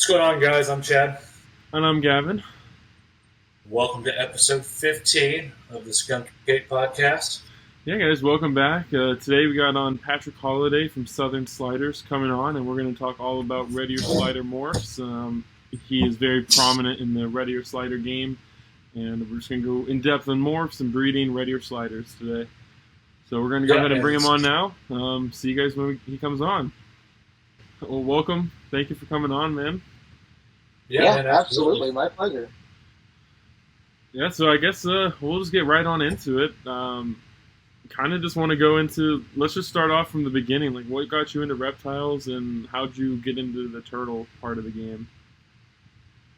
What's going on, guys? I'm Chad. And I'm Gavin. Welcome to episode 15 of the Skunk Ape podcast. Yeah, guys, welcome back. Today we got on Patrick Holladay from Southern Sliders coming on, and we're going to talk all about red ear slider morphs. He is very prominent in the red ear slider game, and we're just going to go in depth on morphs and breeding red ear sliders today. So we're going to go ahead and bring him on now. See you guys when he comes on. Well, welcome. Thank you for coming on, man. Yeah, man, absolutely. My pleasure. Yeah, so I guess we'll just get right on into it. Kind of just want to go into, let's just start off from the beginning. Like, what got you into reptiles, and how'd you get into the turtle part of the game?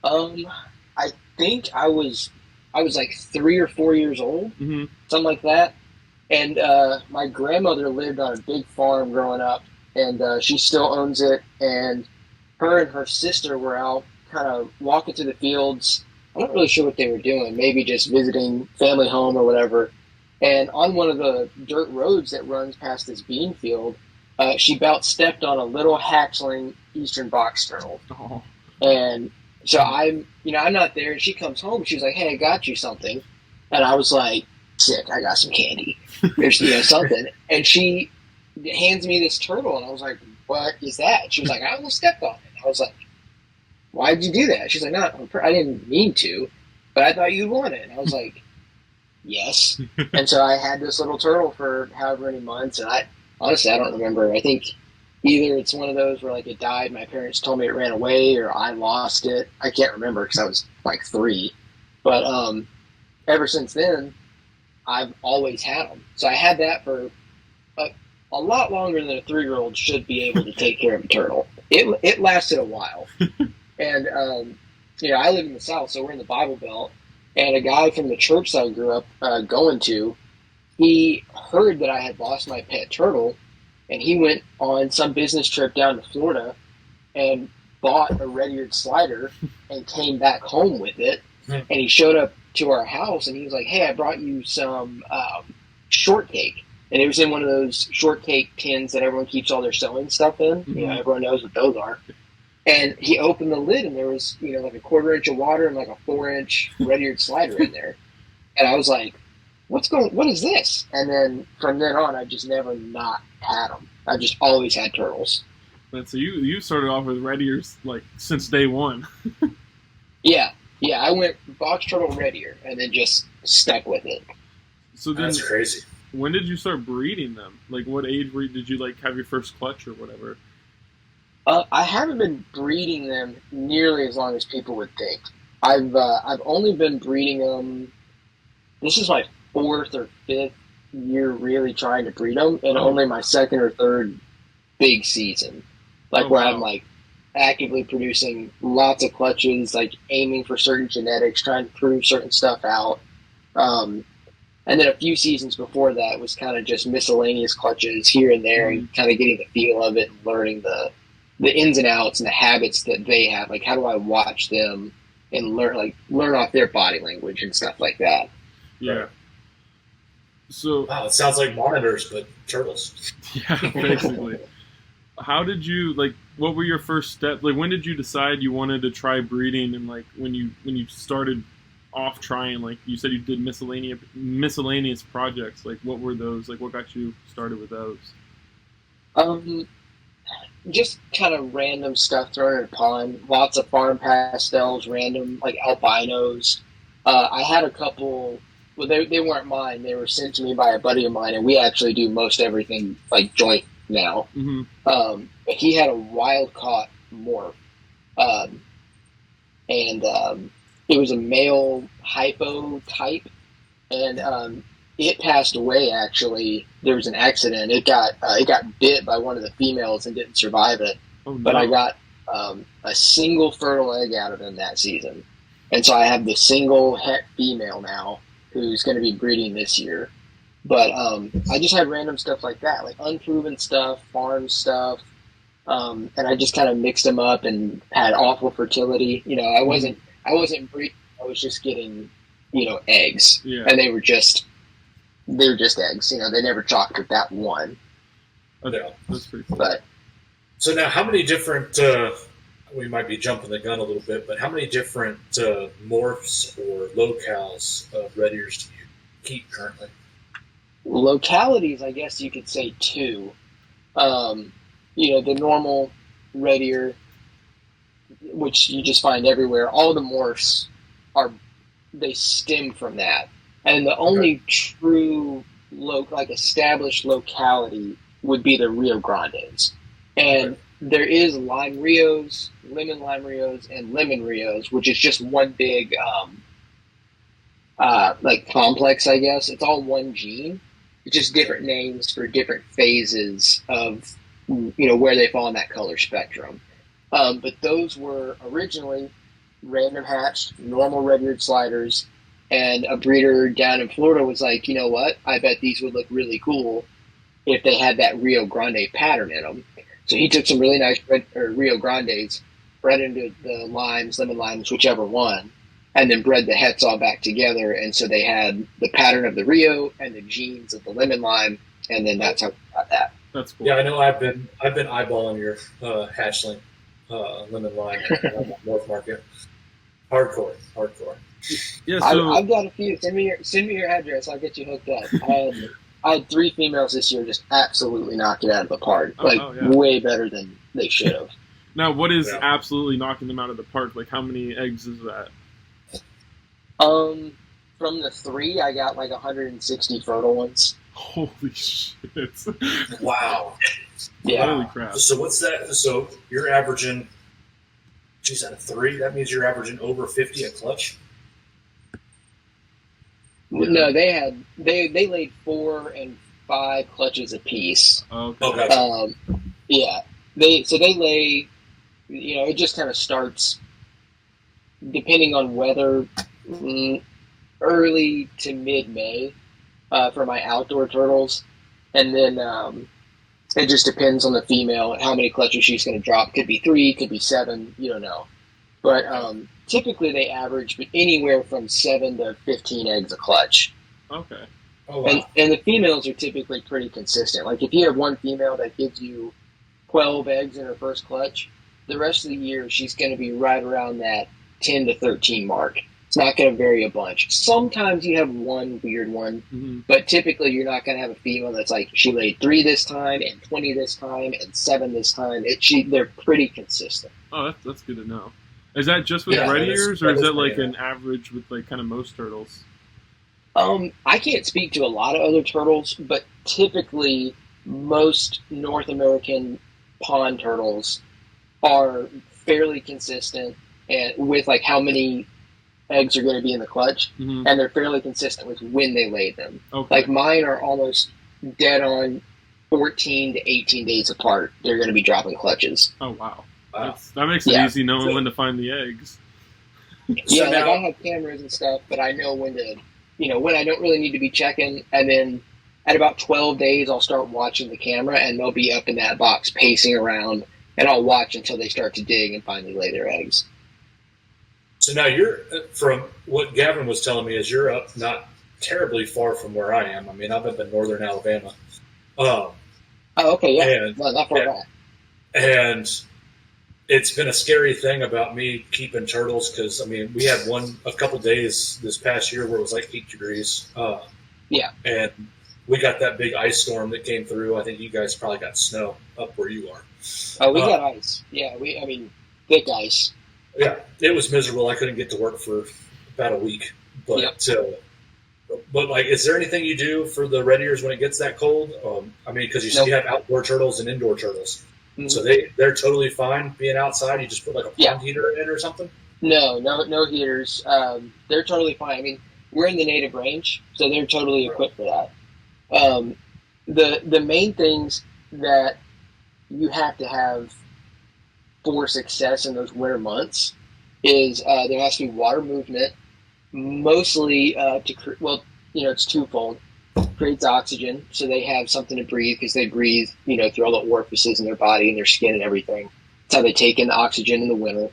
I think I was like 3 or 4 years old, Mm-hmm. something like that. And my grandmother lived on a big farm growing up, and she still owns it. And her and her sister were out kind of walking through the fields. I'm not really sure what they were doing, maybe just visiting family home or whatever. And on one of the dirt roads that runs past this bean field, she about stepped on a little hatchling eastern box turtle. Oh. And so I'm not there, and she comes home. She was like, "Hey, I got you something," and I was like, "Sick! I got some candy. There's something." And she hands me this turtle, and I was like, "What is that?" And she was like, "I almost stepped on it." I was like, "Why'd you do that?" She's like, "No, I didn't mean to, but I thought you'd want it." And I was like, "Yes." And so I had this little turtle for however many months, and I don't remember. I think either it's one of those where like it died, my parents told me it ran away, or I lost it. I can't remember because I was like 3. But ever since then, I've always had them. So I had that for a lot longer than a 3-year-old should be able to take care of a turtle. It lasted a while. And I live in the South, so we're in the Bible Belt. And a guy from the church that I grew up going to, he heard that I had lost my pet turtle, and he went on some business trip down to Florida and bought a red-eared slider and came back home with it. And he showed up to our house, and he was like, "Hey, I brought you some shortcake." And it was in one of those shortcake tins that everyone keeps all their sewing stuff in. Mm-hmm. Everyone knows what those are. And he opened the lid, and there was, like a 1/4 inch of water and like a 4-inch red-eared slider in there. And I was like, what is this? And then from then on, I just never not had them. I've just always had turtles. And so you started off with red ears like since day one. Yeah. I went box turtle red ear and then just stuck with it. So then, that's crazy. When did you start breeding them? Like, what age did you like have your first clutch or whatever? I haven't been breeding them nearly as long as people would think. I've only been breeding them. This is my 4th or 5th year really trying to breed them, and only my 2nd or 3rd big season, where I'm like actively producing lots of clutches, like aiming for certain genetics, trying to prove certain stuff out. And then a few seasons before that was kind of just miscellaneous clutches here and there, and kind of getting the feel of it and learning the ins and outs and the habits that they have. Like, how do I watch them and learn off their body language and stuff like that. Yeah. Right. So wow, it sounds like monitors, but turtles. Yeah, basically. How did you what were your first steps? Like, when did you decide you wanted to try breeding, and like when you started off trying, like you said you did miscellaneous projects, like what were those? Like, what got you started with those? Just kind of random stuff thrown in a pond. Lots of farm pastels, random like albinos. I had a couple. Well, they weren't mine. They were sent to me by a buddy of mine, and we actually do most everything like joint now. Mm-hmm. But he had a wild caught morph, and it was a male hypo type, and it passed away. Actually, there was an accident. It got bit by one of the females and didn't survive it. Oh, no. But I got a single fertile egg out of him that season, and so I have the single het female now who's going to be breeding this year. But I just had random stuff like that, like unproven stuff, farm stuff, and I just kind of mixed them up and had awful fertility. I wasn't breeding. I was just getting, eggs, and they were just eggs. They never chalked with that one. Okay, that's pretty cool. But so now, how many different we might be jumping the gun a little bit, but how many different morphs or locales of red ears do you keep currently? Localities, I guess you could say two. The normal red ear, which you just find everywhere. All the morphs they stem from that, and the only true established locality would be the Rio Grandes, and there is lime Rios, lemon lime Rios, and lemon Rios, which is just one big complex, I guess. It's all one gene. It's just different names for different phases of where they fall in that color spectrum. But those were originally random hatched, normal red-eared sliders, and a breeder down in Florida was like, you know what? I bet these would look really cool if they had that Rio Grande pattern in them. So he took some really nice Rio Grandes, bred into the limes, lemon limes, whichever one, and then bred the hets all back together. And so they had the pattern of the Rio and the genes of the lemon lime, and then that's how we got that. That's cool. Yeah, I know. I've been eyeballing your hatchling lemon lime North Market. Hardcore. Yeah, so I've got a few. Send me your address. I'll get you hooked up. I had 3 females this year just absolutely knock it out of the park. Way better than they should have. Now, what is absolutely knocking them out of the park? Like, how many eggs is that? From the 3, I got 160 fertile ones. Holy shit! Wow. Yeah. Holy crap! So what's that? So you're averaging. Geez, out of 3, that means you're averaging over 50 a clutch. No, they laid 4 and 5 clutches apiece. Okay. Oh, gotcha. Yeah. They lay. It just kind of starts depending on weather, early to mid-May for my outdoor turtles, and then it just depends on the female and how many clutches she's going to drop. Could be 3, could be 7. You don't know, but typically they average anywhere from 7 to 15 eggs a clutch. Okay. Oh, wow. And the females are typically pretty consistent. Like if you have one female that gives you 12 eggs in her first clutch, the rest of the year she's going to be right around that 10 to 13 mark. It's not going to vary a bunch. Sometimes you have one weird one, but typically you're not going to have a female that's like, she laid 3 this time and 20 this time and 7 this time. They're pretty consistent. Oh, that's good to know. Is that just with red ears, or is that like an average with like kind of most turtles? I can't speak to a lot of other turtles, but typically most North American pond turtles are fairly consistent and with how many eggs are going to be in the clutch, and they're fairly consistent with when they lay them. Okay. Mine are almost dead on 14 to 18 days apart. They're going to be dropping clutches. Oh, wow. That makes it easy knowing when to find the eggs. Yeah, I have cameras and stuff, but I know when to, when I don't really need to be checking, and then at about 12 days, I'll start watching the camera, and they'll be up in that box pacing around, and I'll watch until they start to dig and finally lay their eggs. So now from what Gavin was telling me, is you're up not terribly far from where I am. I mean, I'm up in northern Alabama. Oh, okay, yeah. And, not far at all. And it's been a scary thing about me keeping turtles because, I mean, we had a couple days this past year where it was 8 degrees. Yeah. And we got that big ice storm that came through. I think you guys probably got snow up where you are. Oh, we got ice. Yeah, thick ice. Yeah, it was miserable. I couldn't get to work for about a week. But, is there anything you do for the red ears when it gets that cold? Because you have outdoor turtles and indoor turtles. Mm-hmm. So they're totally fine being outside. You just put a pond heater in it or something? No heaters. They're totally fine. I mean, we're in the native range, so they're totally equipped for that. The main things that you have to have for success in those winter months is there has to be water movement, mostly it's twofold. Creates oxygen, so they have something to breathe because they breathe, through all the orifices in their body and their skin and everything. That's how they take in the oxygen in the winter.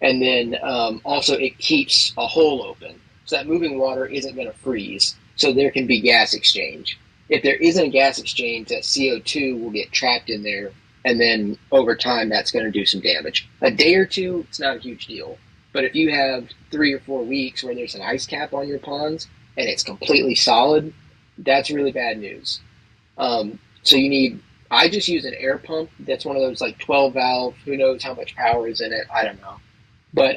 And then also it keeps a hole open, so that moving water isn't going to freeze, so there can be gas exchange. If there isn't a gas exchange, that CO2 will get trapped in there and then over time, that's going to do some damage. A day or two, it's not a huge deal. But if you have 3 or 4 weeks where there's an ice cap on your ponds and it's completely solid, that's really bad news. So I just use an air pump. That's one of those like 12 valve, who knows how much power is in it. I don't know. But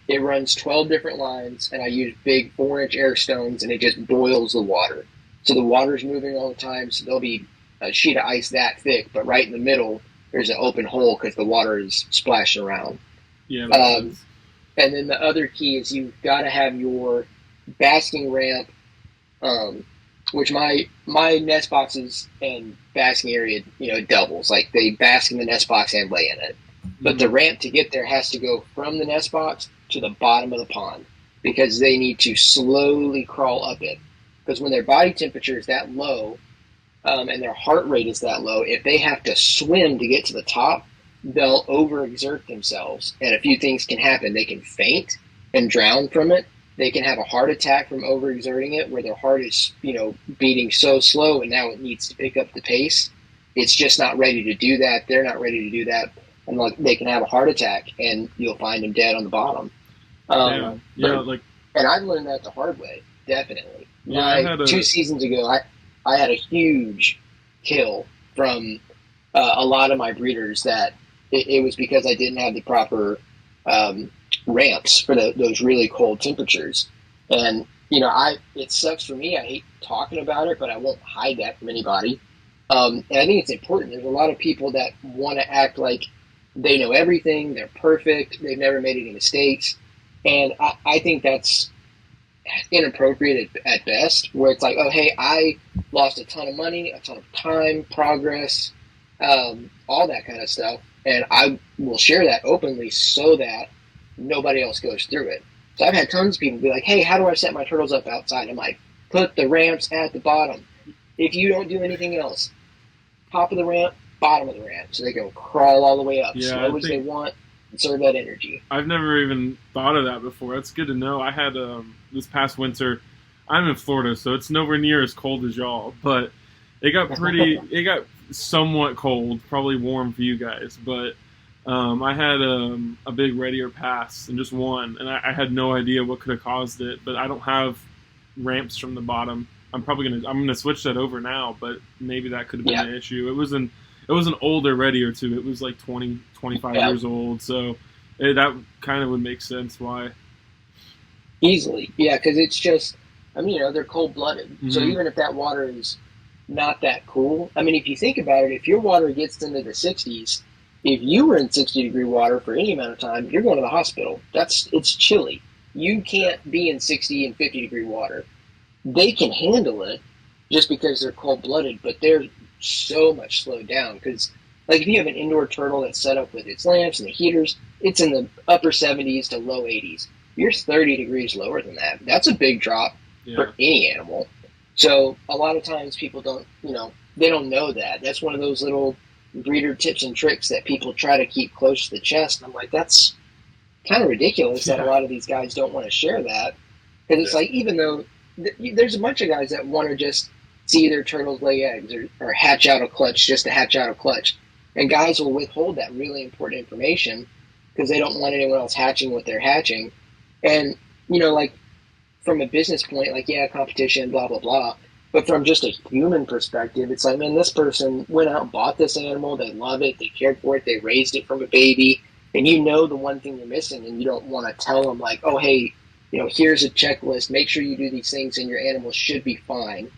it runs 12 different lines, and I use big 4-inch air stones, and it just boils the water. So the water's moving all the time, so there'll be a sheet of ice that thick, but right in the middle, there's an open hole because the water is splashing around. Yeah. And then the other key is you've got to have your basking ramp, which my nest boxes and basking area, doubles. Like they bask in the nest box and lay in it. But the ramp to get there has to go from the nest box to the bottom of the pond because they need to slowly crawl up it. Because when their body temperature is that low and their heart rate is that low, if they have to swim to get to the top, they'll overexert themselves. And a few things can happen. They can faint and drown from it. They can have a heart attack from overexerting it where their heart is, beating so slow and now it needs to pick up the pace. It's just not ready to do that. They're not ready to do that. And they can have a heart attack, and you'll find them dead on the bottom. And I've learned that the hard way, definitely. Yeah, 2 seasons ago, I had a huge kill from a lot of my breeders that it was because I didn't have the proper ramps for those really cold temperatures. And, it sucks for me. I hate talking about it, but I won't hide that from anybody. And I think it's important. There's a lot of people that want to act like they know everything, they're perfect, they've never made any mistakes. And I think that's inappropriate at best, where it's like, oh, hey, I lost a ton of money, a ton of time, progress, all that kind of stuff. And I will share that openly so that nobody else goes through it. So I've had tons of people be like, hey, how do I set my turtles up outside? I'm like, put the ramps at the bottom. If you don't do anything else, top of the ramp, bottom of the ramp, so they can crawl all the way up, slow as they want, and serve that energy. I've never even thought of that before. That's good to know. I had this past winter. I'm in Florida, so it's nowhere near as cold as y'all, but it got somewhat cold, probably warm for you guys. But I had a big red ear pass and just one, and I had no idea what could have caused it. But I don't have ramps from the bottom. I'm gonna switch that over now, but maybe that could have been an issue. It was an older red ear too. It was like 20, 25 years old, so that kind of would make sense why. Easily, yeah, because it's just, they're cold-blooded. Mm-hmm. So even if that water is not that cool, if you think about it, if your water gets into the 60s, if you were in 60-degree water for any amount of time, you're going to the hospital. It's chilly. You can't be in 60 and 50-degree water. They can handle it just because they're cold-blooded, but they're so much slowed down because, like, if you have an indoor turtle that's set up with its lamps and the heaters, it's in the upper 70s to low 80s. You're 30 degrees lower than that. That's a big drop for any animal. So a lot of times people don't, they don't know that. That's one of those little breeder tips and tricks that people try to keep close to the chest. And I'm like, that's kind of ridiculous that a lot of these guys don't want to share that. Because it's like, even though there's a bunch of guys that want to just see their turtles lay eggs or hatch out a clutch just to hatch out a clutch. And guys will withhold that really important information because they don't want anyone else hatching what they're hatching. And, like, from a business point, like, competition, blah, blah, blah. But from just a human perspective, it's like, man, this person went out and bought this animal. They love it. They cared for it. They raised it from a baby. And the one thing you're missing, and you don't want to tell them, like, oh, hey, here's a checklist. Make sure you do these things and your animal should be fine.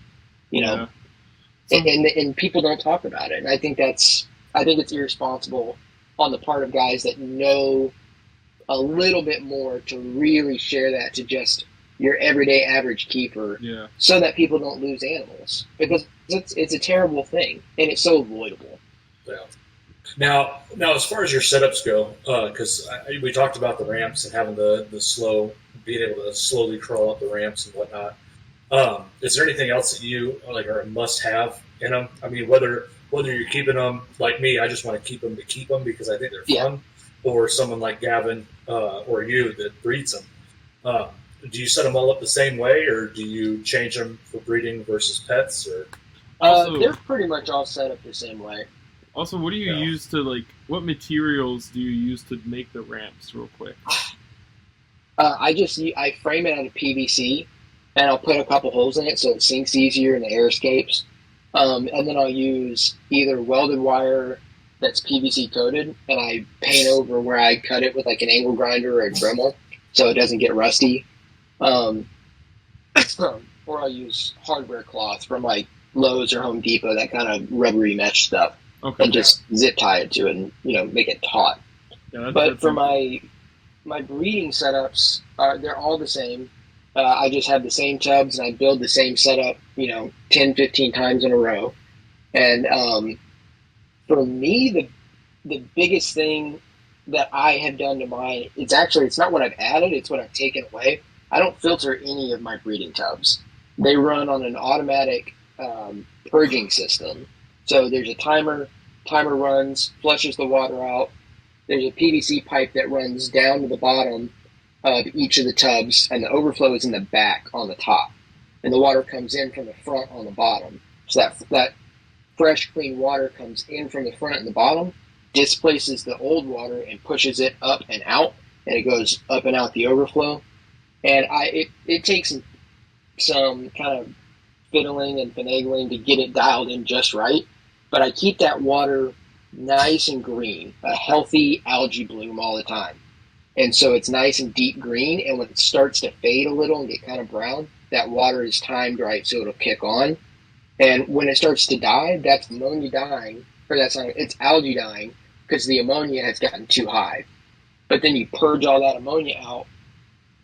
And people don't talk about it. And I think it's irresponsible on the part of guys that know a little bit more to really share that to just your everyday average keeper so that people don't lose animals because it's a terrible thing and it's so avoidable. Yeah. Now, as far as your setups go, because we talked about the ramps and having being able to slowly crawl up the ramps and whatnot. Is there anything else that you are a must-have in them? Whether you're keeping them like me, I just want to keep them because I think they're fun, or someone like Gavin or you that breeds them. Do you set them all up the same way, or do you change them for breeding versus pets? Or they're pretty much all set up the same way. Also, what do you use to what materials do you use to make the ramps real quick? I frame it out of PVC, and I'll put a couple holes in it so it sinks easier and the air escapes. And then I'll use either welded wire that's PVC coated, and I paint over where I cut it with like an angle grinder or a Dremel so it doesn't get rusty. Or I'll use hardware cloth from like Lowe's or Home Depot, that kind of rubbery mesh stuff, and just zip tie it to it and make it taut. Yeah, but for my breeding setups, they're all the same. I just have the same tubs and I build the same setup, 10, 15 times in a row. And for me, the biggest thing that I have done to mine, it's not what I've added, it's what I've taken away. I don't filter any of my breeding tubs. They run on an automatic purging system. So there's a timer runs, flushes the water out. There's a PVC pipe that runs down to the bottom of each of the tubs, and the overflow is in the back on the top. And the water comes in from the front on the bottom. So that fresh, clean water comes in from the front and the bottom, displaces the old water and pushes it up and out, and it goes up and out the overflow. And it takes some kind of fiddling and finagling to get it dialed in just right. But I keep that water nice and green, a healthy algae bloom all the time. And so it's nice and deep green, and when it starts to fade a little and get kind of brown, that water is timed right so it'll kick on. And when it starts to die, that's ammonia dying, it's algae dying because the ammonia has gotten too high. But then you purge all that ammonia out,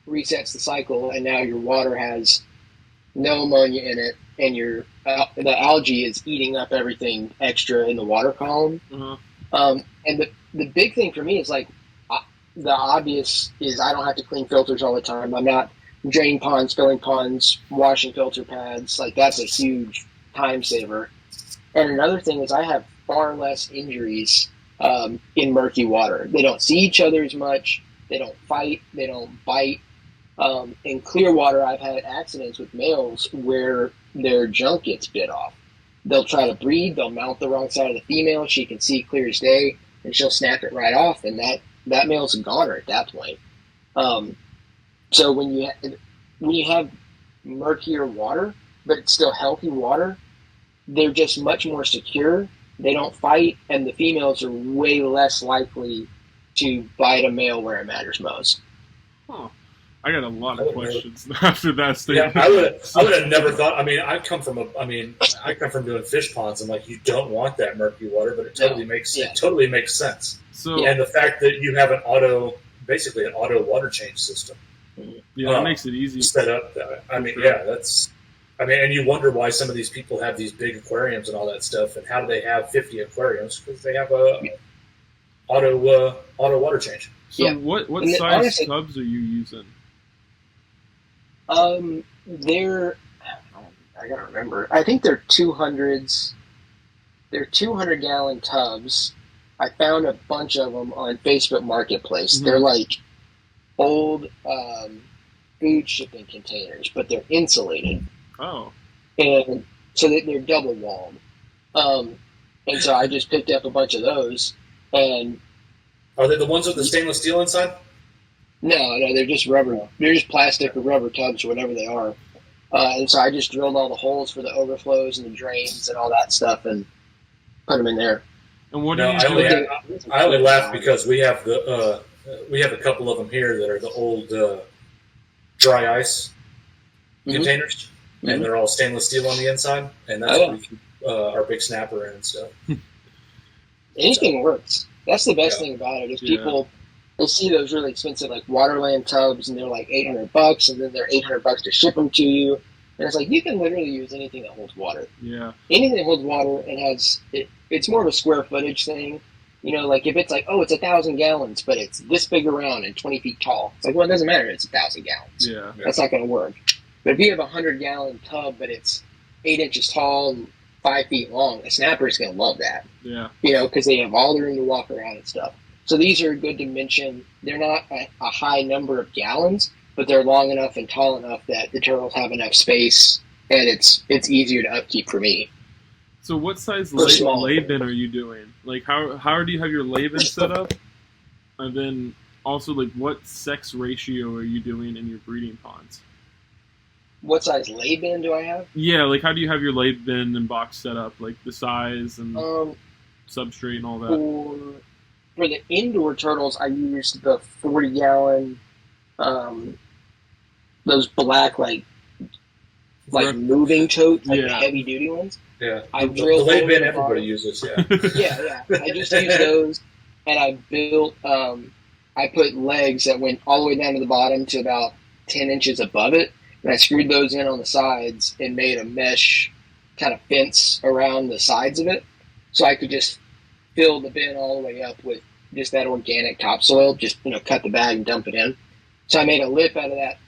resets the cycle, and now your water has no ammonia in it, and the algae is eating up everything extra in the water column. Mm-hmm. And the big thing for me is the obvious is I don't have to clean filters all the time. I'm not draining ponds, filling ponds, washing filter pads. That's a huge time saver. And another thing is I have far less injuries in murky water. They don't see each other as much. They don't fight. They don't bite. In clear water, I've had accidents with males where their junk gets bit off. They'll try to breed. They'll mount the wrong side of the female. She can see clear as day, and she'll snap it right off, and that male's a goner at that point. So when you have murkier water, but it's still healthy water, they're just much more secure. They don't fight, and the females are way less likely to bite a male where it matters most. Huh. I got a lot of questions after that statement. Yeah, I would have never thought. I mean, I come from doing fish ponds, and you don't want that murky water, but it totally makes sense. So, and the fact that you have basically an auto water change system, that makes it easy set up. And you wonder why some of these people have these big aquariums and all that stuff, and how do they have 50 aquariums? Because they have auto water change. So, what size tubs are you using? I gotta remember. I think they're 200s. They're 200-gallon tubs. I found a bunch of them on Facebook Marketplace. Mm-hmm. They're like old food shipping containers, but they're insulated. Oh. And so they're double walled. And so I just picked up a bunch of those. And are they the ones with the stainless steel inside? No, they're just rubber. They're just plastic or rubber tubs or whatever they are. And so I just drilled all the holes for the overflows and the drains and all that stuff and put them in there. And what do you do? I only laugh because we have a couple of them here that are the old dry ice containers, and they're all stainless steel on the inside, and that's what we keep our big snapper in and stuff. Anything works. That's the best thing about it is people. They see those really expensive Waterland tubs, and they're like $800, and then they're $800 to ship them to you. And it's you can literally use anything that holds water. Yeah. Anything that holds water and has it's more of a square footage thing. If it's it's 1,000 gallons, but it's this big around and 20 feet tall. It's it doesn't matter. It's 1,000 gallons. Yeah. That's not going to work. But if you have a 100-gallon tub, but it's 8 inches tall and 5 feet long, a snapper is going to love that. Yeah. Because they have all the room to walk around and stuff. So these are a good dimension. They're not a high number of gallons, but they're long enough and tall enough that the turtles have enough space, and it's easier to upkeep for me. So what size small. lay bin are you doing? Like how do you have your lay bin set up? And then also like what sex ratio are you doing in your breeding ponds? What size lay bin do I have? Yeah, like how do you have your lay bin and box set up? Like the size and substrate and all that. For the indoor turtles, I used the 40-gallon, those black like moving totes, like the heavy duty ones. Yeah, I drilled the lay bin everybody uses. Yeah, yeah. I just used those, and I built. I put legs that went all the way down to the bottom to about 10 inches above it, and I screwed those in on the sides and made a mesh kind of fence around the sides of it, so I could just fill the bin all the way up with just that organic topsoil. Just cut the bag and dump it in. So I made a lip out of that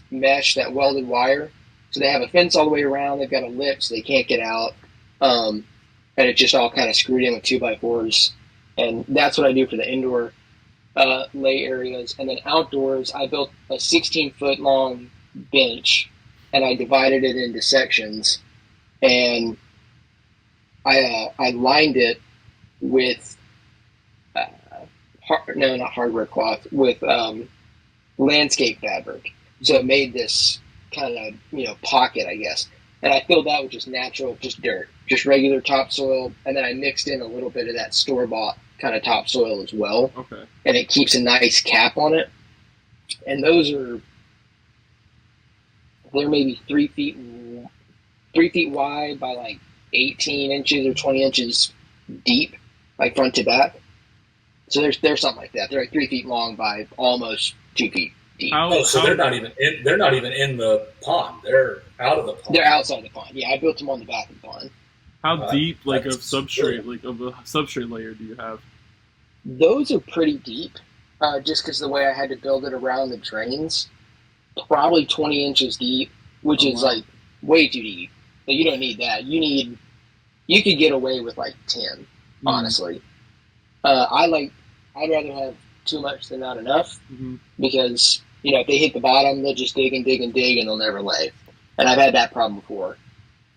mesh, that welded wire. So they have a fence all the way around. They've got a lip so they can't get out, and it's just all kind of screwed in with 2x4s. And that's what I do for the indoor lay areas. And then outdoors, I built a 16-foot long bench, and I divided it into sections, and I lined it with not hardware cloth, with landscape fabric. So it made this kind of pocket, I guess. And I filled that with just natural, just dirt, just regular topsoil, and then I mixed in a little bit of that store-bought kind of topsoil as well. Okay. And it keeps a nice cap on it. And they're maybe 3 feet wide by like 18 inches or 20 inches deep, like front to back. So they're something like that. They're like 3 feet long by almost 2 feet deep. So they're not even in the pond. They're out of the pond. They're outside the pond. Yeah, I built them on the back of the pond. How deep, like of substrate, like of a substrate layer, do you have? Those are pretty deep, just because the way I had to build it around the drains. Probably 20 inches deep, which is like way too deep. But you don't need that. You could get away with like 10, honestly. I'd rather have too much than not enough, because if they hit the bottom, they'll just dig and dig and dig, and they'll never lay. And I've had that problem before.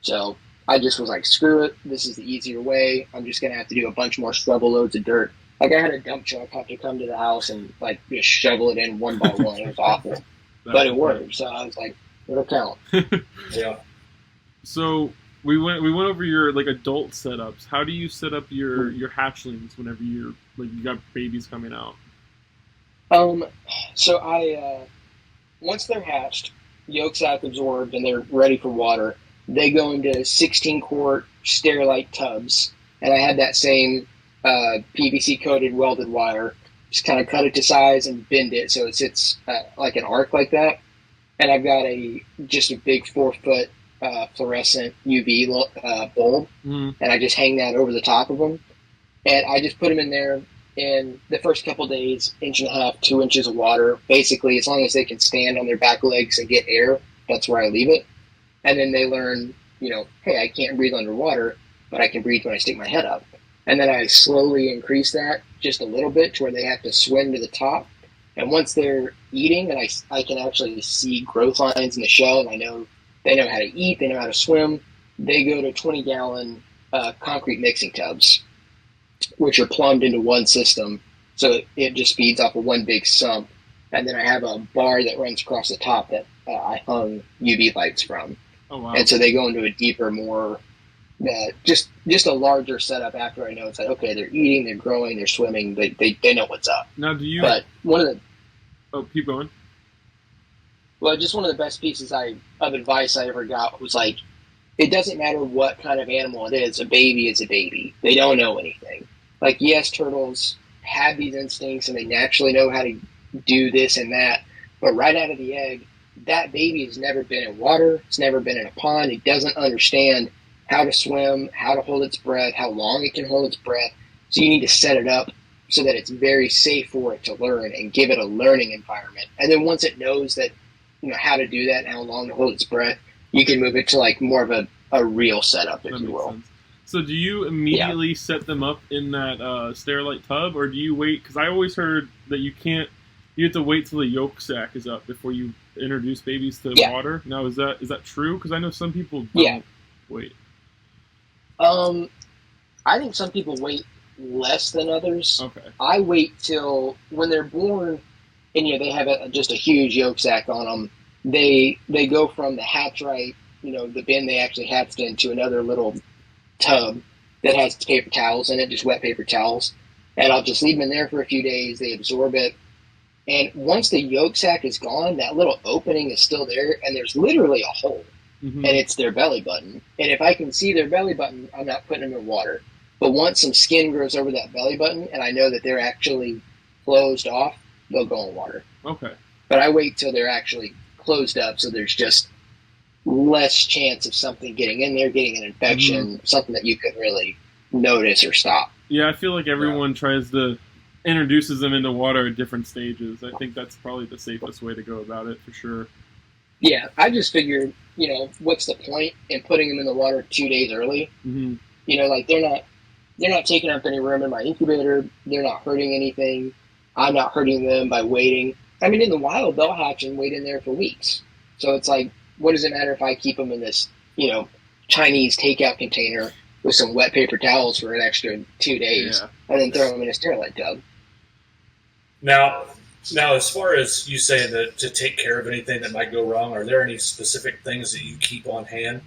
So I just was like, screw it. This is the easier way. I'm just gonna have to do a bunch more shovel loads of dirt. Like I had a dump truck have to come to the house and like just shovel it in one by one. It was awful, but it worked. So I was like, it'll count. Yeah. So we went over your like adult setups. How do you set up your hatchlings whenever you got babies coming out? So I once they're hatched, yolk sac absorbed, and they're ready for water, they go into 16-quart Sterilite tubs, and I had that same PVC coated welded wire. Just kind of cut it to size and bend it so it sits like an arc like that. And I've got just a big 4-foot fluorescent UV bulb, and I just hang that over the top of them. And I just put them in there in the first couple days, 1.5 inches, 2 inches of water. Basically, as long as they can stand on their back legs and get air, that's where I leave it. And then they learn, hey, I can't breathe underwater, but I can breathe when I stick my head up. And then I slowly increase that just a little bit to where they have to swim to the top. And once they're eating, and I can actually see growth lines in the shell, and they know how to eat, they know how to swim, they go to 20-gallon concrete mixing tubs, which are plumbed into one system. So it just feeds off of one big sump. And then I have a bar that runs across the top that I hung UV lights from. Oh, wow. And so they go into a deeper, more, just a larger setup after I know it's like, okay, they're eating, they're growing, they're swimming, they know what's up. Now, do you... But one of the... Oh, keep going. Well, just one of the best pieces of advice I ever got was like, it doesn't matter what kind of animal it is. A baby is a baby. They don't know anything. Like, yes, turtles have these instincts and they naturally know how to do this and that. But right out of the egg, that baby has never been in water. It's never been in a pond. It doesn't understand how to swim, how to hold its breath, how long it can hold its breath. So you need to set it up so that it's very safe for it to learn and give it a learning environment. And then once it knows that, how to do that and how long to hold its breath, you can move it to like more of a real setup, if you will. Sense. So do you immediately set them up in that Sterilite tub, or do you wait? Because I always heard that you have to wait till the yolk sac is up before you introduce babies to water. Now, is that true? Because I know some people don't wait. I think some people wait less than others. Okay. I wait till when they're born, and they have just a huge yolk sac on them. They go from the hatch right, the bin they actually hatched in, to another little tub that has paper towels in it, just wet paper towels. And I'll just leave them in there for a few days. They absorb it. And once the yolk sac is gone, that little opening is still there, and there's literally a hole. Mm-hmm. And it's their belly button. And if I can see their belly button, I'm not putting them in water. But once some skin grows over that belly button, and I know that they're actually closed off, they'll go in water. Okay. But I wait till they're actually closed up, so there's just less chance of something getting in there, getting an infection, something that you couldn't really notice or stop. Yeah, I feel like everyone introduces them into water at different stages. I think that's probably the safest way to go about it, for sure. Yeah, I just figured, what's the point in putting them in the water 2 days early? Mm-hmm. They're not taking up any room in my incubator. They're not hurting anything. I'm not hurting them by waiting. I mean, in the wild, they'll hatch and wait in there for weeks. So it's like, what does it matter if I keep them in this, Chinese takeout container with some wet paper towels for an extra 2 days, and then throw them in a sterilite tub? Now, as far as you saying that to take care of anything that might go wrong, are there any specific things that you keep on hand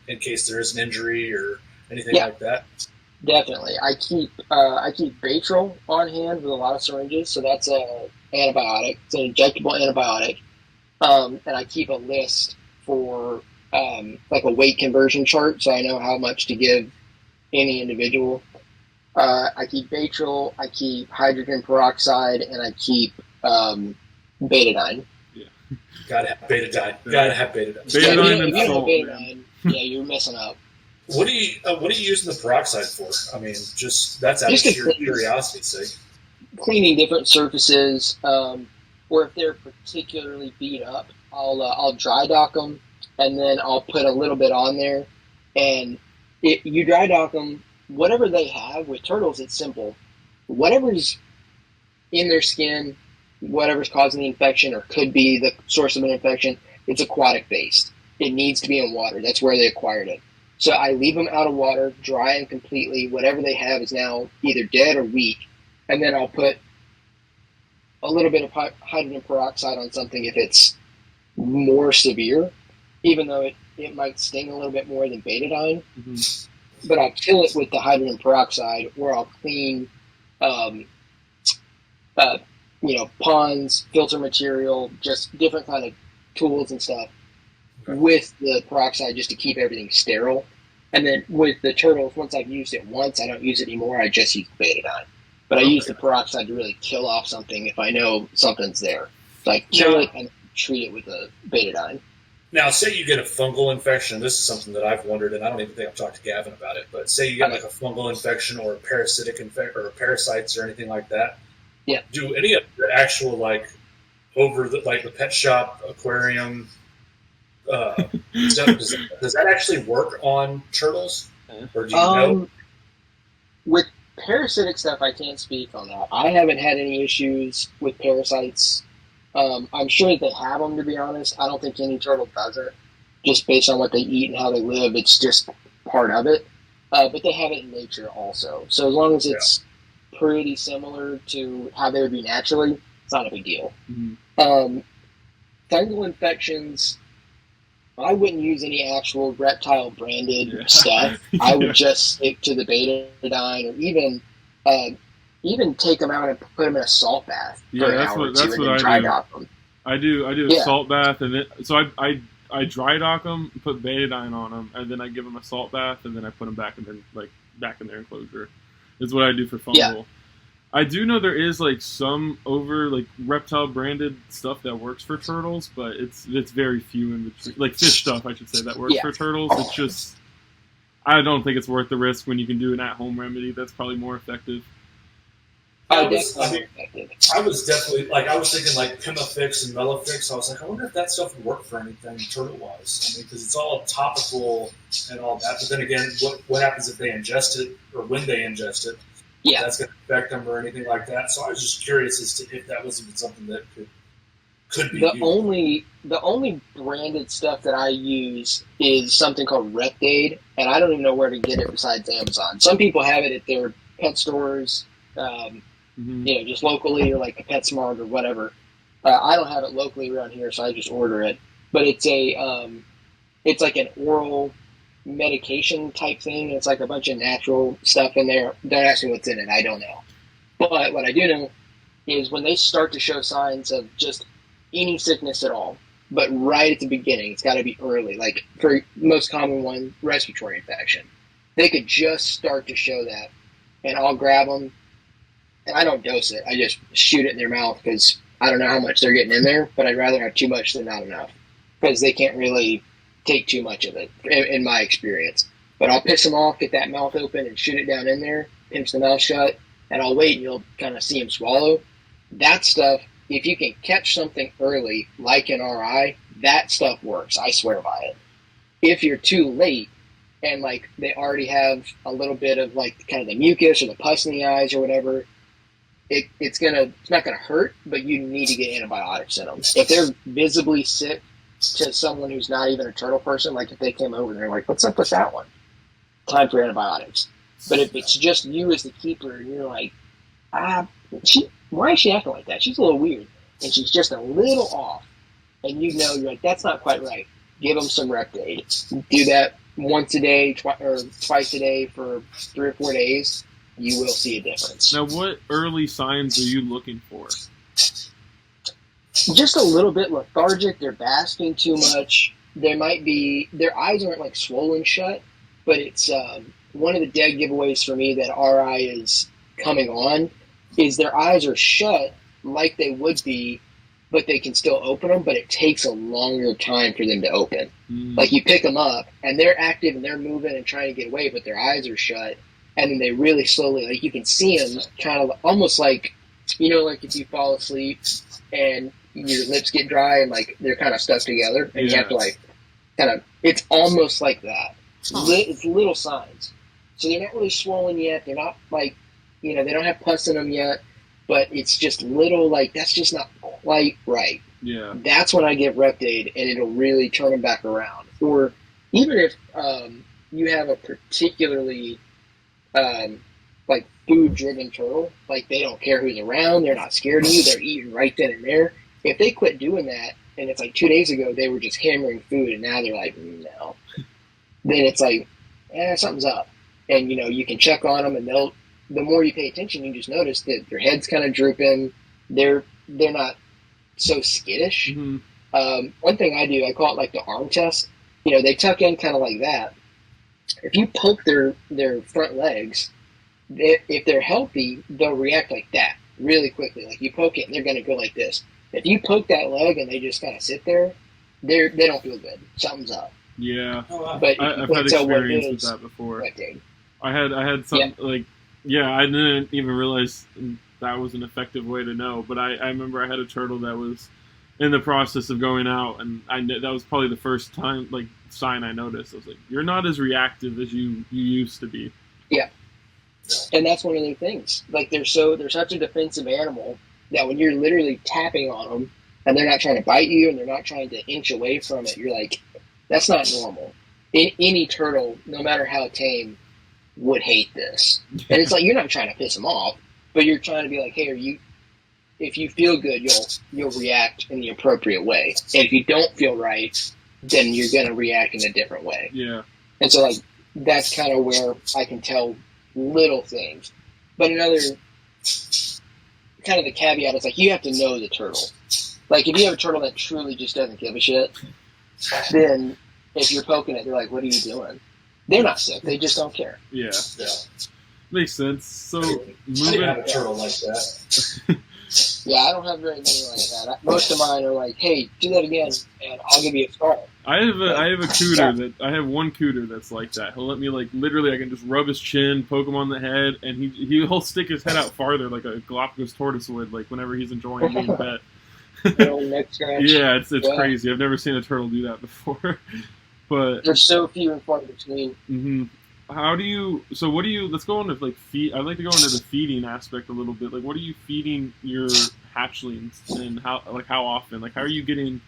in case there is an injury or anything like that? Definitely. I keep Baytril on hand with a lot of syringes, so that's a antibiotic. It's an injectable antibiotic, and I keep a list for like a weight conversion chart, so I know how much to give any individual. I keep Baytril, I keep hydrogen peroxide, and I keep betadine. Yeah, gotta have betadine. Gotta have betadine. Betadine and salt. Betadine, you're messing up. What are you using the peroxide for? I mean, that's out of sheer curiosity's sake. Cleaning different surfaces, or if they're particularly beat up, I'll dry dock them, and then I'll put a little bit on there. And you dry dock them, whatever they have. With turtles, it's simple. Whatever's in their skin, whatever's causing the infection or could be the source of an infection, it's aquatic based. It needs to be in water. That's where they acquired it. So I leave them out of water, dry them completely. Whatever they have is now either dead or weak. And then I'll put a little bit of hydrogen peroxide on something if it's more severe, even though it might sting a little bit more than betadine. Mm-hmm. But I'll kill it with the hydrogen peroxide, or I'll clean, ponds, filter material, just different kind of tools and stuff with the peroxide just to keep everything sterile. And then with the turtles, once I've used it once, I don't use it anymore. I just use betadine. But I use the peroxide to really kill off something if I know something's there. So I kill it and treat it with the betadine. Now, say you get a fungal infection. This is something that I've wondered, and I don't even think I've talked to Gavin about it. But say you get like a fungal infection or a parasitic infection or parasites or anything like that. Yeah. Do any of the actual the pet shop aquarium stuff, does that actually work on turtles, or do you know? With parasitic stuff, I can't speak on that. I haven't had any issues with parasites. I'm sure that they have them, to be honest. I don't think any turtle does it, just based on what they eat and how they live. It's just part of it. But they have it in nature also. So as long as it's pretty similar to how they would be naturally, it's not a big deal. Mm-hmm. Fungal infections, I wouldn't use any actual reptile branded stuff. I would just stick to the betadine, or even take them out and put them in a salt bath for an hour or two, and then dry dock them. I do a salt bath, and then I dry dock them, put betadine on them, and then I give them a salt bath, and then I put them back in their enclosure. Is what I do for fungal. Yeah. I do know there is some reptile branded stuff that works for turtles, but it's very few in between. Fish stuff, I should say, that works for turtles. It's just, I don't think it's worth the risk when you can do an at-home remedy that's probably more effective. I was definitely I was thinking Pimafix and Melafix. I was like, I wonder if that stuff would work for anything turtle-wise. I mean, because it's all topical and all that. But then again, what happens if they ingest it, or when they ingest it? Yeah, that's going to affect them or anything like that. So I was just curious as to if that was even something that could could be the only branded stuff that I use is something called Reptade, and I don't even know where to get it besides Amazon. Some people have it at their pet stores, just locally, or like a PetSmart or whatever. I don't have it locally around here, so I just order it. But it's it's like an oral medication type thing. It's like a bunch of natural stuff in there. Don't ask me what's in it. I don't know. But what I do know is when they start to show signs of just any sickness at all, but right at the beginning, it's got to be early. Like for most common one, respiratory infection. They could just start to show that, and I'll grab them, and I don't dose it. I just shoot it in their mouth because I don't know how much they're getting in there, but I'd rather have too much than not enough because they can't really take too much of it, in my experience. But I'll piss them off, get that mouth open, and shoot it down in there, pinch the mouth shut, and I'll wait, and you'll kind of see them swallow. That stuff, if you can catch something early, like an RI, that stuff works. I swear by it. If you're too late, and like they already have a little bit of like kind of the mucus or the pus in the eyes or whatever, it's not gonna hurt, but you need to get antibiotics in them. If they're visibly sick to someone who's not even a turtle person, like if they came over and they're like, what's up with that one? Time for antibiotics. But if it's just you as the keeper and you're like, why is she acting like that? She's a little weird. And she's just a little off. And you're like, that's not quite right. Give them some Reptade. Do that once a day or twice a day for 3 or 4 days. You will see a difference. Now, what early signs are you looking for? Just a little bit lethargic. They're basking too much. Their eyes aren't like swollen shut, but it's one of the dead giveaways for me that RI is coming on is their eyes are shut like they would be, but they can still open them, but it takes a longer time for them to open. Like you pick them up and they're active and they're moving and trying to get away, but their eyes are shut. And then they really slowly, like you can see them kind of almost like, like if you fall asleep and your lips get dry and like they're kind of stuck together and you have to like it's almost like that. It's little signs. So they're not really swollen yet. They're not like, they don't have pus in them yet, but it's just little, like, that's just not quite right. Yeah. That's when I give Reptade, and it'll really turn them back around. Or even if you have a particularly, like, food-driven turtle, like, they don't care who's around, they're not scared of you, they're eating right then and there. If they quit doing that, and it's like 2 days ago they were just hammering food, and now they're like, no. Then it's like, something's up. And, you can check on them, and the more you pay attention, you just notice that their head's kind of drooping. They're not so skittish. Mm-hmm. One thing I do, I call it like the arm test. They tuck in kind of like that. If you poke their front legs, if they're healthy, they'll react like that really quickly. Like you poke it, and they're going to go like this. If you poke that leg and they just kind of sit there, they don't feel good. Something's up. Yeah, but I've had experience with that before. I had some I didn't even realize that was an effective way to know. But I remember I had a turtle that was in the process of going out, and that was probably the first time sign I noticed. I was like, "You're not as reactive as you used to be." Yeah, and that's one of the things. Like they're such a defensive animal that when you're literally tapping on them and they're not trying to bite you and they're not trying to inch away from it, you're like, that's not normal. Any turtle, no matter how tame, would hate this. And it's like, you're not trying to piss them off, but you're trying to be like, hey, if you feel good, you'll react in the appropriate way. And if you don't feel right, then you're going to react in a different way. Yeah. And so that's kind of where I can tell little things. But another kind of the caveat is you have to know the turtle. Like if you have a turtle that truly just doesn't give a shit, then if you're poking it, they're like, what are you doing? They're not sick. They just don't care. Yeah. Makes sense. So, I have a turtle like that. Yeah, I don't have very many like that. Most of mine are like, hey, do that again, and I'll give you a scar. I have a cooter I have one cooter that's like that. He'll let me literally I can just rub his chin, poke him on the head, and he'll stick his head out farther like a Galapagos tortoise would, whenever he's enjoying being pet. Neck scratch. Yeah, it's crazy. I've never seen a turtle do that before. But there's so few and far between. Mm-hmm. how do you? So what do you? Let's go into like feed. I'd like to go into the feeding aspect a little bit. Like, what are you feeding your hatchlings, and how often? Like, how are you getting?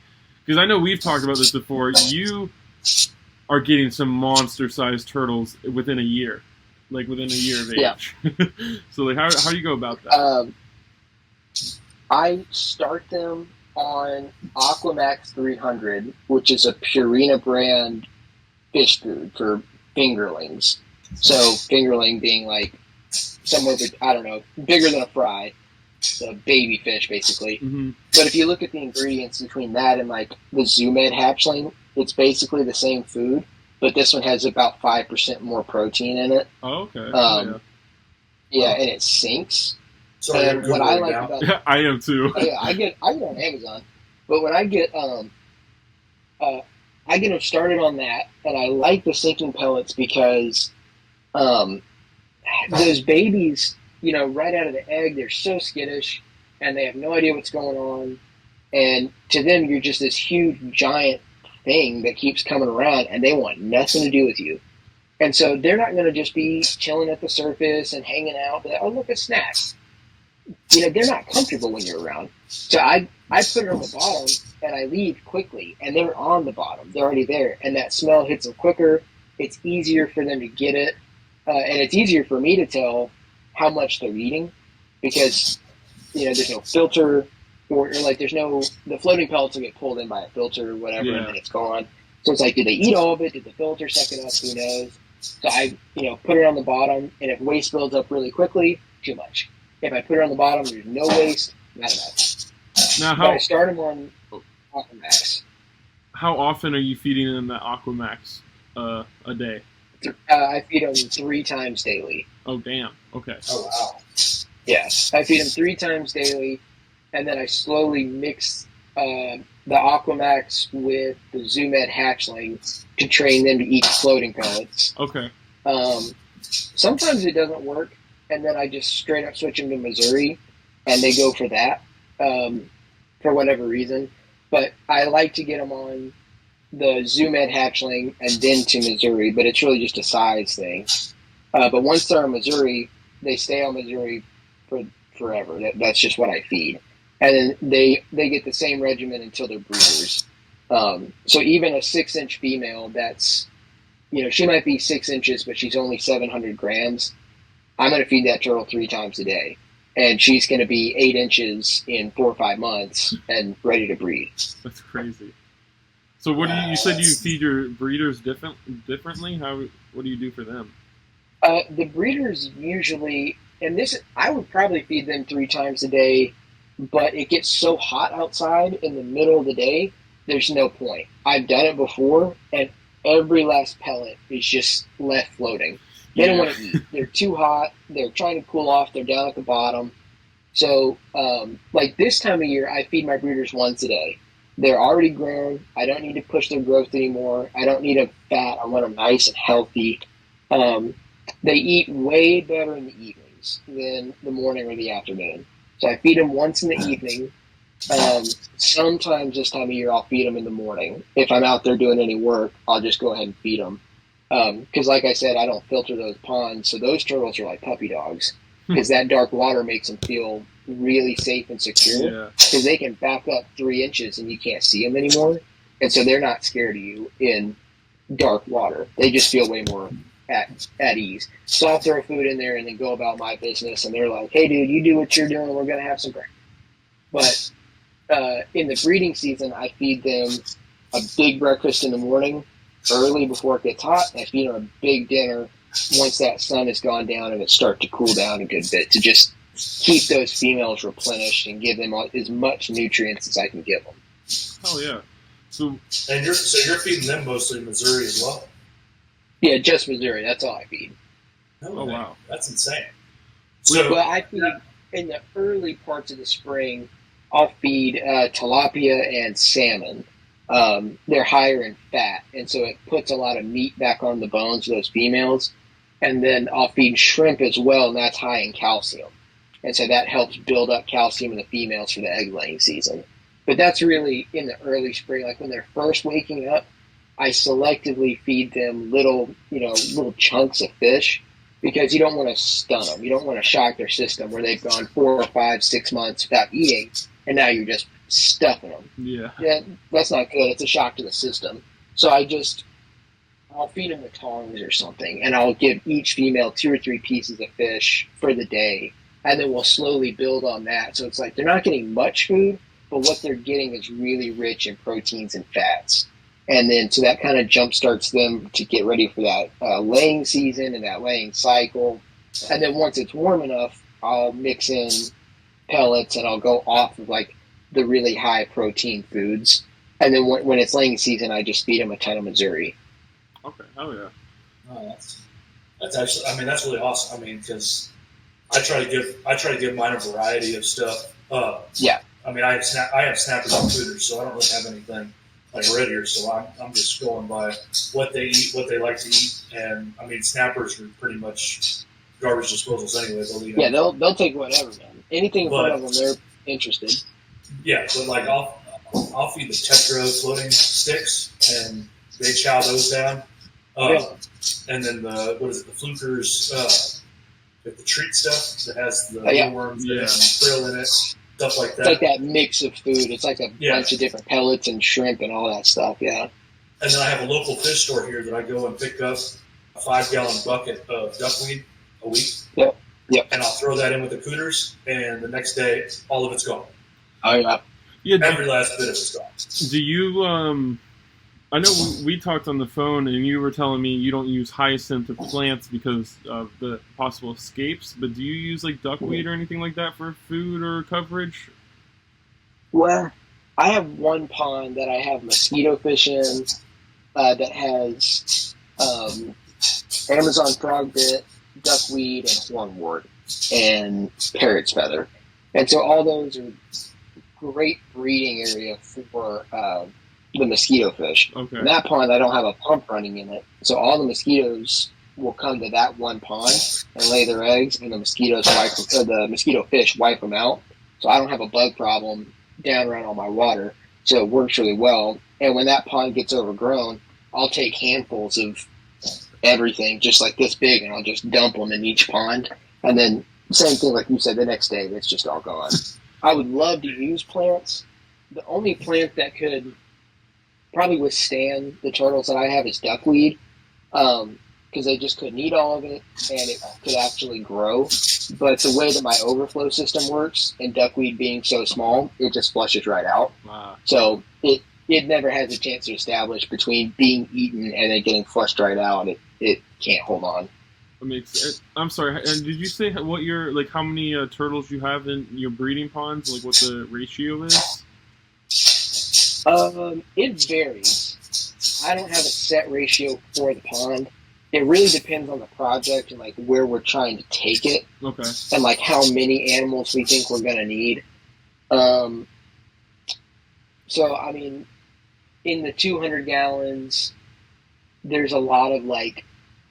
Because I know we've talked about this before. You are getting some monster-sized turtles within a year, like within a year of age. Yeah. So, like, how do you go about that? I start them on Aquamax 300, which is a Purina brand fish food for fingerlings. So fingerling being like somewhere, I don't know, bigger than a fry, so baby fish basically. Mm-hmm. But if you look at the ingredients between that and like the Zoo Med hatchling, it's basically the same food, but this one has about 5% more protein in it. Oh, okay. Yeah, and it sinks. So and what I like about it, I am too. I get on Amazon, but when I get them started on that, and I like the sinking pellets because those babies, right out of the egg, they're so skittish, and they have no idea what's going on, and to them, you're just this huge, giant thing that keeps coming around, and they want nothing to do with you. And so they're not going to just be chilling at the surface and hanging out, but, oh, look, a snack. They're not comfortable when you're around. So I put it on the bottom, and I leave quickly, and they're on the bottom. They're already there, and that smell hits them quicker. It's easier for them to get it, and it's easier for me to tell how much they're eating because, there's no filter or like the floating pellets will get pulled in by a filter or whatever, and then it's gone. So it's like, did they eat all of it? Did the filter suck it up? Who knows? So I, put it on the bottom, and if waste builds up really quickly, too much. If I put it on the bottom, there's no waste, not enough. Now, but I start them on Aquamax. How often are you feeding them the Aquamax a day? I feed them 3 times daily. Oh, damn. Okay. Oh, wow. Yeah, I feed them 3 times daily, and then I slowly mix the Aquamax with the Zoo Med hatchling to train them to eat floating pellets. Okay. Sometimes it doesn't work, and then I just straight up switch them to Missouri, and they go for that for whatever reason. But I like to get them on the Zoo Med hatchling and then to Missouri, but it's really just a size thing. But once they're on Missouri, they stay on Missouri for forever. That's just what I feed. And then they get the same regimen until they're breeders. So even a 6-inch female that's, she might be 6 inches, but she's only 700 grams. I'm going to feed that turtle 3 times a day. And she's going to be 8 inches in 4 or 5 months and ready to breed. That's crazy. So what do you said you feed your breeders differently? What do you do for them? The breeders usually, and I would probably feed them 3 times a day, but it gets so hot outside in the middle of the day, there's no point. I've done it before, and every last pellet is just left floating. They don't want to eat. They're too hot. They're trying to cool off. They're down at the bottom. So, like this time of year, I feed my breeders once a day. They're already grown. I don't need to push their growth anymore. I don't need them fat. I want them nice and healthy. They eat way better in the evenings than the morning or the afternoon. So I feed them once in the evening. Sometimes this time of year, I'll feed them in the morning. If I'm out there doing any work, I'll just go ahead and feed them. Because like I said, I don't filter those ponds, so those turtles are like puppy dogs. Because that dark water makes them feel really safe and secure. Because they can back up 3 inches and you can't see them anymore. And so they're not scared of you in dark water. They just feel way more at ease. So I'll throw food in there and then go about my business. And they're like, hey, dude, you do what you're doing. We're going to have some breakfast. But in the breeding season, I feed them a big breakfast in the morning, early before it gets hot. I feed them a big dinner once that sun has gone down and it starts to cool down a good bit to just keep those females replenished and give them as much nutrients as I can give them. Oh yeah. So you're feeding them mostly in Missouri as well? Yeah, just Missouri. That's all I feed. Oh wow, that's insane. So I feed in the early parts of the spring. I'll feed tilapia and salmon. They're higher in fat, and so it puts a lot of meat back on the bones of those females. And then I'll feed shrimp as well, and that's high in calcium. And so that helps build up calcium in the females for the egg laying season. But that's really in the early spring, like when they're first waking up, I selectively feed them little chunks of fish because you don't want to stun them. You don't want to shock their system where they've gone 4 or 5, 6 months without eating, and now you're just stuffing them. Yeah, that's not good. It's a shock to the system. So I'll feed them with tongs or something, and I'll give each female 2 or 3 pieces of fish for the day, and then we'll slowly build on that. So it's like they're not getting much food, but what they're getting is really rich in proteins and fats. And then so that kind of jumpstarts them to get ready for that laying season and that laying cycle. And then once it's warm enough, I'll mix in pellets and I'll go off of like the really high protein foods. And then when it's laying season, I just feed them a ton of Missouri. Okay, hell yeah. Oh, that's actually, I mean, that's really awesome. I mean, because I try to give mine a variety of stuff. Yeah. I mean, I have snappers and fooders, so I don't really have anything like red ear. So I'm just going by what they eat, what they like to eat, and I mean, snappers are pretty much garbage disposals anyway. They'll eat. Yeah, they'll take whatever, man. Anything in front of them, they're interested. Yeah, but like I'll feed the Tetra floating sticks, and they chow those down. And then the flukers, the treat stuff that has the worms and krill in it, stuff like that. It's like that mix of food. It's like a bunch of different pellets and shrimp and all that stuff. Yeah. And then I have a local fish store here that I go and pick up a 5-gallon bucket of duckweed a week. Yep. And I'll throw that in with the cooters, and the next day all of it's gone. Oh yeah. Every last bit of it's gone. Do you I know we talked on the phone, and you were telling me you don't use hyacinth or plants because of the possible escapes, but do you use like duckweed or anything like that for food or coverage? Well, I have one pond that I have mosquito fish in that has Amazon frogbit, duckweed, and hornwort, and parrot's feather. And so all those are great breeding area for the mosquito fish. Okay. In that pond, I don't have a pump running in it, so all the mosquitoes will come to that one pond and lay their eggs, and the mosquito fish wipe them out. So I don't have a bug problem down around all my water. So it works really well. And when that pond gets overgrown, I'll take handfuls of everything, just like this big, and I'll just dump them in each pond. And then same thing, like you said, the next day it's just all gone. I would love to use plants. The only plant that could probably withstand the turtles that I have is duckweed, because they just couldn't eat all of it, and it could actually grow. But the way that my overflow system works, and duckweed being so small, it just flushes right out. Wow. So it never has a chance to establish between being eaten and then getting flushed right out. It can't hold on. I'm sorry. And did you say what how many turtles you have in your breeding ponds? Like what the ratio is? It varies. I don't have a set ratio for the pond. It really depends on the project and like where we're trying to take it. Okay. And like how many animals we think we're gonna need. So I mean, in the 200 gallons, there's a lot of like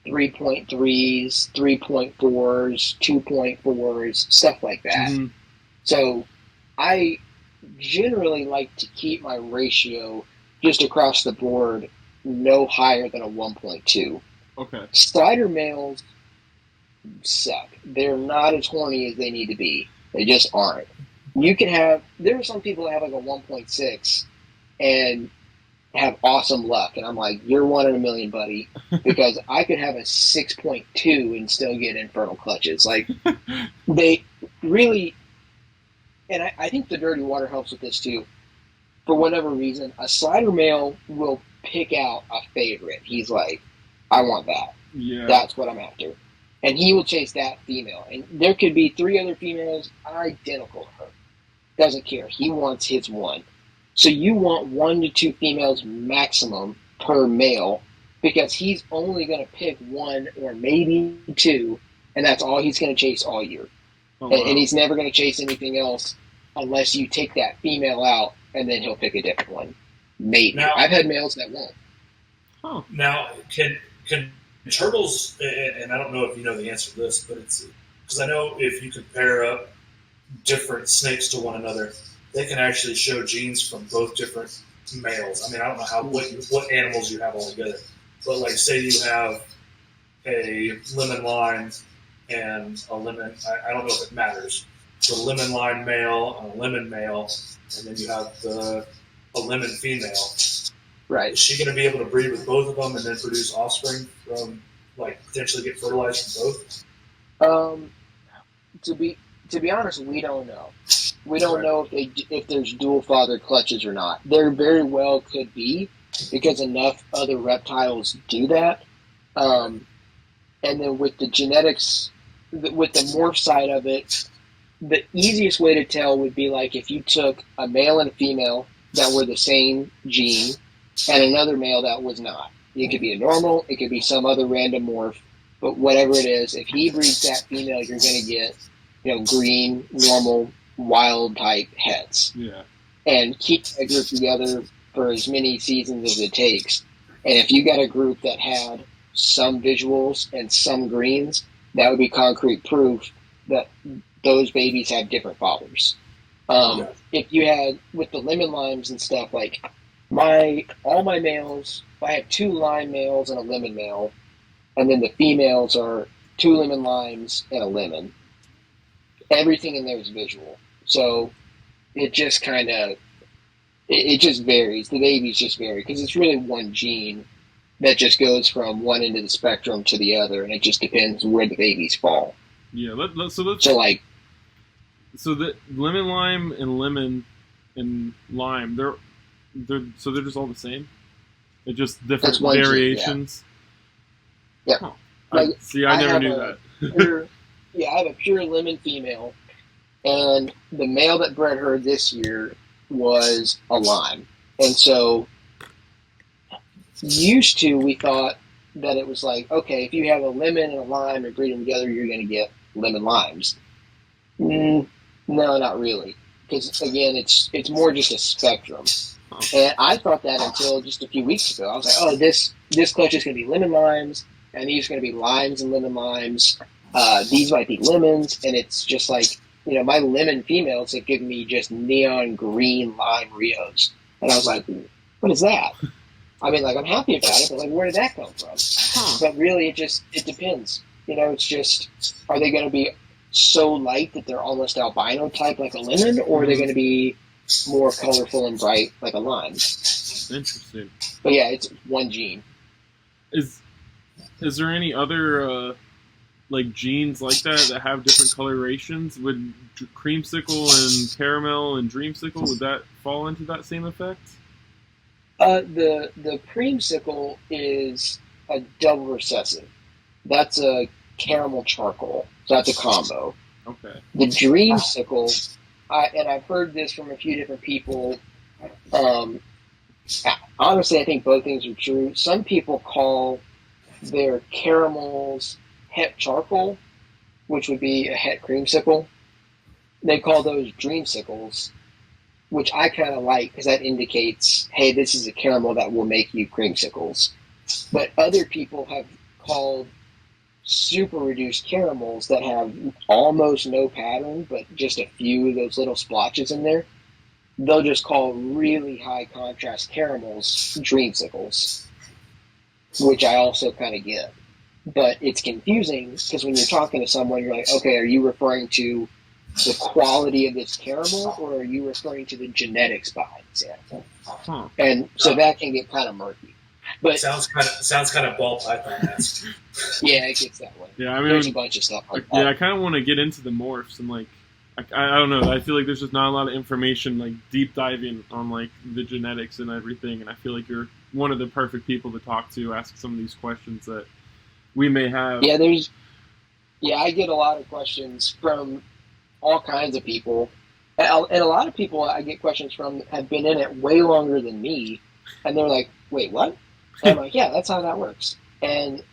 3.3s, 3.4s, 2.4s, stuff like that. Mm-hmm. So I generally like to keep my ratio just across the board no higher than a 1.2. Okay. Slider males suck. They're not as horny as they need to be. They just aren't. There are some people that have like a 1.6 and have awesome luck, and I'm like, you're 1 in a million, buddy, because I could have a 6.2 and still get infertile clutches. Like, they really, and I think the dirty water helps with this too. For whatever reason, a slider male will pick out a favorite. He's like, I want that. Yeah. That's what I'm after. And he will chase that female. And there could be 3 other females identical to her. Doesn't care. He wants his one. So you want 1 to 2 females maximum per male, because he's only going to pick 1 or maybe 2, and that's all he's going to chase all year. Oh, wow. And he's never going to chase anything else unless you take that female out, and then he'll pick a different one. Maybe. Now, I've had males that won't. Huh. Now, can turtles, and I don't know if you know the answer to this, but it's because I know if you compare up different snakes to one another, they can actually show genes from both different males. I mean, I don't know what animals you have all together, but like say you have a lemon lime and a lemon. I don't know if it matters. The lemon lime male and a lemon male, and then you have a lemon female. Right. Is she going to be able to breed with both of them and then produce offspring from, like, potentially get fertilized from both? To be honest, we don't know. We don't know if there's dual father clutches or not. There very well could be, because enough other reptiles do that. And then with the genetics, with the morph side of it, the easiest way to tell would be like if you took a male and a female that were the same gene and another male that was not. It could be a normal, it could be some other random morph, but whatever it is, if he breeds that female, you're going to get, green, normal, wild type heads. Yeah. And keep that group together for as many seasons as it takes. And if you got a group that had some visuals and some greens, that would be concrete proof that those babies have different fathers. If you had, with the lemon limes and stuff, like all my males, I have 2 lime males and a lemon male, and then the females are 2 lemon limes and a lemon. Everything in there is visual. So it just it just varies. The babies just vary because it's really one gene that just goes from one end of the spectrum to the other, and it just depends where the babies fall. Yeah, so the lemon lime and lemon and lime, they're just all the same. They're just different variations. Gene, yeah. I never knew that. I have a pure lemon female, and the male that bred her this year was a lime. And so, used to, we thought that it was like, okay, if you have a lemon and a lime and breed them together, you're going to get lemon limes. No, not really. Because, again, it's more just a spectrum. And I thought that until just a few weeks ago. I was like, oh, this clutch is going to be lemon limes, and these are going to be limes and lemon limes. These might be lemons, and it's just like, my lemon females have given me just neon green lime Rios. And I was like, what is that? I mean, like, I'm happy about it, but, like, where did that come from? But really, it depends. It's just, are they going to be so light that they're almost albino type like a lemon, or are they going to be more colorful and bright like a lime? Interesting. But yeah, it's one gene. Is there any other like genes like that have different colorations? Would creamsicle and caramel and dreamsicle, would that fall into that same effect? The creamsicle is a double recessive. That's a caramel charcoal. So that's a combo. Okay. The dreamsicle, and I've heard this from a few different people. Honestly, I think both things are true. Some people call their caramels het charcoal, which would be a het creamsicle. They call those dreamsicles, which I kind of like because that indicates, hey, this is a caramel that will make you creamsicles. But other people have called super reduced caramels that have almost no pattern, but just a few of those little splotches in there. They'll just call really high contrast caramels dreamsicles, which I also kind of get. But it's confusing because when you're talking to someone, you're like, okay, are you referring to the quality of this caramel, or are you referring to the genetics behind the sample? And so that can get kind of murky. But sounds kind of ball python-esque. Yeah, it gets that way. Yeah, I mean, there's a bunch of stuff like that. Yeah, I kind of want to get into the morphs and like, I don't know. I feel like there's just not a lot of information, like deep diving on like the genetics and everything. And I feel like you're one of the perfect people to talk to, ask some of these questions that we may have. Yeah, I get a lot of questions from all kinds of people, and a lot of people I get questions from have been in it way longer than me, and they're like, "Wait, what?" And I'm like, "Yeah, that's how that works." And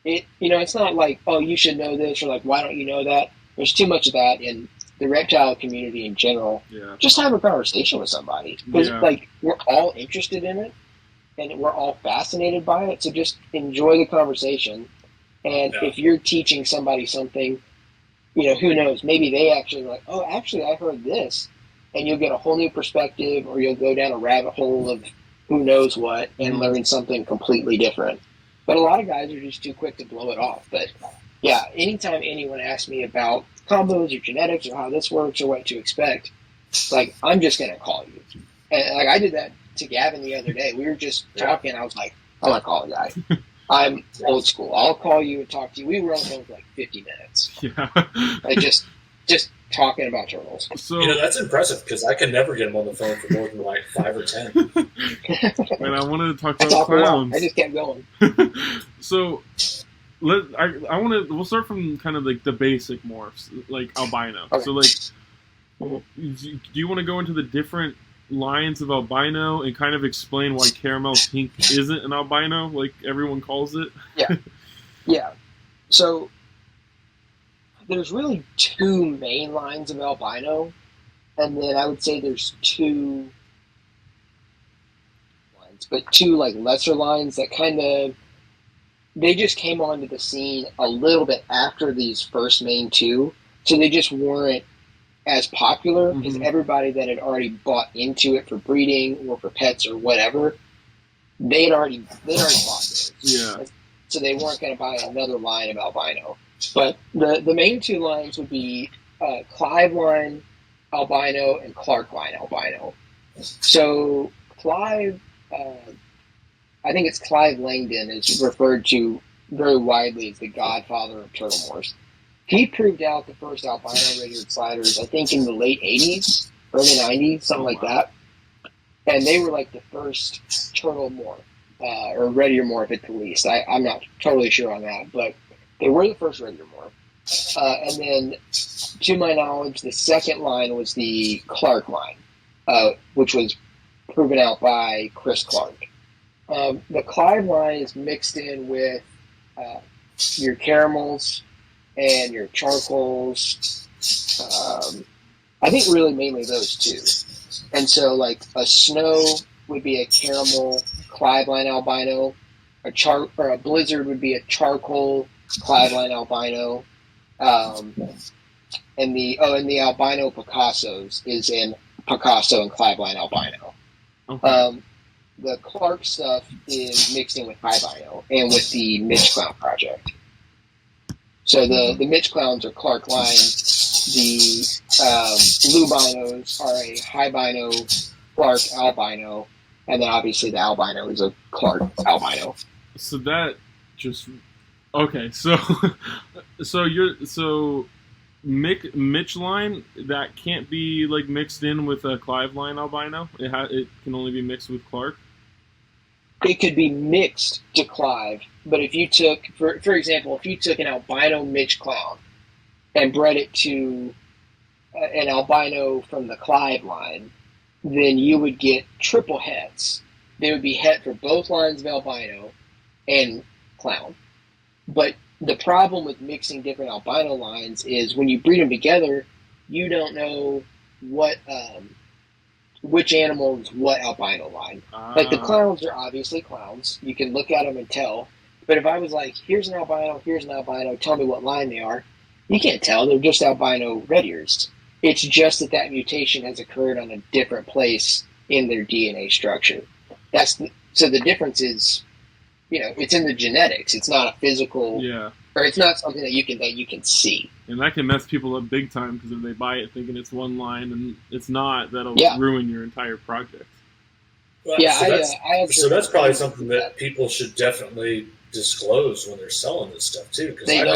it's not like, "Oh, you should know this," or like, "Why don't you know that?" There's too much of that in the reptile community in general. Yeah. Just have a conversation with somebody because like we're all interested in it and we're all fascinated by it. So just enjoy the conversation. And if you're teaching somebody something, who knows? Maybe they actually are like, oh, actually, I heard this, and you'll get a whole new perspective, or you'll go down a rabbit hole of who knows what and learn something completely different. But a lot of guys are just too quick to blow it off. But yeah, anytime anyone asks me about combos or genetics or how this works or what to expect, like, I'm just going to call you. And like, I did that to Gavin the other day. We were just talking. I was like, I'm going to call a guy. I'm old school. I'll call you and talk to you. We were on the phone for like 50 minutes. Yeah. Like, just talking about turtles. So, that's impressive because I can never get him on the phone for more than like 5 or 10. And I wanted to talk about clowns. I just kept going. So, we'll start from kind of like the basic morphs, like albino. Okay. So, like, do you want to go into the different lines of albino and kind of explain why caramel pink isn't an albino, like everyone calls it? Yeah. So, there's really 2 main lines of albino, and then I would say there's 2 lines, but 2 like lesser lines that kind of, they just came onto the scene a little bit after these first main 2, so they just weren't as popular because everybody that had already bought into it for breeding or for pets or whatever, they had already bought those. Yeah. So they weren't going to buy another line of albino. But the main 2 lines would be Clive line albino and Clark line albino. So Clive, I think it's Clive Langdon, is referred to very widely as the godfather of turtle morphs. He proved out the first albino red-eared sliders, I think, in the late 80s, early 90s, something like that. And they were like the first turtle morph, or red-eared morph at the least. I'm not totally sure on that, but they were the first red-eared morph. And then, to my knowledge, the second line was the Clark line, which was proven out by Chris Clark. The Clive line is mixed in with your caramels and your charcoals. I think really mainly those 2. And so, like, a snow would be a caramel Clive line albino. A blizzard would be a charcoal Clive line albino. And the albino Picassos is in Picasso and Clive line albino. Okay. The Clark stuff is mixed in with albino and with the Mitch Clown project. So the Mitch Clowns are Clark line. The lubinos are a hibino Clark albino, and then obviously the albino is a Clark albino. So that just okay. So Mitch line, that can't be like mixed in with a Clive line albino. It can only be mixed with Clark. It could be mixed to Clive, but if you took, for example, if you took an albino Mitch Clown and bred it to an albino from the Clive line, then you would get triple hets. They would be het for both lines of albino and clown. But the problem with mixing different albino lines is when you breed them together, you don't know what which animal is what albino line. Like, the clowns are obviously clowns. You can look at them and tell. But if I was like, here's an albino, tell me what line they are, you can't tell. They're just albino red ears. It's just that mutation has occurred on a different place in their DNA structure. So the difference is, it's in the genetics. It's not a physical, or it's not something that you can see. And that can mess people up big time, because if they buy it thinking it's one line and it's not, that'll ruin your entire project. Well, so that's probably something that people should definitely disclose when they're selling this stuff too, because I've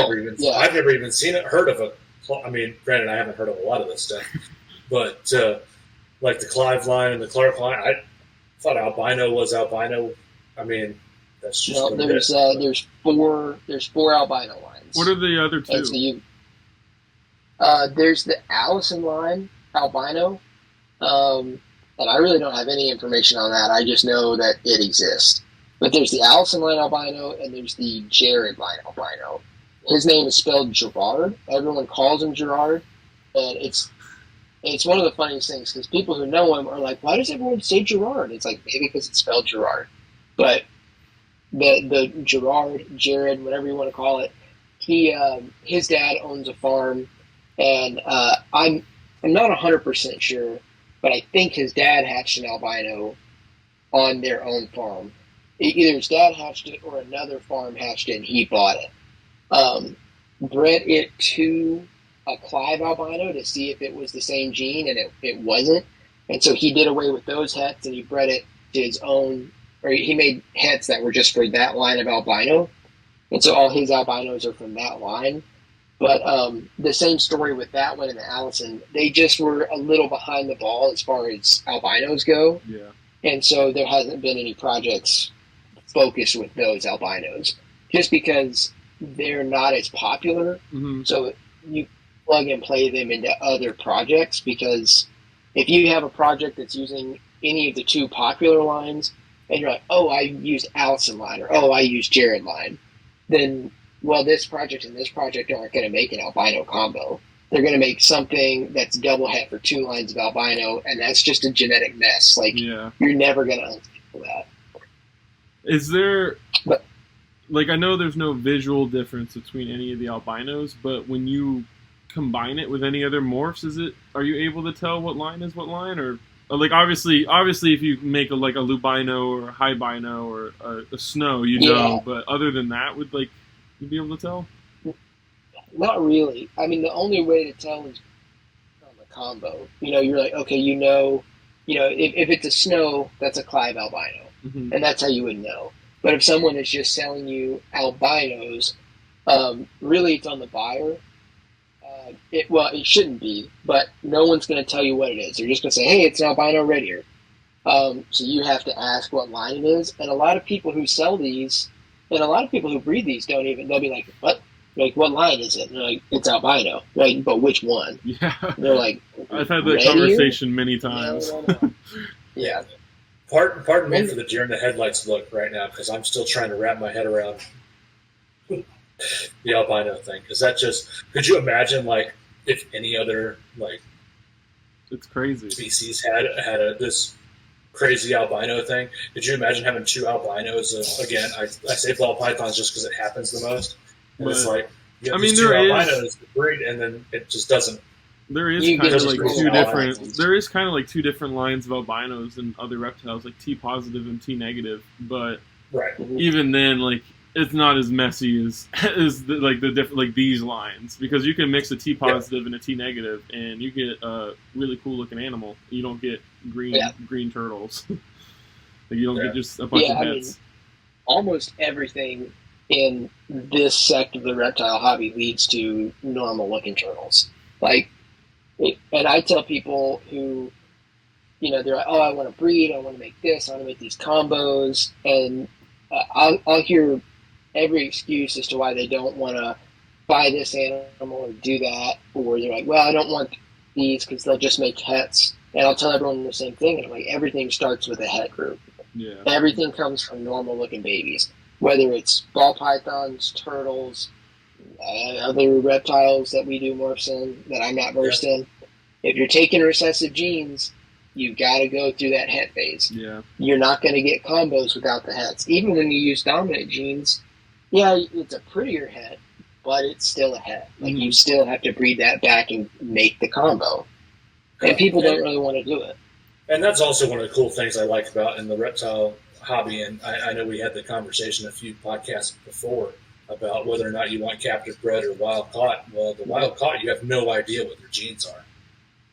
never even seen it, heard of it. I mean, granted, I haven't heard of a lot of this stuff, but like the Clive line and the Clark line, I thought albino was albino. I mean, that's just there's four albino lines. What are the other 2? There's the Allison line albino, and I really don't have any information on that. I just know that it exists. But there's the Allison line albino, and there's the Jared line albino. His name is spelled Gerard. Everyone calls him Gerard, and it's one of the funniest things, because people who know him are like, why does everyone say Gerard? It's like, maybe because it's spelled Gerard. But the Gerard, Jared, whatever you want to call it, his dad owns a farm, and I'm not 100% sure, but I think his dad hatched an albino on their own farm. Either his dad hatched it or another farm hatched it and he bought it. Bred it to a Clive albino to see if it was the same gene, and it wasn't. And so he did away with those hets and he bred it to his own, or he made hets that were just for that line of albino. And so all his albinos are from that line. But the same story with that one and the Allison, they just were a little behind the ball as far as albinos go. Yeah. And so there hasn't been any projects focused with those albinos just because they're not as popular. Mm-hmm. So you plug and play them into other projects, because if you have a project that's using any of the two popular lines and you're like, oh, I used Allison line, or oh, I used Jared line, then, well, this project and this project aren't going to make an albino combo. They're going to make something that's double het for two lines of albino, and that's just a genetic mess. Like, Yeah. you're never going to unscrew that. Is there, But- like, I know there's no visual difference between any of the albinos, but when you combine it with any other morphs, are you able to tell what line is what line? Or like, obviously if you make a lubino or a hibino or a snow, you know, but other than that, would you be able to tell? Not really. I mean, the only way to tell is from the combo. You're like, okay, if it's a snow, that's a Clive albino. Mm-hmm. And that's how you would know. But if someone is just selling you albinos, really it's on the buyer. It shouldn't be, but no one's going to tell you what it is. They're just going to say, hey, it's an albino red ear. So you have to ask what line it is. And a lot of people who sell these, and a lot of people who breed these they'll be like, what? Like, what line is it? And they're like, it's albino. Like, but which one? Yeah. And they're like, I've had that conversation many times. No. Yeah. Pardon me for the deer in the headlights look right now, because I'm still trying to wrap my head around the albino thing. Because could you imagine, like, if any other, like, it's crazy species had this crazy albino thing? Could you imagine having two albinos? Again, I say ball pythons just because it happens the most. And it's like, you have these two albinos that breed, and then it just doesn't. There is kind of like two different. There is kind of like two different lines of albinos and other reptiles, like T positive and T negative. But even then, like, it's not as messy as the different, like, these lines, because you can mix a T positive and a T negative, and you get a really cool looking animal. You don't get green turtles. Like, you don't get just a bunch of heads. Almost everything in this sect of the reptile hobby leads to normal looking turtles. And I tell people who, they're like, oh, I want to breed, I want to make this, I want to make these combos, and I'll hear every excuse as to why they don't want to buy this animal or do that, or they're like, well, I don't want these because they'll just make hets. And I'll tell everyone the same thing, and I'm like, everything starts with a het group. Yeah. Everything comes from normal looking babies, whether it's ball pythons, turtles, other reptiles that we do morphs in that I'm not versed in. If you're taking recessive genes, you've got to go through that het phase. Yeah. You're not going to get combos without the hets. Even when you use dominant genes, it's a prettier het, but it's still a het. Like, you still have to breed that back and make the combo. And people don't really want to do it. And that's also one of the cool things I like about in the reptile hobby. And I know we had the conversation a few podcasts before about whether or not you want captive bred or wild caught. Well, the wild caught, you have no idea what their genes are.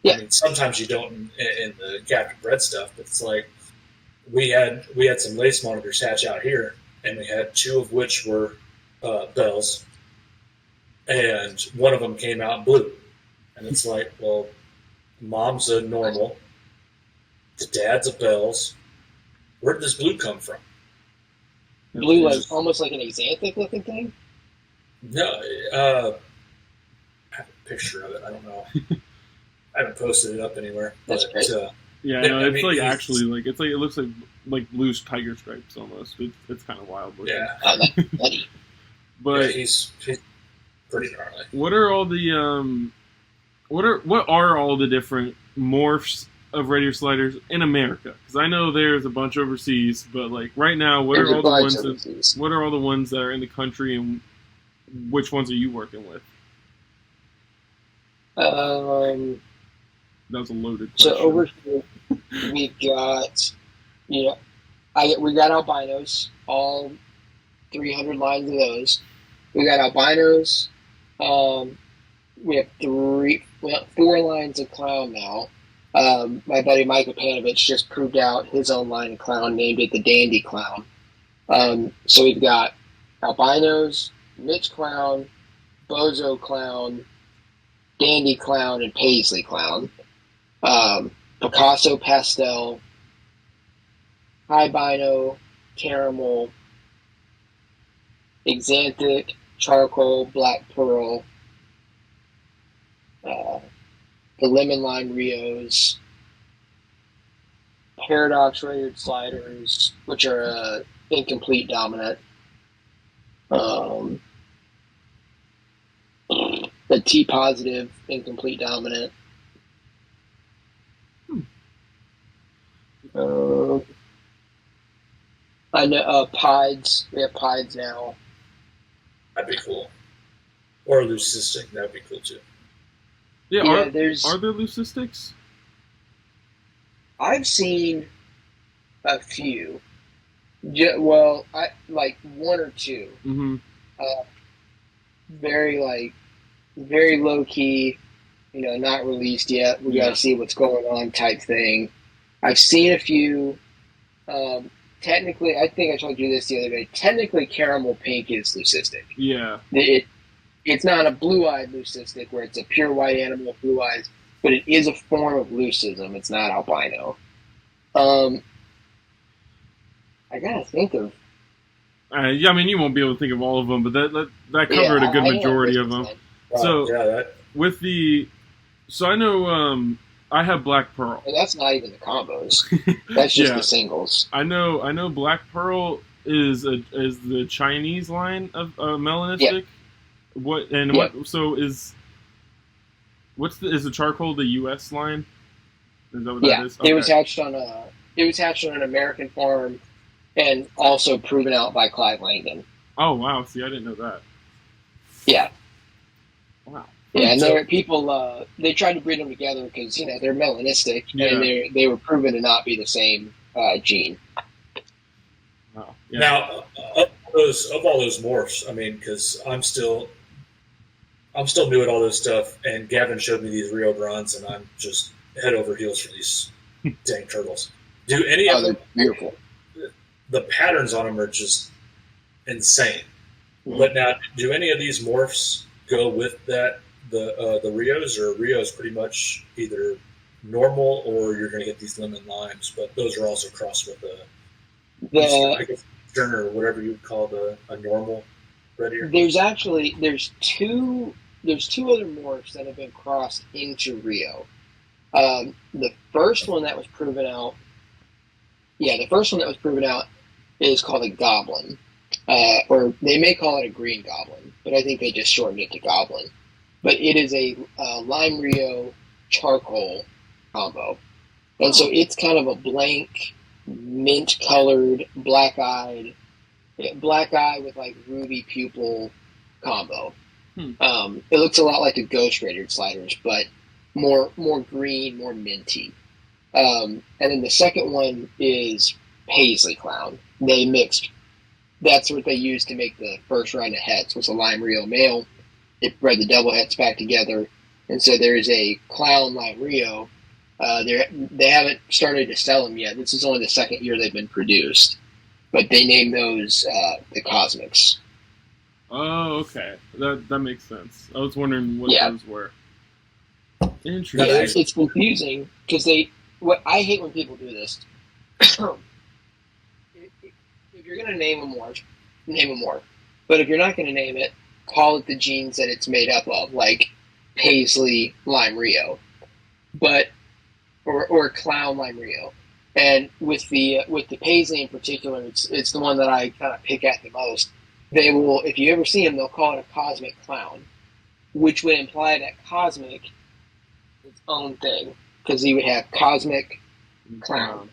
Yeah. I mean, sometimes you don't in the captive bred stuff, but it's like we had some lace monitors hatch out here, and we had two of which were bells, and one of them came out blue. And it's like, well, mom's a normal, the dad's a bells. Where did this blue come from? Blue, like almost like an axanthic looking thing? No, I have a picture of it. I don't know. I haven't posted it up anywhere. That's great. Yeah, no, it's like actually like it looks like blue tiger stripes almost. It's kind of wild looking. Yeah, that's funny. But yeah, he's pretty gnarly. What are all the what are all the different morphs of red ear sliders in America? Because I know there's a bunch overseas, but like right now, what are all the ones that are in the country, and which ones are you working with? That was a loaded question. So over here, we've got, We got albinos, all 300 lines of those. We got albinos. We have 4 lines of clown now. My buddy Micah Panovich just proved out his own line of clown, named it the Dandy Clown. So we've got albinos, Mitch Clown, Bozo Clown, Dandy Clown, and Paisley Clown. Picasso Pastel, Albino, Caramel, Exanthic, Charcoal, Black Pearl, the Lemon Lime Rios, Paradox Rated Sliders, which are incomplete dominant. The T positive incomplete dominant. I know Pieds. We have Pieds now. That'd be cool. Or leucistic. That'd be cool too. Yeah, Yeah, are there leucistics? I've seen a few. Well, I like 1 or 2. Mm-hmm. Very low key. Not released yet. We got to see what's going on type thing. I've seen a few. Technically, I think I told you this the other day. Technically, caramel pink is leucistic. Yeah. It's not a blue-eyed leucistic where it's a pure white animal with blue eyes, but it is a form of leucism. It's not albino. I gotta think of. Yeah, I mean, you won't be able to think of all of them, but that covered a good majority of them. So I know I have Black Pearl. Well, that's not even the combos. That's just the singles. I know Black Pearl is the Chinese line of melanistic. Yeah. Is the charcoal the U.S. line? Is that what that is? Okay. It was hatched on an American farm, and also proven out by Clive Langdon. Oh wow! See, I didn't know that. Yeah. Wow. Yeah, and people they tried to breed them together because they're melanistic, and they were proven to not be the same gene. Wow. Yeah. Now, of all those morphs, I mean, because I'm still new at all this stuff, and Gavin showed me these Rio Grandes, and I'm just head over heels for these dang turtles. Do any of them? Beautiful. The patterns on them are just insane. Mm-hmm. But now, do any of these morphs go with that? The Rios, or Rios pretty much either normal or you're going to get these lemon limes, but those are also crossed with I guess Eastern or whatever you would call a normal red ear. There's two other morphs that have been crossed into Rio. The first one that was proven out is called a goblin, or they may call it a green goblin, but I think they just shortened it to goblin. But it is a lime Rio charcoal combo. And so it's kind of a blank, mint-colored, black-eye with like ruby pupil combo. It looks a lot like the Ghost Rated Sliders, but more green, more minty. And then the second one is Paisley Clown. They mixed. That's what they used to make the first round of hets. Was a lime Rio male. They bred the double hets back together, and so there is a clown lime Rio. They haven't started to sell them yet. This is only the second year they've been produced, but they named those the Cosmics. Oh, okay, that makes sense. I was wondering what those were. Interesting. Yeah, it's confusing because what I hate when people do this. If you're going to name a morph, name a morph. But if you're not going to name it, call it the genes that it's made up of, like Paisley Lime Rio, or Clown Lime Rio. And with the Paisley in particular, it's the one that I kind of pick at the most. They will, if you ever see them, they'll call it a Cosmic Clown, which would imply that Cosmic is its own thing, because you would have Cosmic Clown.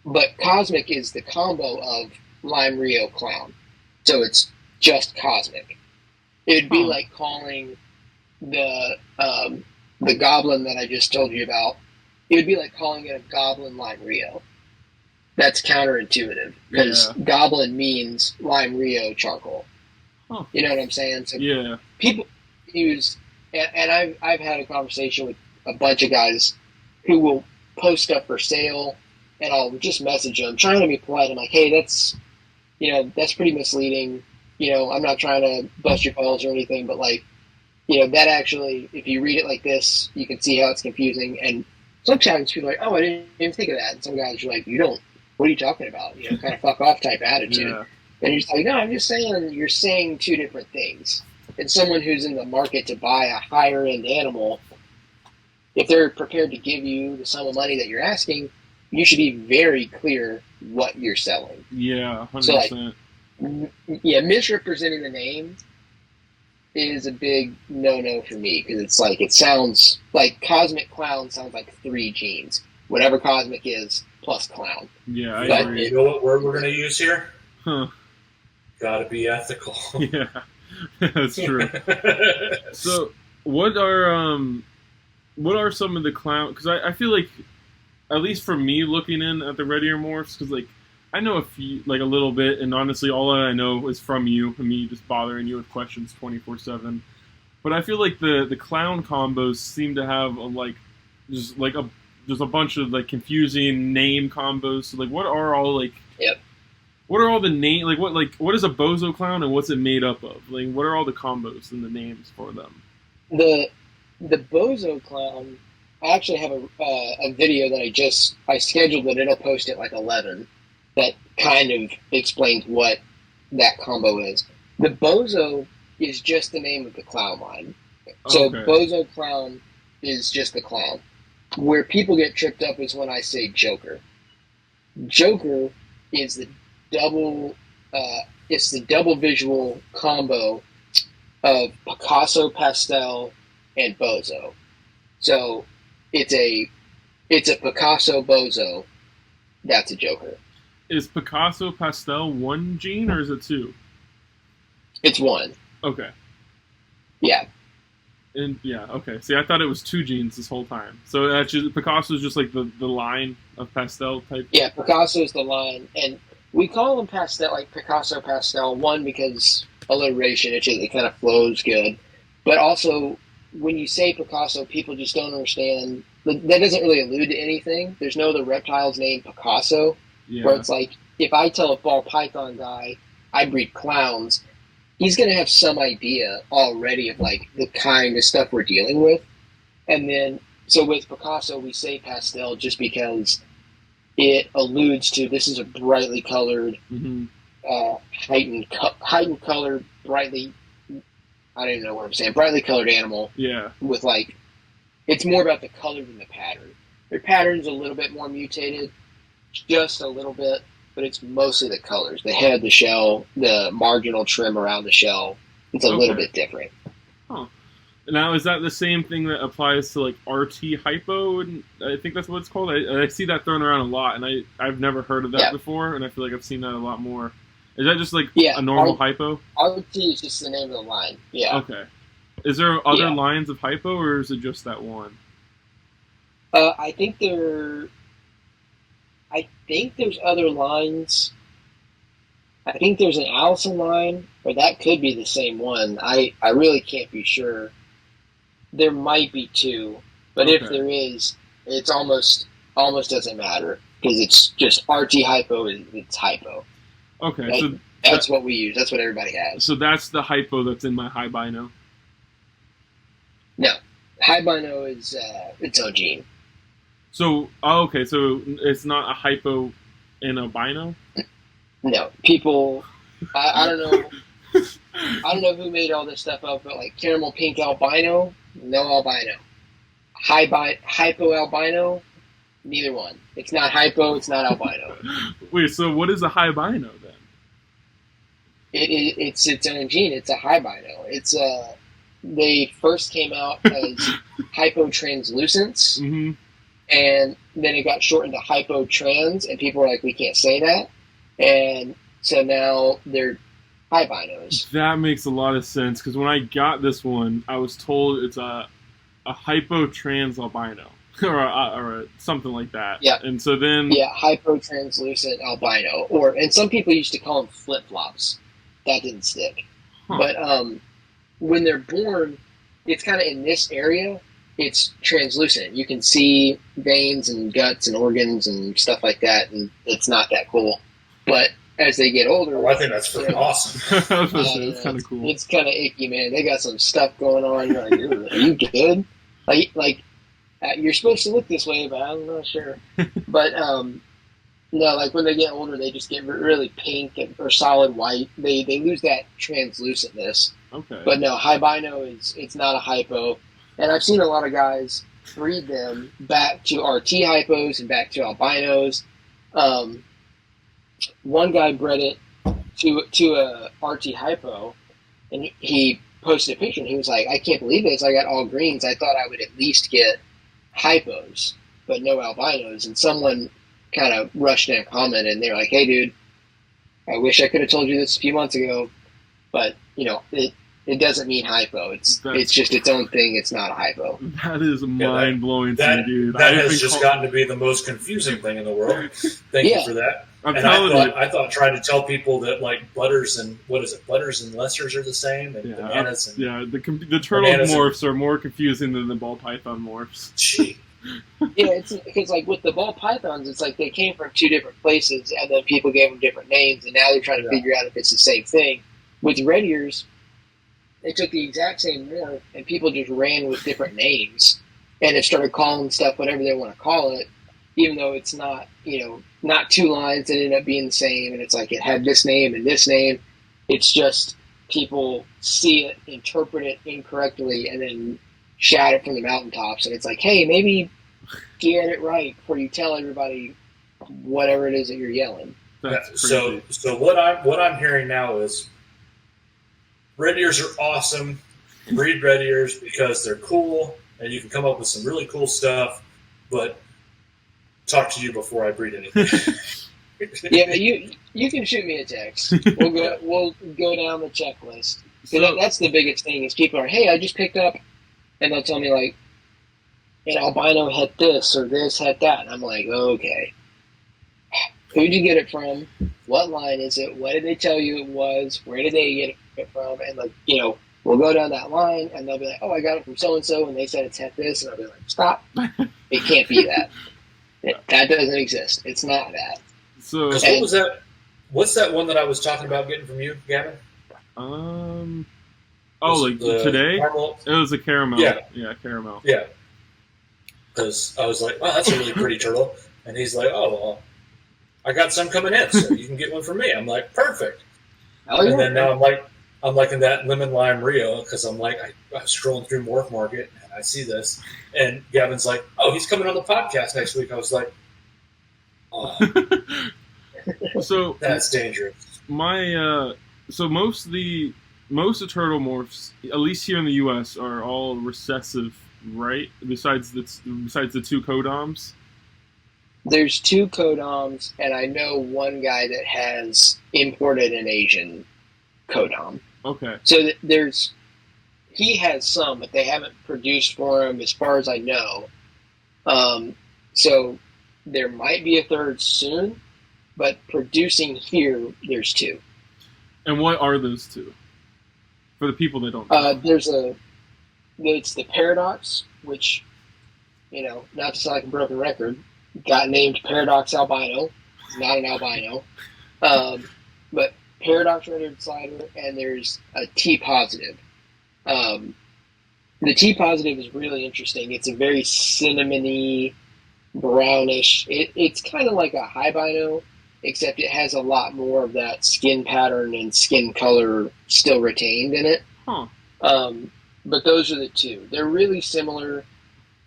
But Cosmic is the combo of Lime Rio Clown, so it's just Cosmic. It'd be like calling the goblin that I just told you about. It would be like calling it a Goblin Lime Rio. that's counterintuitive because goblin means lime Rio charcoal. Huh. You know what I'm saying? So yeah. people use, and I've had a conversation with a bunch of guys who will post stuff for sale, and I'll just message them, trying to be polite. I'm like, hey, that's pretty misleading. I'm not trying to bust your balls or anything, but like, that actually, if you read it like this, you can see how it's confusing. And sometimes people are like, oh, I didn't even think of that. And some guys are like, what are you talking about? Kind of fuck off type attitude. Yeah. And you're just like, no, I'm just saying you're saying two different things. And someone who's in the market to buy a higher end animal, if they're prepared to give you the sum of money that you're asking, you should be very clear what you're selling. Yeah, 100%. So like, misrepresenting the name is a big no-no for me because it's like, it sounds like Cosmic Clown sounds like 3 genes. Whatever Cosmic is plus Clown. Yeah, I agree. You know what word we're going to use here? Huh. Gotta be ethical. Yeah, that's true. So, what are some of the clown? Because I feel like, at least for me, looking in at the Red Ear morphs, because like I know a little bit, and honestly, all I know is from you and me just bothering you with questions 24/7. But I feel like the clown combos seem to have there's a bunch of like confusing name combos. So like, what are all like? Yep. What are all the name what is a Bozo Clown and what's it made up of? Like, what are all the combos and the names for them? The Bozo Clown, I actually have a video that I scheduled it. It'll post at like 11 that kind of explains what that combo is. The Bozo is just the name of the clown line. So okay. Bozo Clown is just the clown. Where people get tripped up is when I say Joker. Joker is the double visual combo of Picasso, pastel, and Bozo. So it's a Picasso Bozo. That's a Joker. Is Picasso pastel 1 gene or is it 2? It's 1. Okay. Yeah. And yeah, okay. See, I thought it was 2 genes this whole time. So actually, Picasso is just like the line of pastel type. Yeah, Picasso is the line, and we call them pastel, like Picasso pastel. 1 because alliteration, it kind of flows good, but also when you say Picasso, people just don't understand. That doesn't really allude to anything. There's no other reptiles named Picasso. Yeah. Where it's like, if I tell a ball python guy I breed clowns, he's going to have some idea already of like the kind of stuff we're dealing with. And then, so with Picasso, we say pastel just because it alludes to this is a brightly colored, heightened colored, brightly, I don't even know what I'm saying, brightly colored animal. Yeah. With like, it's more about the color than the pattern. Their pattern's a little bit more mutated, just a little bit, but it's mostly the colors. The head, the shell, the marginal trim around the shell. It's a little bit different. Huh. Now, is that the same thing that applies to like RT hypo? And I think that's what it's called. I see that thrown around a lot, and I've never heard of that before, and I feel like I've seen that a lot more. Is that just like a normal hypo? RT is just the name of the line. Yeah. Okay. Is there other lines of hypo, or is it just that one? I think there's other lines. I think there's an Allison line, or that could be the same one. I really can't be sure. There might be 2, but if there is, it's almost doesn't matter because it's just RT hypo. It's hypo. Okay, so that's what we use. That's what everybody has. So that's the hypo that's in my high bino. No, high bino is its own gene. So okay, so it's not a hypo in albino? No, people. I don't know. I don't know who made all this stuff up, but like caramel pink albino, no albino. Hypo albino, neither one. It's not hypo. It's not albino. Wait, so what is a hybino then? It's its own gene. It's a hybino. It's they first came out as hypotranslucents. Mm-hmm. And then it got shortened to hypotrans, and people were like, we can't say that. And so now they're hybinos. That makes a lot of sense, because when I got this one, I was told it's a hypotrans albino. or something like that. Yeah. And so then... Yeah, hypotranslucent albino. And some people used to call them flip-flops. That didn't stick. Huh. But when they're born, it's kind of in this area, it's translucent. You can see veins and guts and organs and stuff like that, and it's not that cool. But as they get older... I think that's freaking awesome. It's kind of cool. It's kind of icky, man. They got some stuff going on. You're like, are you good? Like you're supposed to look this way, but I'm not sure. But no, like when they get older, they just get really pink or solid white. They lose that translucentness. Okay. But no, albino it's not a hypo, and I've seen a lot of guys breed them back to RT hypos and back to albinos. One guy bred it to a RT hypo, and he posted a picture, and he was like, "I can't believe this! I got all greens. I thought I would at least get hypos, but no albinos." And someone kind of rushed in a comment, and they're like, "Hey, dude, I wish I could have told you this a few months ago, but it doesn't mean hypo. It's just its own thing. It's not a hypo." That is mind blowing to me, dude. That has just gotten to be the most confusing thing in the world. Thank you for that. I thought trying to tell people that like butters and butters and lessers are the same, and bananas. The turtle morphs are more confusing than the ball python morphs. Gee. Yeah, it's because like with the ball pythons, it's like they came from two different places, and then people gave them different names, and now they're trying to figure out if it's the same thing. With red ears, they took the exact same morph, and people just ran with different names, and it started calling stuff whatever they want to call it, even though it's not, not two lines that end up being the same, and it's like it had this name and this name. It's just people see it, interpret it incorrectly, and then shout it from the mountaintops. And it's like, hey, maybe get it right before you tell everybody whatever it is that you're yelling. So what I'm hearing now is red ears are awesome. Breed red ears because they're cool, and you can come up with some really cool stuff. But talk to you before I breed anything. Yeah, you can shoot me a text. We'll go down the checklist. That's the biggest thing is people are, hey, I just picked up, and they'll tell me like, an albino had this or this had that, and I'm like, okay, who'd you get it from? What line is it? What did they tell you it was? Where did they get it from? And like, we'll go down that line, and they'll be like, oh, I got it from so and so, and they said it's had this, and I'll be like, stop, it can't be that. That doesn't exist. It's not that. So what was that? What's that one that I was talking about getting from you, Gavin? Today? Caramel? It was a caramel. Yeah, caramel. Yeah. Because I was like, wow, that's a really pretty turtle. And he's like, oh, well, I got some coming in, so you can get one from me. I'm like, perfect. And then now I'm like in that lemon lime Rio because I'm like, I was scrolling through Morph Market and I see this. And Gavin's like, oh, he's coming on the podcast next week. I was like, oh. So that's dangerous. So most of the turtle morphs, at least here in the U.S., are all recessive, right? Besides the two codoms. There's two codoms, and I know one guy that has imported an Asian codom. Okay. So he has some, but they haven't produced for him, as far as I know. So there might be a third soon, but producing here, there's two. And what are those two? For the people that don't know. It's the Paradox, which, not to sound like a broken record, got named Paradox Albino. It's not an albino. But Paradox Red-Eared Slider, and there's a T positive. The T positive is really interesting. It's a very cinnamony, brownish. It's kind of like a albino, except it has a lot more of that skin pattern and skin color still retained in it. Huh. But those are the two. They're really similar.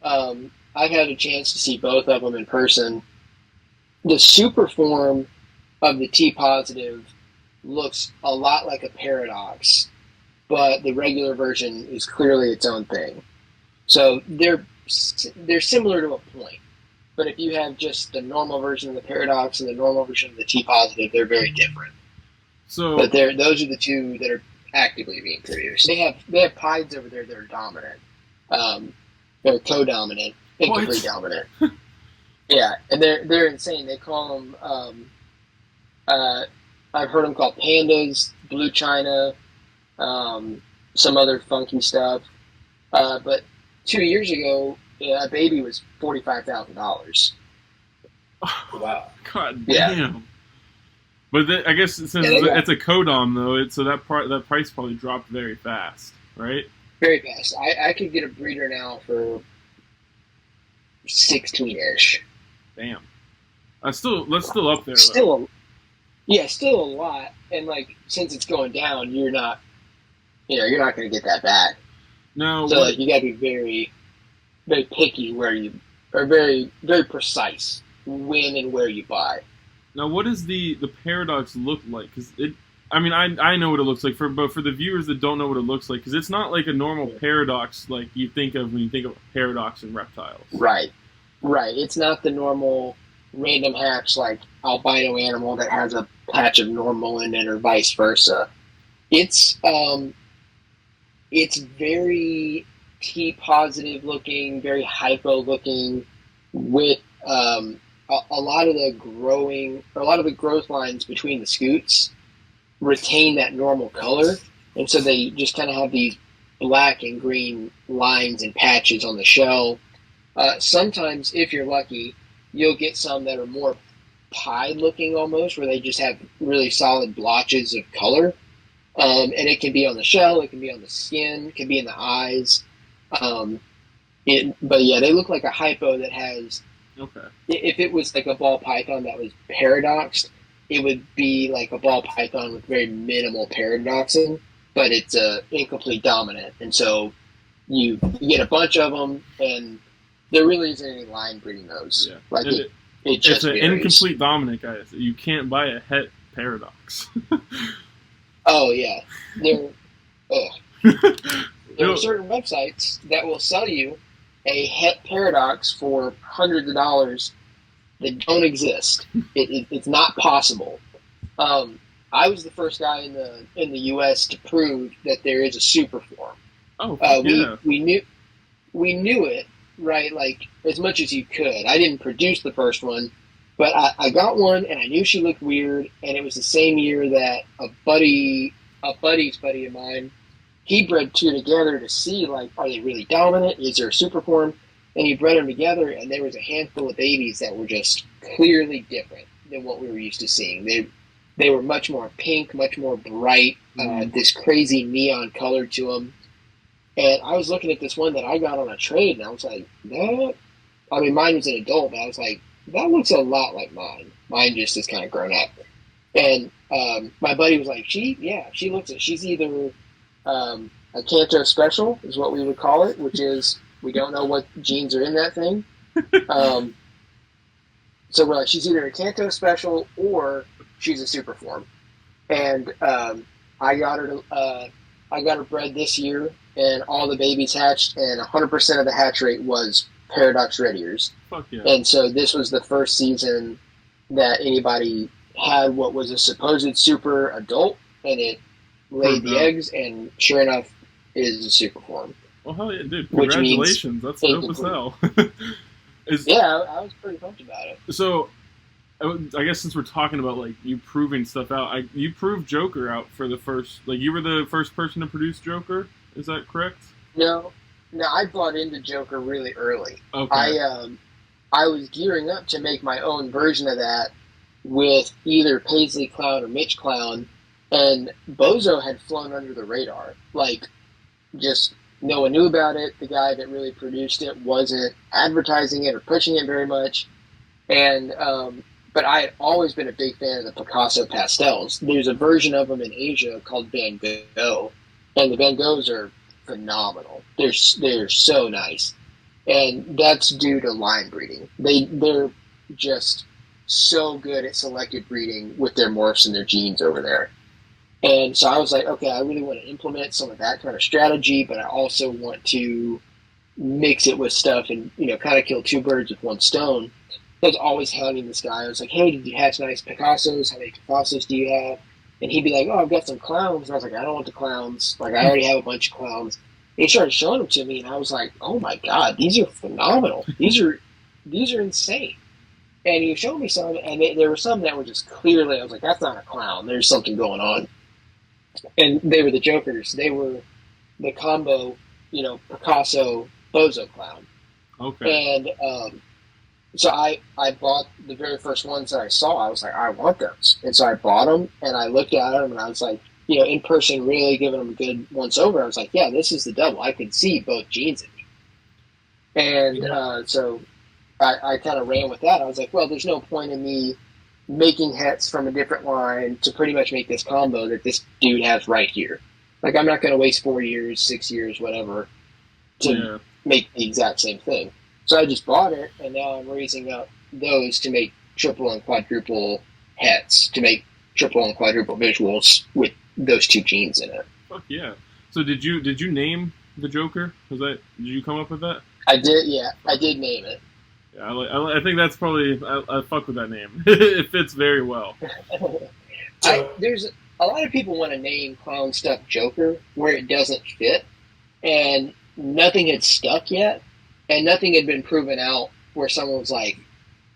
I've had a chance to see both of them in person. The super form of the T positive looks a lot like a Paradox, but the regular version is clearly its own thing. So they're similar to a point. But if you have just the normal version of the Paradox and the normal version of the T positive, they're very different. But those are the two that are actively being produced. They have pieds over there that are dominant. They're co-dominant, incomplete dominant. Yeah, and they're insane. They call them. I've heard them called pandas, blue china, some other funky stuff. But 2 years ago, a baby was $45,000. Wow! God damn. Yeah. But I guess since it's a codom though, so that price probably dropped very fast, right? Very fast. I could get a breeder now for 16-ish. Damn. That's still up there. Still a lot. And like since it's going down, you're not going to get that back. No. So like you got to be very, very picky where you are, very, very precise when and where you buy. Now, what does the paradox look like? Because I know what it looks like, but for the viewers that don't know what it looks like, because it's not like a normal paradox like you think of when you think of a paradox in reptiles. Right. It's not the normal random hatch like albino animal that has a patch of normal in it or vice versa. It's very T positive looking, very hypo looking, with a lot of the growth lines between the scutes retain that normal color, and so they just kind of have these black and green lines and patches on the shell. Sometimes, if you're lucky, you'll get some that are more pied looking almost, where they just have really solid blotches of color. And it can be on the shell, it can be on the skin, it can be in the eyes. But yeah, they look like a hypo that has... Okay. If it was like a ball python that was paradoxed, it would be like a ball python with very minimal paradoxing, but it's a incomplete dominant. And so you get a bunch of them, and there really isn't any line breeding those. Yeah. Like it just it's an varies. Incomplete dominant, guys. You can't buy a het paradox. Oh yeah, there are certain websites that will sell you a het paradox for hundreds of dollars that don't exist. It's not possible. I was the first guy in the U.S. to prove that there is a super form. Oh, yeah. We knew it, right? Like as much as you could. I didn't produce the first one, but I got one, and I knew she looked weird. And it was the same year that a buddy's buddy of mine, he bred two together to see, like, are they really dominant? Is there a super form? And he bred them together, and there was a handful of babies that were just clearly different than what we were used to seeing. They were much more pink, much more bright, this crazy neon color to them. And I was looking at this one that I got on a trade, and I was like, mine was an adult, but I was like, that looks a lot like mine. Mine just is kind of grown up. And my buddy was like, she's either a Canto Special, is what we would call it, which is we don't know what genes are in that thing. So we're like, she's either a Canto Special or she's a super form. And I got her bred this year, and all the babies hatched, and 100% of the hatch rate was paradox red ears. Fuck yeah. And so this was the first season that anybody had what was a supposed super adult, and it laid the eggs, and sure enough, is a super form. Well, hell yeah, dude! Congratulations, that's dope as hell. I was pretty pumped about it. So, I guess since we're talking about like you proving stuff out, you proved Joker out for the first. Like you were the first person to produce Joker. Is that correct? No, I bought into Joker really early. Okay. I was gearing up to make my own version of that with either Paisley Clown or Mitch Clown, and Bozo had flown under the radar. Like, just no one knew about it. The guy that really produced it wasn't advertising it or pushing it very much. And but I had always been a big fan of the Picasso pastels. There's a version of them in Asia called Van Gogh, and the Van Goghs are phenomenal. They're so nice, and that's due to line breeding. They're just so good at selective breeding with their morphs and their genes over there. And so I was like, okay, I really want to implement some of that kind of strategy, but I also want to mix it with stuff and, kind of kill two birds with one stone. I was always hounding this guy. I was like, hey, did you hatch nice Picassos? How many Picassos do you have? And he'd be like, oh, I've got some clowns. And I was like, I don't want the clowns. Like, I already have a bunch of clowns. He started showing them to me, and I was like, "Oh my god, these are phenomenal! These are insane." And he showed me some, and there were some that were just clearly, I was like, "That's not a clown. There's something going on." And they were the Jokers. They were the combo, Picasso Bozo Clown. Okay. And so I bought the very first ones that I saw. I was like, I want those. And so I bought them, and I looked at them, and I was like, in person, really giving them a good once over. I was like, yeah, this is the double. I could see both genes in me. And so I kind of ran with that. I was like, well, there's no point in me making hets from a different line to pretty much make this combo that this dude has right here. Like, I'm not going to waste 4 years, 6 years, whatever, to make the exact same thing. So I just bought it, and now I'm raising up those to make triple and quadruple hets, to make triple and quadruple visuals with those two genes in it. Fuck yeah! So did you name the Joker? Did you come up with that? I did. Yeah, I did name it. Yeah, I think that's probably I fuck with that name. It fits very well. There's a lot of people want to name clown stuff Joker where it doesn't fit, and nothing had stuck yet, and nothing had been proven out where someone was like,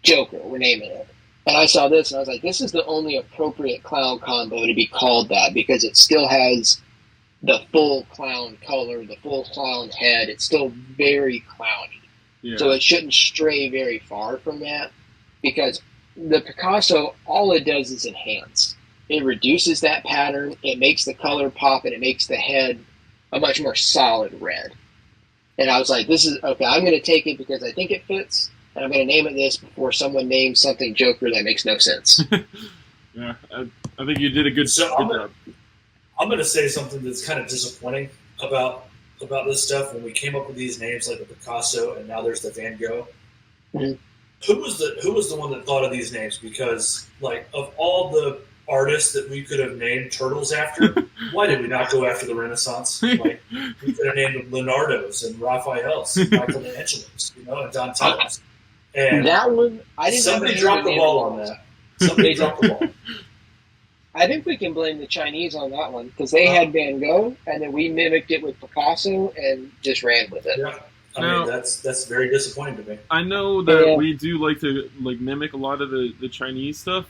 Joker, we're naming it. And I saw this, and I was like, this is the only appropriate clown combo to be called that, because it still has the full clown color, the full clown head. It's still very clowny. Yeah. So it shouldn't stray very far from that, because the Picasso, all it does is enhance. It reduces that pattern, it makes the color pop, and it makes the head a much more solid red. And I was like, this is, okay, I'm going to take it because I think it fits, and I'm going to name it this before someone names something Joker that makes no sense. Yeah, I think you did a good job. I'm going to say something that's kind of disappointing about this stuff. When we came up with these names like the Picasso and now there's the Van Gogh, mm-hmm. who was the one that thought of these names? Because, like, of all the artists that we could have named turtles after, why did we not go after the Renaissance? Like, we could have named them Leonardo's and Raphael's and Michelangelo's, and Donatello's. And that one, I didn't. Somebody dropped the ball on that. Somebody dropped the ball. I think we can blame the Chinese on that one, because they had Van Gogh, and then we mimicked it with Picasso and just ran with it. Yeah. I mean, that's very disappointing to me. I know that we do like to mimic a lot of the Chinese stuff.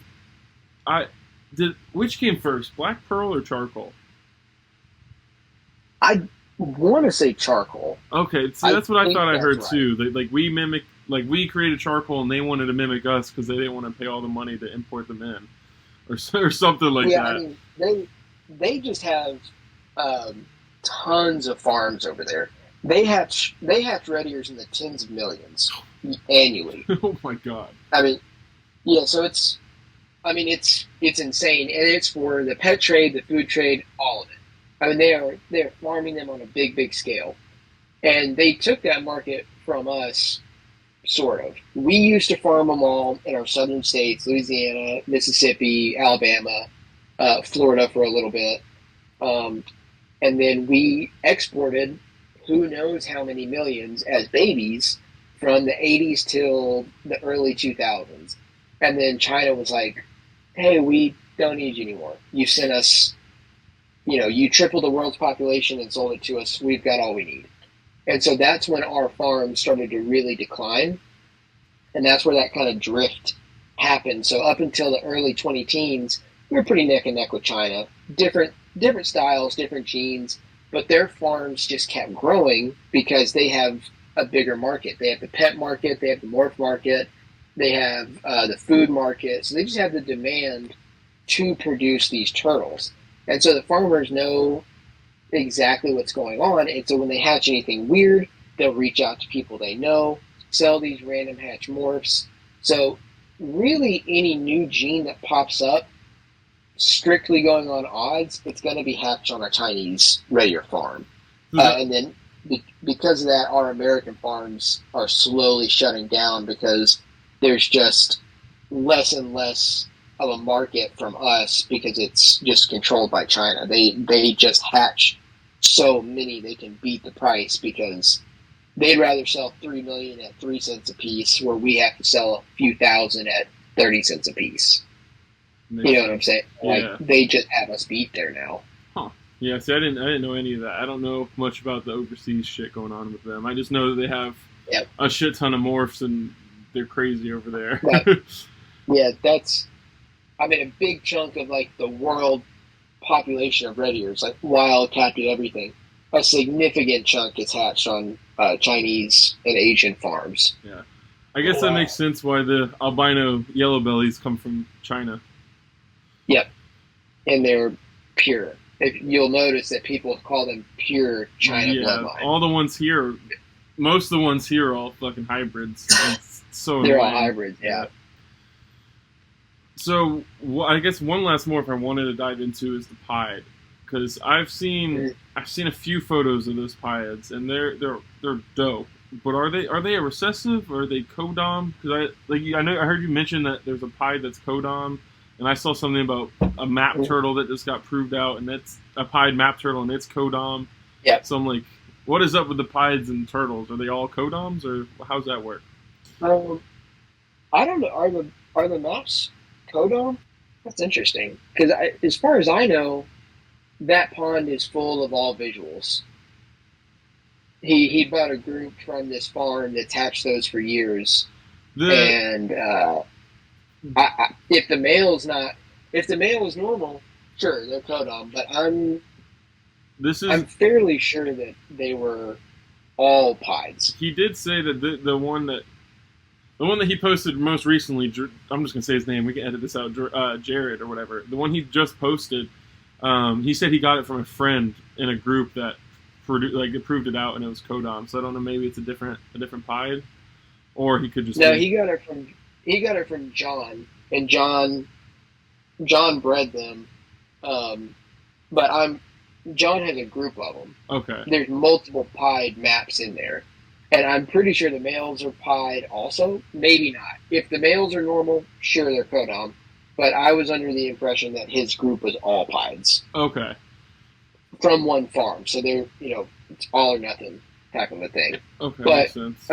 Which came first, Black Pearl or Charcoal? I want to say Charcoal. Okay, see, that's what I thought I heard too. We mimic, we created Charcoal, and they wanted to mimic us because they didn't want to pay all the money to import them in, or something like that. Yeah, I mean, they just have tons of farms over there. They hatch red ears in the tens of millions annually. Oh my god! I mean, yeah. So it's insane, and it's for the pet trade, the food trade, all of it. I mean, they're farming them on a big scale, and they took that market from us, sort of. We used to farm them all in our southern states: Louisiana, Mississippi, Alabama, Florida for a little bit, and then we exported who knows how many millions as babies from the 80s till the early 2000s. And then China was like, hey, we don't need you anymore. You sent us, you tripled the world's population and sold it to us. We've got all we need. And so that's when our farm started to really decline. And that's where that kind of drift happened. So up until the early 2010s, we were pretty neck and neck with China. Different styles, different genes. But their farms just kept growing because they have a bigger market. They have the pet market, they have the morph market, they have the food market. So they just have the demand to produce these turtles. And so the farmers know exactly what's going on. And so when they hatch anything weird, they'll reach out to people they know, sell these random hatch morphs. So really any new gene that pops up, strictly going on odds, it's going to be hatched on a Chinese red ear farm. And then because of that, our American farms are slowly shutting down because there's just less and less of a market from us because it's just controlled by China. They just hatch so many they can beat the price because they'd rather sell 3 million at 3 cents a piece where we have to sell a few thousand at 30 cents a piece. You know what I'm saying? Yeah. They just have us beat there now. Huh. Yeah, see, I didn't know any of that. I don't know much about the overseas shit going on with them. I just know that they have Yep. a shit ton of morphs and they're crazy over there. But, yeah, that's, I mean, a big chunk of like the world population of red ears, like wild, captive, everything. A significant chunk gets hatched on Chinese and Asian farms. Yeah, I guess that makes sense why the albino yellowbellies come from China. Yep, and they're pure. If you'll notice that people call them pure China bloodline. All the ones here, most of the ones here are all fucking hybrids. So they're annoying. all hybrids, yeah. So I guess one last morph I wanted to dive into is the pied, because I've seen a few photos of those pieds and they're dope. But are they a recessive or are they codom? Because I heard you mention that there's a pied that's codom, and I saw something about a map turtle that just got proved out, and that's a pied map turtle and it's codom. Yeah. So I'm like, what is up with the pieds and turtles? Are they all codoms or how's that work? I don't know. Are the maps codom? That's interesting because as far as I know, that pond is full of all visuals. He bought a group from this farm that's hatched those for years, and if the male is normal, sure they're codom, but I'm fairly sure that they were all pieds. He did say that the one that he posted most recently, I'm just gonna say his name. We can edit this out. Jared or whatever. The one he just posted, he said he got it from a friend in a group that proved it out and it was codom. So I don't know. Maybe it's a different pied, or he could just he got it from John, and John bred them. But John has a group of them. Okay. There's multiple pied maps in there. And I'm pretty sure the males are pied also. Maybe not. If the males are normal, sure, they're codom. But I was under the impression that his group was all pieds. Okay. From one farm. So they're, it's all or nothing type of a thing. Okay, but, makes sense.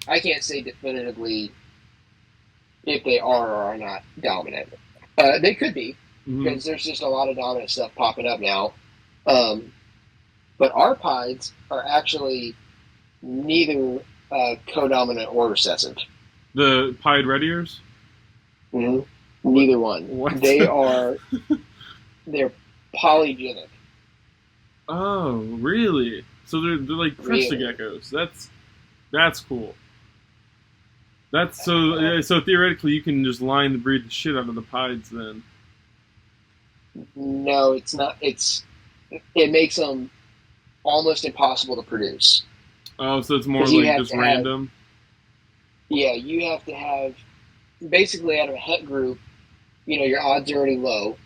I can't say definitively if they are or are not dominant. They could be, because there's just a lot of dominant stuff popping up now. But our pieds are actually neither codominant or recessive. The pied red ears? Mm-hmm. Neither one. What? They're polygenic. Oh, really? So they're like crystal geckos. That's cool. That's so theoretically you can just line the breed the shit out of the pieds then. No, it's not. It makes them almost impossible to produce. Oh, so it's more like just random? You have to have, basically out of a het group, your odds are already low.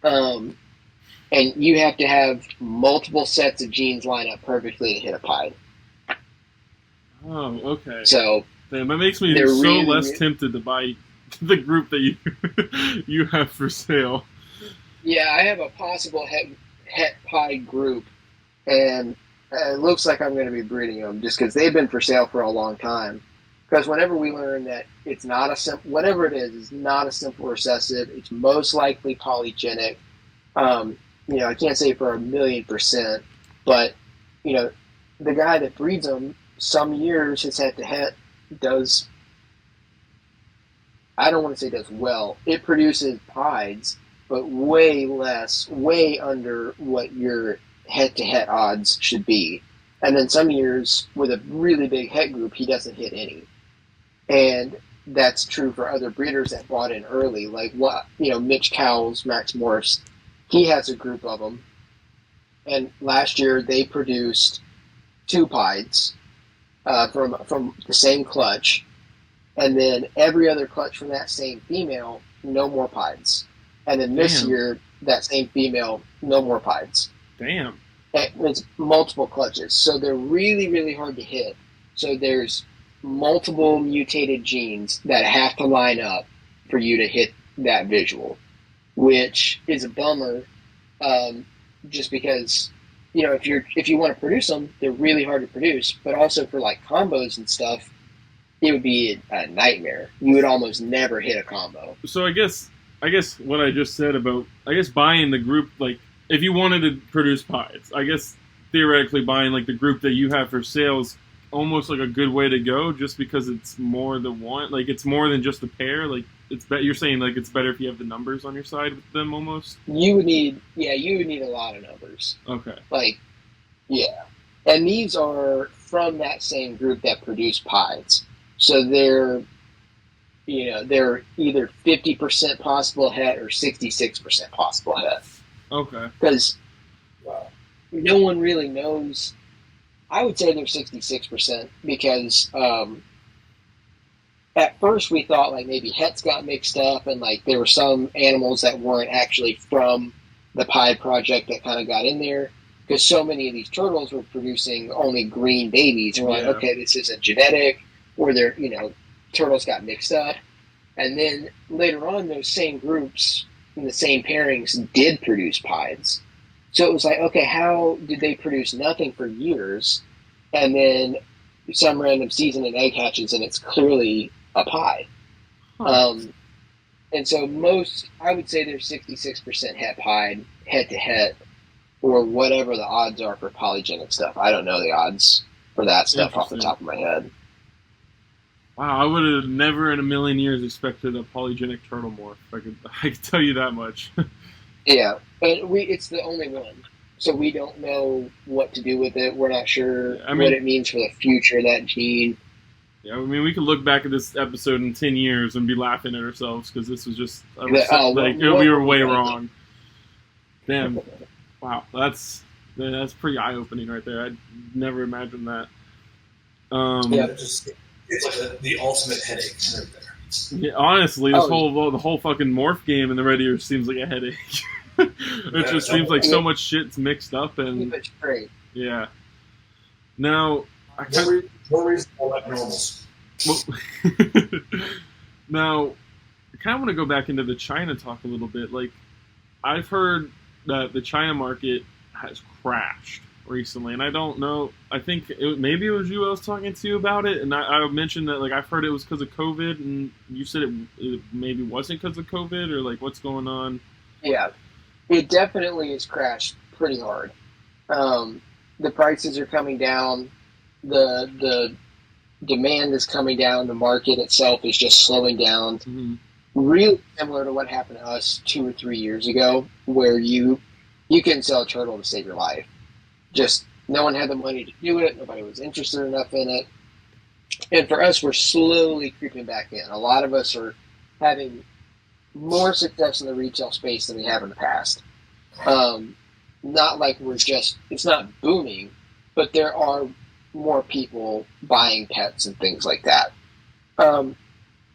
And you have to have multiple sets of genes line up perfectly to hit a pied. Oh, okay. So damn, that makes me so less tempted to buy the group that you have for sale. Yeah, I have a possible het pied group, and it looks like I'm going to be breeding them just because they've been for sale for a long time. Because whenever we learn that it's not whatever it is not a simple recessive, it's most likely polygenic. I can't say for 1,000,000%, but the guy that breeds them, some years his het to het does. I don't want to say does well. It produces pieds, but way less, way under what your het-to-het odds should be. And then some years, with a really big het group, he doesn't hit any. And that's true for other breeders that bought in early, like Mitch Cowles, Max Morse. He has a group of them. And last year, they produced 2 pieds from the same clutch. And then every other clutch from that same female, no more pieds. And then this year, that same female, no more pieds. Damn. It's multiple clutches. So they're really, really hard to hit. So there's multiple mutated genes that have to line up for you to hit that visual, which is a bummer, just because, if you want to produce them, they're really hard to produce, but also for like combos and stuff, it would be a nightmare. You would almost never hit a combo. So I guess I guess what I just said about, I guess buying the group, like, if you wanted to produce pies, I guess theoretically buying, like, the group that you have for sale is almost like a good way to go, just because it's more than one, like, it's more than just a pair, like, you're saying, like, it's better if you have the numbers on your side with them, almost? You would need a lot of numbers. Okay. Like, yeah. And these are from that same group that produce pies. So they're either 50% possible het or 66% possible het. Okay. Because no one really knows. I would say they're 66% because at first we thought like maybe hets got mixed up and like there were some animals that weren't actually from the pie project that kind of got in there. Because so many of these turtles were producing only green babies. And we're like, okay, this isn't genetic, or turtles got mixed up. And then later on, those same groups in the same pairings did produce pies. So it was like, okay, how did they produce nothing for years? And then some random season and egg hatches, and it's clearly a pie. Huh. And so I would say they're 66% het pied, het to het, or whatever the odds are for polygenic stuff. I don't know the odds for that stuff off the top of my head. Wow, I would have never in a million years expected a polygenic turtle morph. I could tell you that much. Yeah, but it's the only one, so we don't know what to do with it. We're not sure what it means for the future of that gene. Yeah, I mean, we could look back at this episode in 10 years and be laughing at ourselves because this was just we were way wrong. Damn. Wow, that's pretty eye-opening right there. I'd never imagined that. It's like the ultimate headache right there. Yeah, honestly, the whole fucking morph game in the Red Ears seems like a headache. It just seems like so much shit's mixed up and it's great. Yeah. Now, more reason to like normals. Now, I kind of want to go back into the China talk a little bit. Like, I've heard that the China market has crashed recently, and I don't know. I think maybe it was you I was talking to about it, and I mentioned that like I've heard it was because of COVID, and you said it maybe wasn't because of COVID, or like what's going on? Yeah, it definitely has crashed pretty hard. The prices are coming down. The demand is coming down. The market itself is just slowing down. Mm-hmm. Really similar to what happened to us 2 or 3 years ago, where you couldn't sell a turtle to save your life. Just no one had the money to do it. Nobody was interested enough in it. And for us, we're slowly creeping back in. A lot of us are having more success in the retail space than we have in the past. Not like it's not booming, but there are more people buying pets and things like that.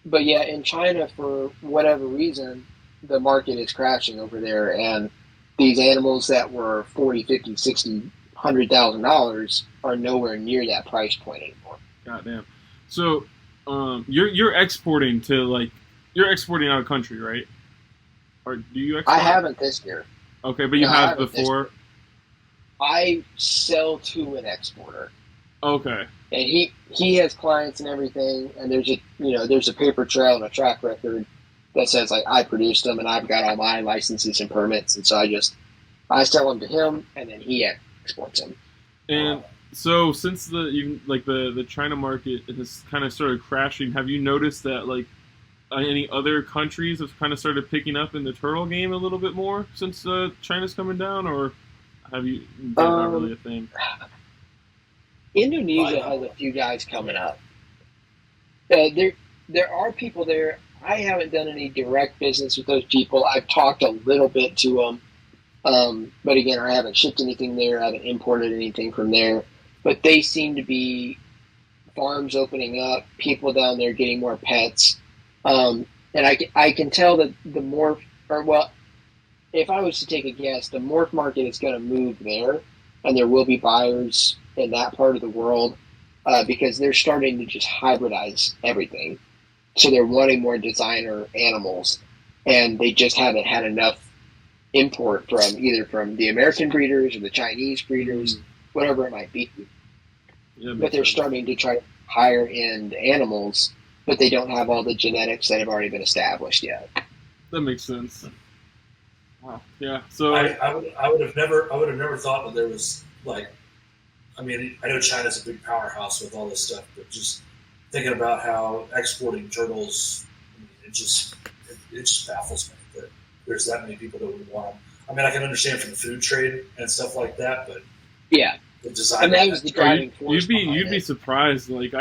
But yeah, in China, for whatever reason, the market is crashing over there, and these animals that were $40, $50, $60, $100,000 are nowhere near that price point anymore. Goddamn. So, you're exporting you're exporting out of country, right? Or do you export? I haven't this year. Okay, but you have before? I sell to an exporter. Okay. And he has clients and everything, and there's a paper trail and a track record that says like I produced them and I've got all my licenses and permits, and so I sell them to him and then he exports them. And so since the China market has kind of started crashing, have you noticed that like any other countries have kind of started picking up in the turtle game a little bit more since China's coming down, or have you not really a thing? Indonesia has a few guys coming up. There are people there. I haven't done any direct business with those people. I've talked a little bit to them, but again, I haven't shipped anything there. I haven't imported anything from there. But they seem to be farms opening up, people down there getting more pets, and I can tell that the morph, if I was to take a guess, the morph market is going to move there, and there will be buyers in that part of the world because they're starting to just hybridize everything. So they're wanting more designer animals, and they just haven't had enough import from the American breeders or the Chinese breeders, whatever it might be. Yeah, but they're starting to try higher end animals, but they don't have all the genetics that have already been established yet. That makes sense. Wow. Yeah. So I would have never thought that there was like, I mean, I know China's a big powerhouse with all this stuff, but just thinking about how exporting turtles, I mean, it just baffles me that there's that many people that would want them. I mean, I can understand from the food trade and stuff like that, but yeah, the design. And that was the driving force. You'd be surprised. Like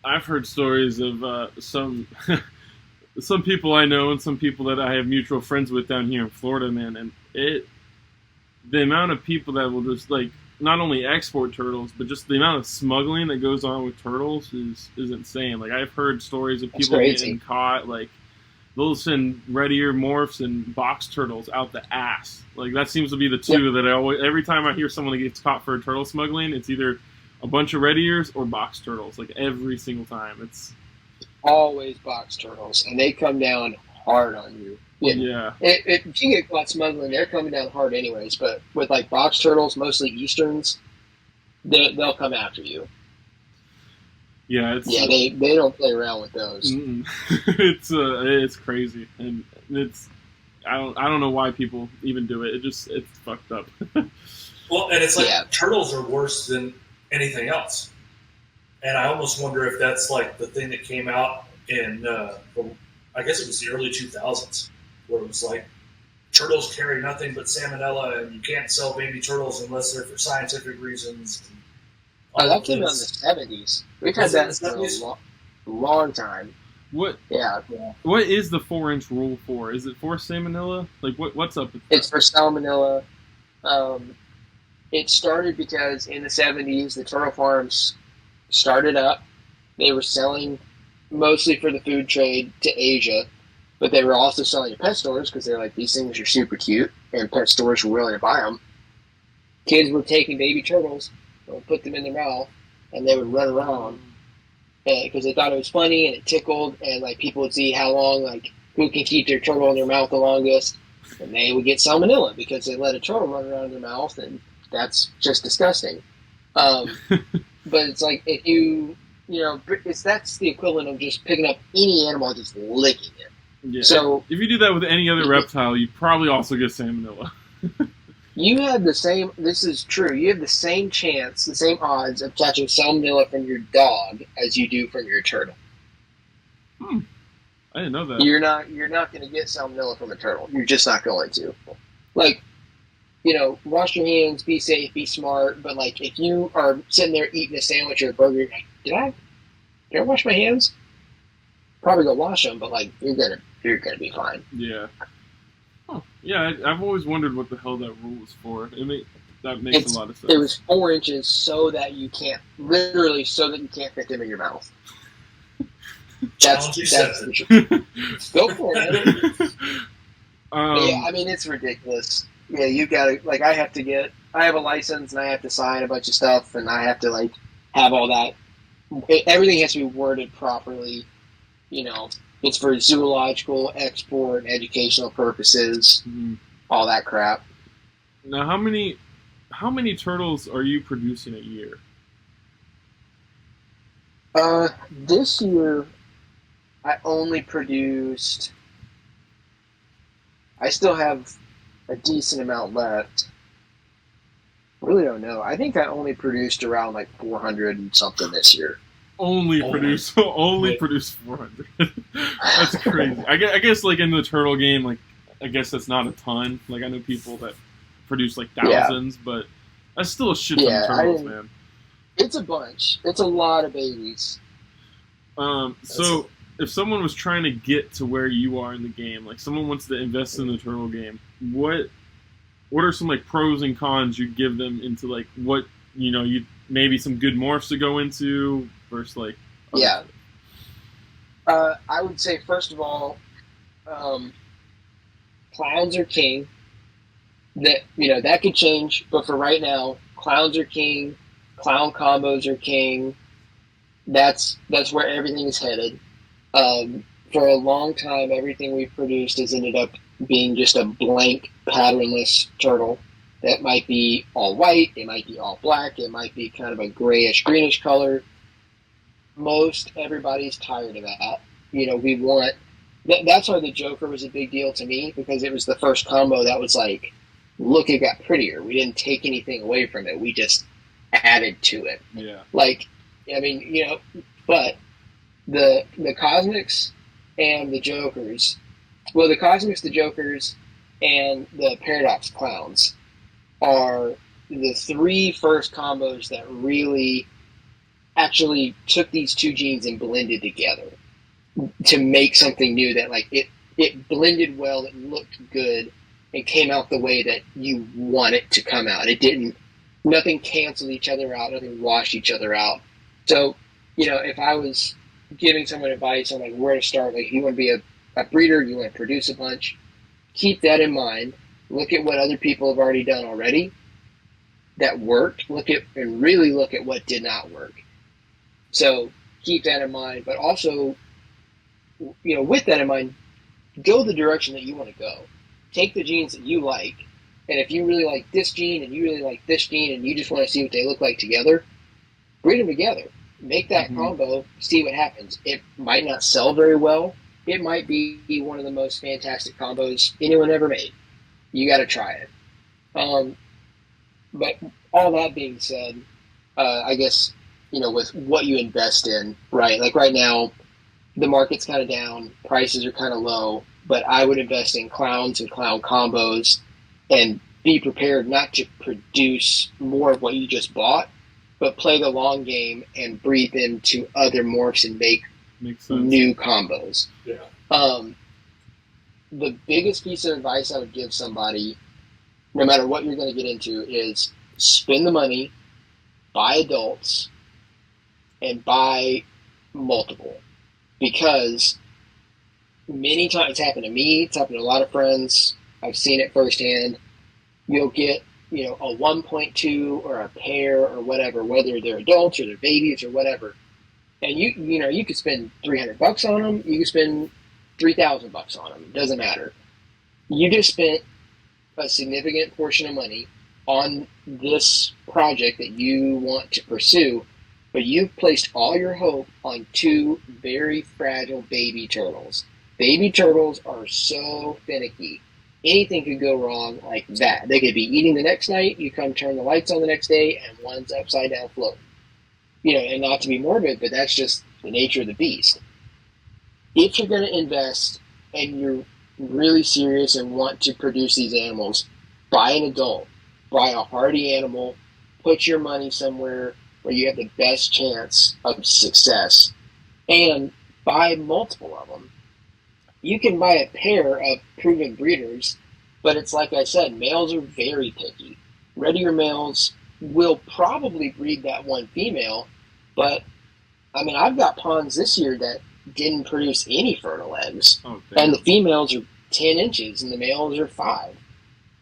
I've heard stories of some some people I know and some people that I have mutual friends with down here in Florida, man, and the amount of people that will just like not only export turtles, but just the amount of smuggling that goes on with turtles is insane. Like I've heard stories of people getting caught, like they'll send red ear morphs and box turtles out the ass. Like that seems to be the two that I always, every time I hear someone that gets caught for turtle smuggling, it's either a bunch of red ears or box turtles. Like every single time, it's always box turtles, and they come down hard on you. Yeah. If you get caught smuggling, they're coming down hard anyways. But with like box turtles, mostly Easterns, they'll come after you. Yeah, they don't play around with those. It's crazy, and I don't know why people even do it. It's fucked up. Well, and it's like turtles are worse than anything else, and I almost wonder if that's like the thing that came out in I guess it was the early 2000s, where it was like turtles carry nothing but salmonella, and you can't sell baby turtles unless they're for scientific reasons. Oh, that came out in the 70s. We've had that for a long time. What? Yeah. What is the 4-inch rule for? Is it for salmonella? Like, what's up with that? It's for salmonella. It started because in the 70s, the turtle farms started up. They were selling mostly for the food trade to Asia, but they were also selling to pet stores because they're like, these things are super cute, and pet stores were willing to buy them. Kids were taking baby turtles, put them in their mouth, and they would run around because they thought it was funny and it tickled, and like people would see how long, like who can keep their turtle in their mouth the longest, and they would get salmonella because they let a turtle run around in their mouth, and that's just disgusting. But it's like if that's the equivalent of just picking up any animal and just licking it. Yeah. So if you do that with any other reptile, you probably also get salmonella. You have the same. This is true. You have the same chance, the same odds of catching salmonella from your dog as you do from your turtle. I didn't know that. You're not going to get salmonella from a turtle. You're just not going to. Like, wash your hands, be safe, be smart. But like, if you are sitting there eating a sandwich or a burger, you're like, did I wash my hands? Probably go wash them, but like, you're gonna be fine. Yeah. Oh, yeah, I've always wondered what the hell that rule was for. That makes a lot of sense. It was 4 inches so that you can't fit them in your mouth. That's go for it. Yeah, I mean, it's ridiculous. Yeah, you gotta, like, I have a license and I have to sign a bunch of stuff and I have to, like, have all that. Everything has to be worded properly. It's for zoological, export, educational purposes, all that crap. Now, how many turtles are you producing a year? This year, I only produced. I still have a decent amount left. I really don't know. I think I only produced around like 400 and something this year. Only produce 400. That's crazy. I guess like in the turtle game, like I guess that's not a ton. Like I know people that produce like thousands, but that's still a shit ton of turtles, man. It's a bunch. It's a lot of babies. So if someone was trying to get to where you are in the game, like someone wants to invest in the turtle game, what are some like pros and cons you'd give them into like what you maybe some good morphs to go into versus like I would say first of all, clowns are king. That could change, but for right now, clowns are king. Clown combos are king. That's where everything is headed. For a long time, everything we've produced has ended up being just a blank, patternless turtle. That might be all white, it might be all black, it might be kind of a grayish, greenish color. Most everybody's tired of that. We want that's why the Joker was a big deal to me, because it was the first combo that was like, look, it got prettier. We didn't take anything away from it. We just added to it. Yeah. Like, I mean, but the Cosmics and the Jokers, well, the Cosmics, the Jokers, and the Paradox Clowns are the three first combos that really actually took these two genes and blended together to make something new that, like, it blended well, it looked good, and came out the way that you want it to come out. It didn't, nothing canceled each other out, nothing washed each other out. So, if I was giving someone advice on like where to start, like, you want to be a breeder, you want to produce a bunch, keep that in mind. Look at what other people have already done already that worked. Look at what did not work. So keep that in mind, but also, with that in mind, go the direction that you want to go. Take the genes that you like, and if you really like this gene and you really like this gene and you just want to see what they look like together, breed them together. Make that combo, see what happens. It might not sell very well. It might be one of the most fantastic combos anyone ever made. You got to try it. But all that being said, I guess, with what you invest in, right? Like right now, the market's kind of down, prices are kind of low, but I would invest in clowns and clown combos and be prepared not to produce more of what you just bought, but play the long game and breed them to other morphs and make new combos. Yeah. The biggest piece of advice I would give somebody, no matter what you're going to get into, is spend the money, buy adults, and buy multiple. Because many times, it's happened to me, it's happened to a lot of friends, I've seen it firsthand. You'll get, a 1.2 or a pair or whatever, whether they're adults or they're babies or whatever. And you could spend $300 on them, you could spend $3,000 on them, it doesn't matter. You just spent a significant portion of money on this project that you want to pursue, but you've placed all your hope on two very fragile baby turtles. Baby turtles are so finicky. Anything could go wrong like that. They could be eating the next night, you come turn the lights on the next day, and one's upside down floating. And not to be morbid, but that's just the nature of the beast. If you're going to invest and you're really serious and want to produce these animals, buy an adult, buy a hardy animal, put your money somewhere where you have the best chance of success, and buy multiple of them. You can buy a pair of proven breeders, but it's like I said, males are very picky. Red-ear males will probably breed that one female, but I mean, I've got ponds this year that didn't produce any fertile eggs, and the females are 10 inches and the males are 5,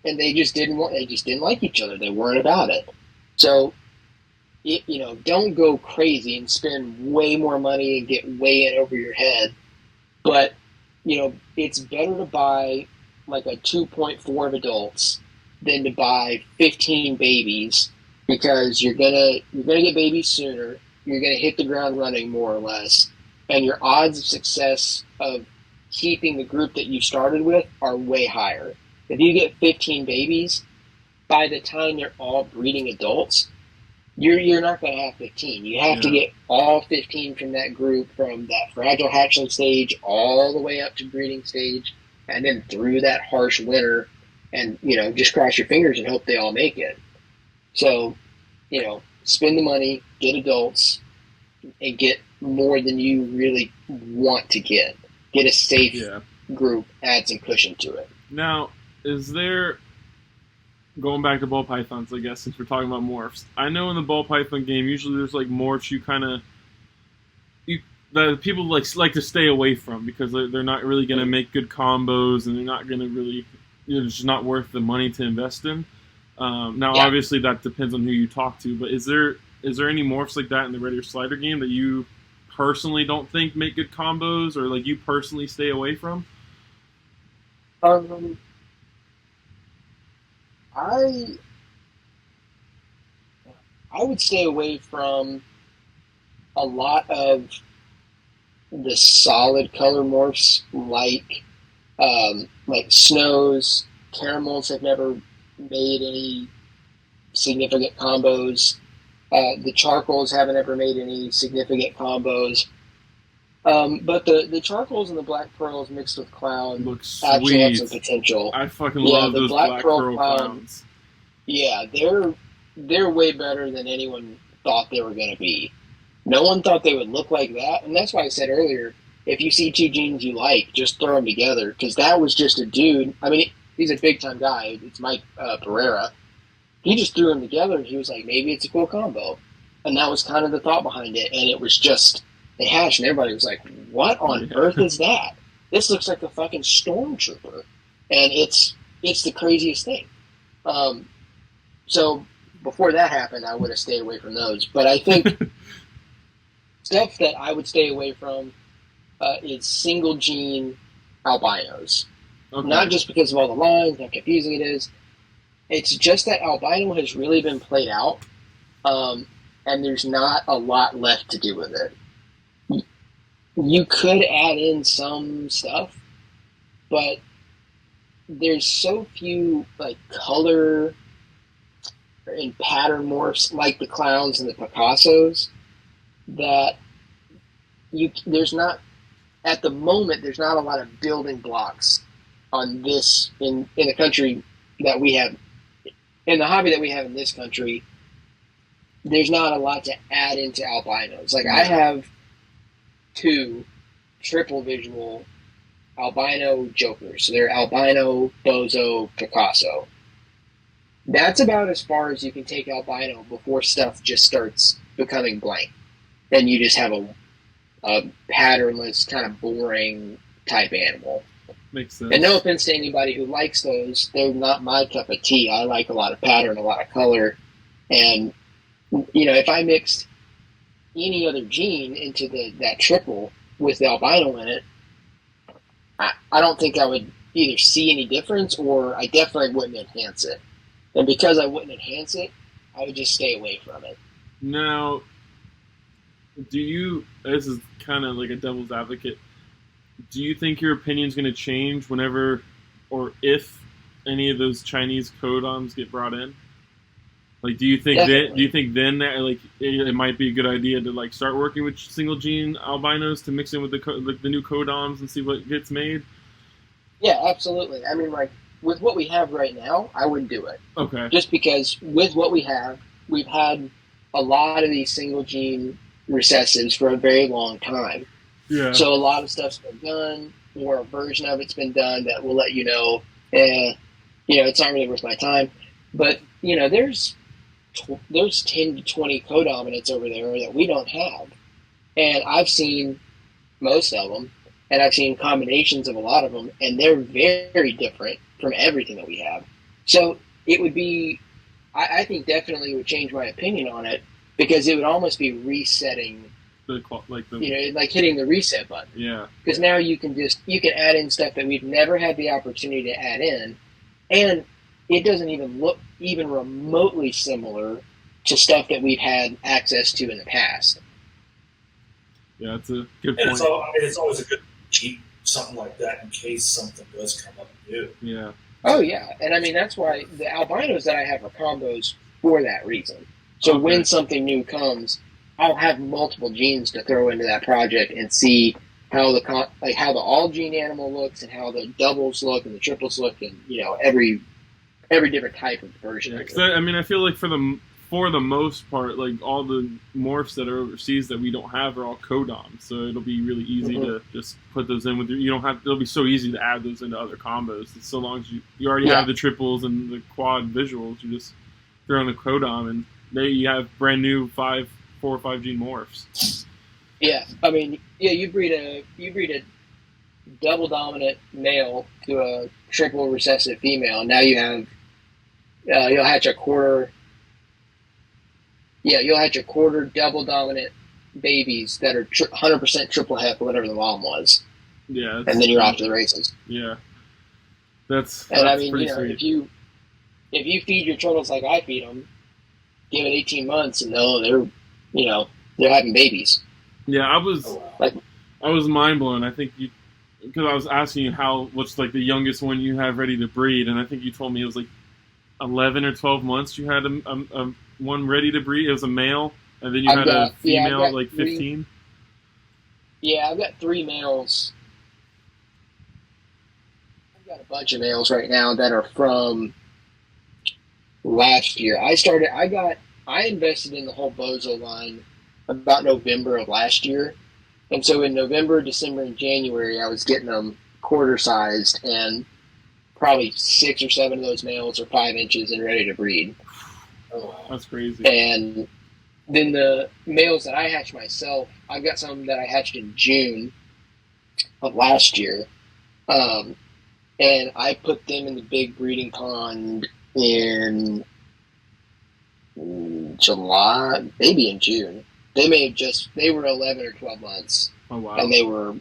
and they just didn't like each other. They weren't about it. So, don't go crazy and spend way more money and get way in over your head, but it's better to buy like a 2.4 of adults than to buy 15 babies, because you're gonna get babies sooner. You're gonna hit the ground running more or less, and your odds of success of keeping the group that you started with are way higher. If you get 15 babies, by the time they're all breeding adults, you're not going to have 15. You have to get all 15 from that group, from that fragile hatchling stage all the way up to breeding stage, and then through that harsh winter, and just cross your fingers and hope they all make it. So, spend the money, get adults, and get more than you really want to get. Get a safe group, add some cushion to it. Now, is there, going back to ball pythons, I guess, since we're talking about morphs, I know in the ball python game, usually there's like morphs that people like to stay away from, because they're not really going to make good combos, and they're not going to really, it's just not worth the money to invest in. Obviously that depends on who you talk to, but is there any morphs like that in the red-ear slider game that you personally don't think make good combos, or like you personally stay away from? I would stay away from a lot of the solid color morphs like snows, caramels have never made any significant combos. The charcoals haven't ever made any significant combos. But the charcoals and the black pearls mixed with clown looks actually have sweet. some potential. I fucking love those black pearl clowns. Yeah, they're way better than anyone thought they were going to be. No one thought they would look like that, and that's why I said earlier, if you see two genes you like, just throw them together, because that was just a dude. I mean, he's a big-time guy. It's Mike Pereira. He just threw them together, and he was like, maybe it's a cool combo. And that was kind of the thought behind it, and it was just a hash, and everybody was like, what on earth is that? This looks like a fucking stormtrooper. And it's the craziest thing. So before that happened, I would have stayed away from those. But I think stuff that I would stay away from is single gene albinos. Okay. Not just because of all the lines, how confusing it is. It's just that albino has really been played out, and there's not a lot left to do with it. You could add in some stuff, but there's so few like color and pattern morphs like the clowns and the Picassos that there's not at the moment there's not a lot of building blocks on this in the country that we have in the hobby that we have in this country. There's not a lot to add into albinos. Like I have 2 triple visual albino jokers. So they're albino, Bozo, Picasso. That's about as far as you can take albino before stuff just starts becoming blank. And you just have a patternless, kind of boring type animal. Makes sense. And no offense to anybody who likes those, they're not my cup of tea. I like a lot of pattern, a lot of color. And, you know, if I mixed any other gene into that triple with the albino in it, I don't think I would either see any difference or I definitely wouldn't enhance it. And because I wouldn't enhance it, I would just stay away from it. Now, this is kind of like a devil's advocate, do you think your opinion's going to change whenever or if any of those Chinese codons get brought in? Like, do you think then that like it might be a good idea to like start working with single gene albinos to mix in with the new codons and see what gets made? Yeah, absolutely. I mean, like with what we have right now, I wouldn't do it. Okay. Just because with what we have, we've had a lot of these single gene recessives for a very long time. Yeah. So a lot of stuff's been done, or a version of it's been done that will let you know, it's not really worth my time. But there's 10 to 20 codominants over there that we don't have, and I've seen most of them, and I've seen combinations of a lot of them, and they're very different from everything that we have. So it would be, I think, definitely would change my opinion on it because it would almost be resetting. Like hitting the reset button. Yeah. Because now you can add in stuff that we've never had the opportunity to add in, and it doesn't even look even remotely similar to stuff that we've had access to in the past. Yeah, that's a good point. It's always a good cheat something like that in case something does come up new. Yeah. Oh yeah, and I mean that's why the albinos that I have are combos for that reason. So when something new comes, I'll have multiple genes to throw into that project and see how the all gene animal looks and how the doubles look and the triples look and every different type of version. Yeah, I feel like for the most part, like all the morphs that are overseas that we don't have are all codons, so it'll be really easy to just put those in with you don't have. It'll be so easy to add those into other combos. It's so long as you already have the triples and the quad visuals, you just throw in the codon and you have brand new 4 or 5 gene morphs. Yeah, I mean, you breed a double dominant male to a triple recessive female, and now you have you'll hatch a quarter. Yeah, you'll hatch a quarter double dominant babies that are 100% triple hep or whatever the mom was. Yeah, and then you're off to the races. Yeah, that's I mean, pretty sweet. if you feed your turtles like I feed them, give it 18 months, and they're having babies. Yeah, I was mind blown. I think because I was asking you what's like the youngest one you have ready to breed, and I think you told me it was like 11 or 12 months you had a one ready to breed. It was a male, and then you had a female at like 15. Yeah, I've got 3 males. I've got a bunch of males right now that are from last year. I invested in the whole Bozo line about November of last year. And so in November, December, and January, I was getting them quarter-sized, and probably 6 or 7 of those males are 5 inches and ready to breed. That's crazy. And then the males that I hatched myself, I've got some that I hatched in June of last year. And I put them in the big breeding pond in July, maybe in June. They were 11 or 12 months. Oh, wow. And they were,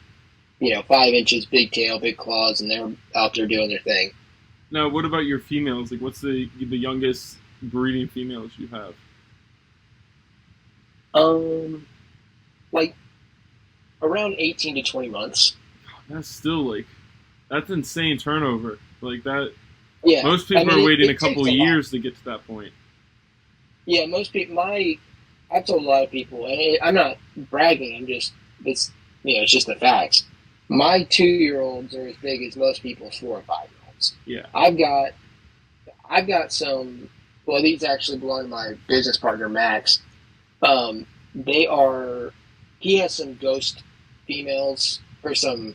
5 inches, big tail, big claws, and they were out there doing their thing. Now, what about your females? Like, what's the youngest breeding females you have? Like around 18 to 20 months. That's still that's insane turnover. Like that. Yeah. Most people are waiting a couple years to get to that point. Yeah, most people. I've told a lot of people, and I'm not bragging. It's just the facts. My 2-year-olds are as big as most people's 4 and 5-year-olds. Yeah. I've got some. Well, these actually belong to my business partner Max. He has some ghost females or some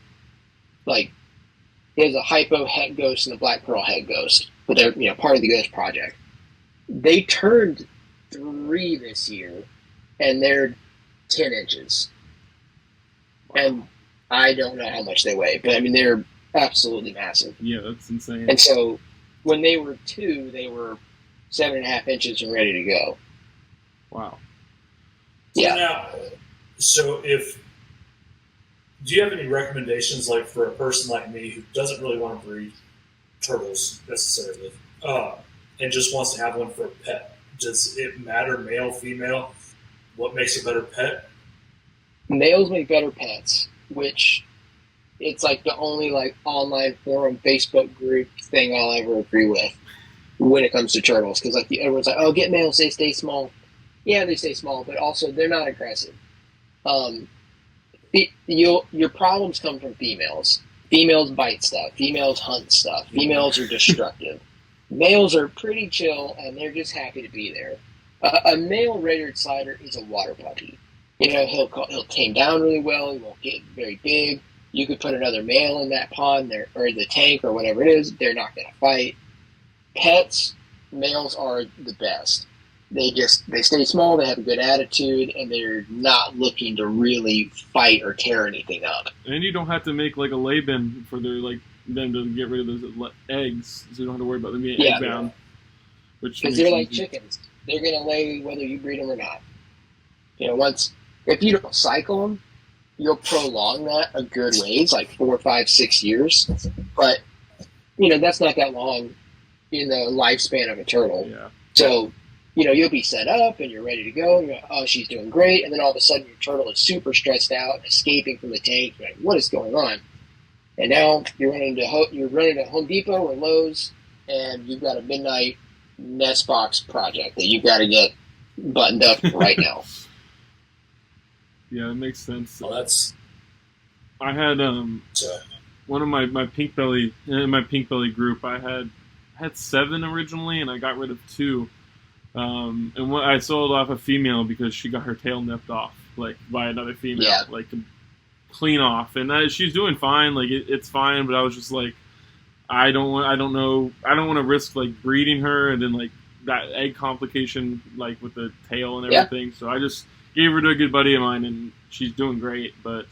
he has a hypo het ghost and a black pearl het ghost, but they're part of the ghost project. They turned 3 this year, and they're 10 inches. Wow. And I don't know how much they weigh, but I mean they're absolutely massive. Yeah, that's insane. And so when they were 2, they were 7.5 inches and ready to go. Wow. Yeah. So do you have any recommendations, like for a person like me who doesn't really want to breed turtles necessarily, and just wants to have one for a pet? Does it matter, male, female? What makes a better pet? Males make better pets, which it's like the only online forum Facebook group thing I'll ever agree with when it comes to turtles, because everyone's like, oh, get males, they stay small. Yeah, they stay small, but also they're not aggressive. Your problems come from females. Females bite stuff. Females hunt stuff. Females are destructive. Males are pretty chill, and they're just happy to be there. A male red-eared slider is a water puppy. He'll tame down really well. He won't get very big. You could put another male in that pond or the tank or whatever it is. They're not going to fight. Pets, males are the best. They stay small, they have a good attitude, and they're not looking to really fight or tear anything up. And you don't have to make a lay bin for them to get rid of those eggs, so you don't have to worry about them being egg bound. Because they're like chickens. They're going to lay whether you breed them or not. If you don't cycle them, you'll prolong that a good ways, 4, 5, 6 years. But, that's not that long in the lifespan of a turtle. Yeah. So, you'll be set up and you're ready to go. And you're like, oh, she's doing great. And then all of a sudden your turtle is super stressed out, escaping from the tank. You're like, what is going on? And now you're running to Home Depot or Lowe's, and you've got a midnight nest box project that you've got to get buttoned up right now. Yeah, that makes sense. Well, I had one of my pink belly in my pink belly group. I had 7 originally, and I got rid of 2. And I sold off a female because she got her tail nipped off, by another female, clean off, and she's doing fine. It's fine, but I was just I don't want to risk breeding her and then that egg complication with the tail and everything. So I just gave her to a good buddy of mine, and she's doing great. But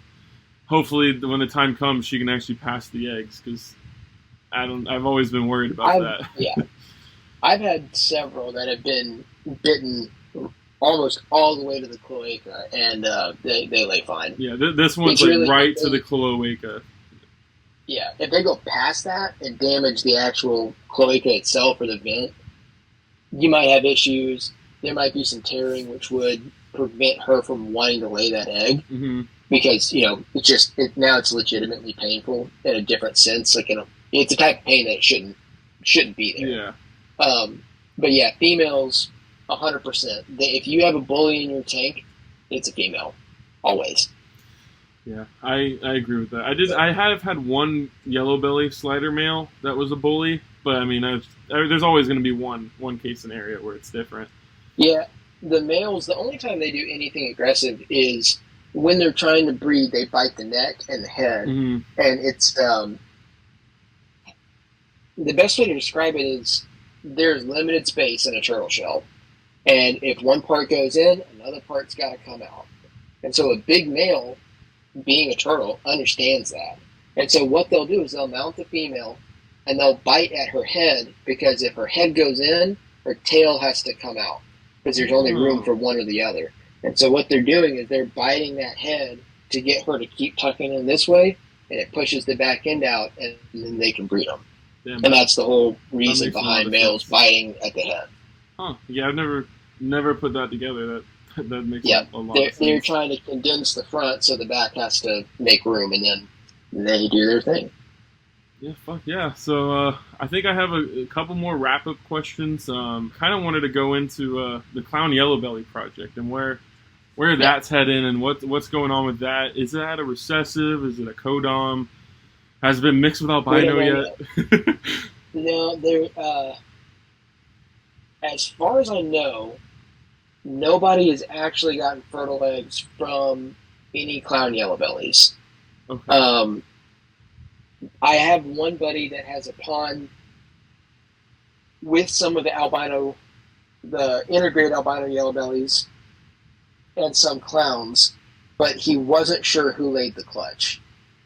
hopefully, when the time comes, she can actually pass the eggs, because I've always been worried about that. Yeah. I've had several that have been bitten almost all the way to the cloaca, and they lay fine. Yeah, this one's right to the cloaca. Yeah, if they go past that and damage the actual cloaca itself or the vent, you might have issues. There might be some tearing, which would prevent her from wanting to lay that egg. Mm-hmm. because now it's legitimately painful in a different sense. Like it's a type of pain that shouldn't be there. Yeah. But yeah, females, 100%. If you have a bully in your tank, it's a female, always. Yeah, I agree with that. I have had one yellowbelly slider male that was a bully, but I mean, there's always going to be one case scenario where it's different. Yeah, the males, the only time they do anything aggressive is when they're trying to breed. They bite the neck and the head, Mm-hmm. and it's the best way to describe it is there's limited space in a turtle shell, and if one part goes in, another part's got to come out. And so a big male, being a turtle, understands that. And so what they'll do is they'll mount the female, and they'll bite at her head, because if her head goes in, her tail has to come out, because there's only room for one or the other. And so what they're doing is they're biting that head to get her to keep tucking in this way, and it pushes the back end out, and then they can breed them. Damn, and that's the whole reason behind males biting at the head. Huh. Yeah, I've never put that together. That makes a lot of sense. They're trying to condense the front so the back has to make room, and then they do their thing. Yeah, fuck yeah. So I think I have a couple more wrap-up questions. Kind of wanted to go into the Clown Yellowbelly project and where that's heading and what's going on with that. Is that a recessive? Is it a codom? Has it been mixed with albino yet? No, they're as far as I know, nobody has actually gotten fertile eggs from any clown yellowbellies. Okay. I have one buddy that has a pond with some of the integrated albino yellowbellies and some clowns, but he wasn't sure who laid the clutch.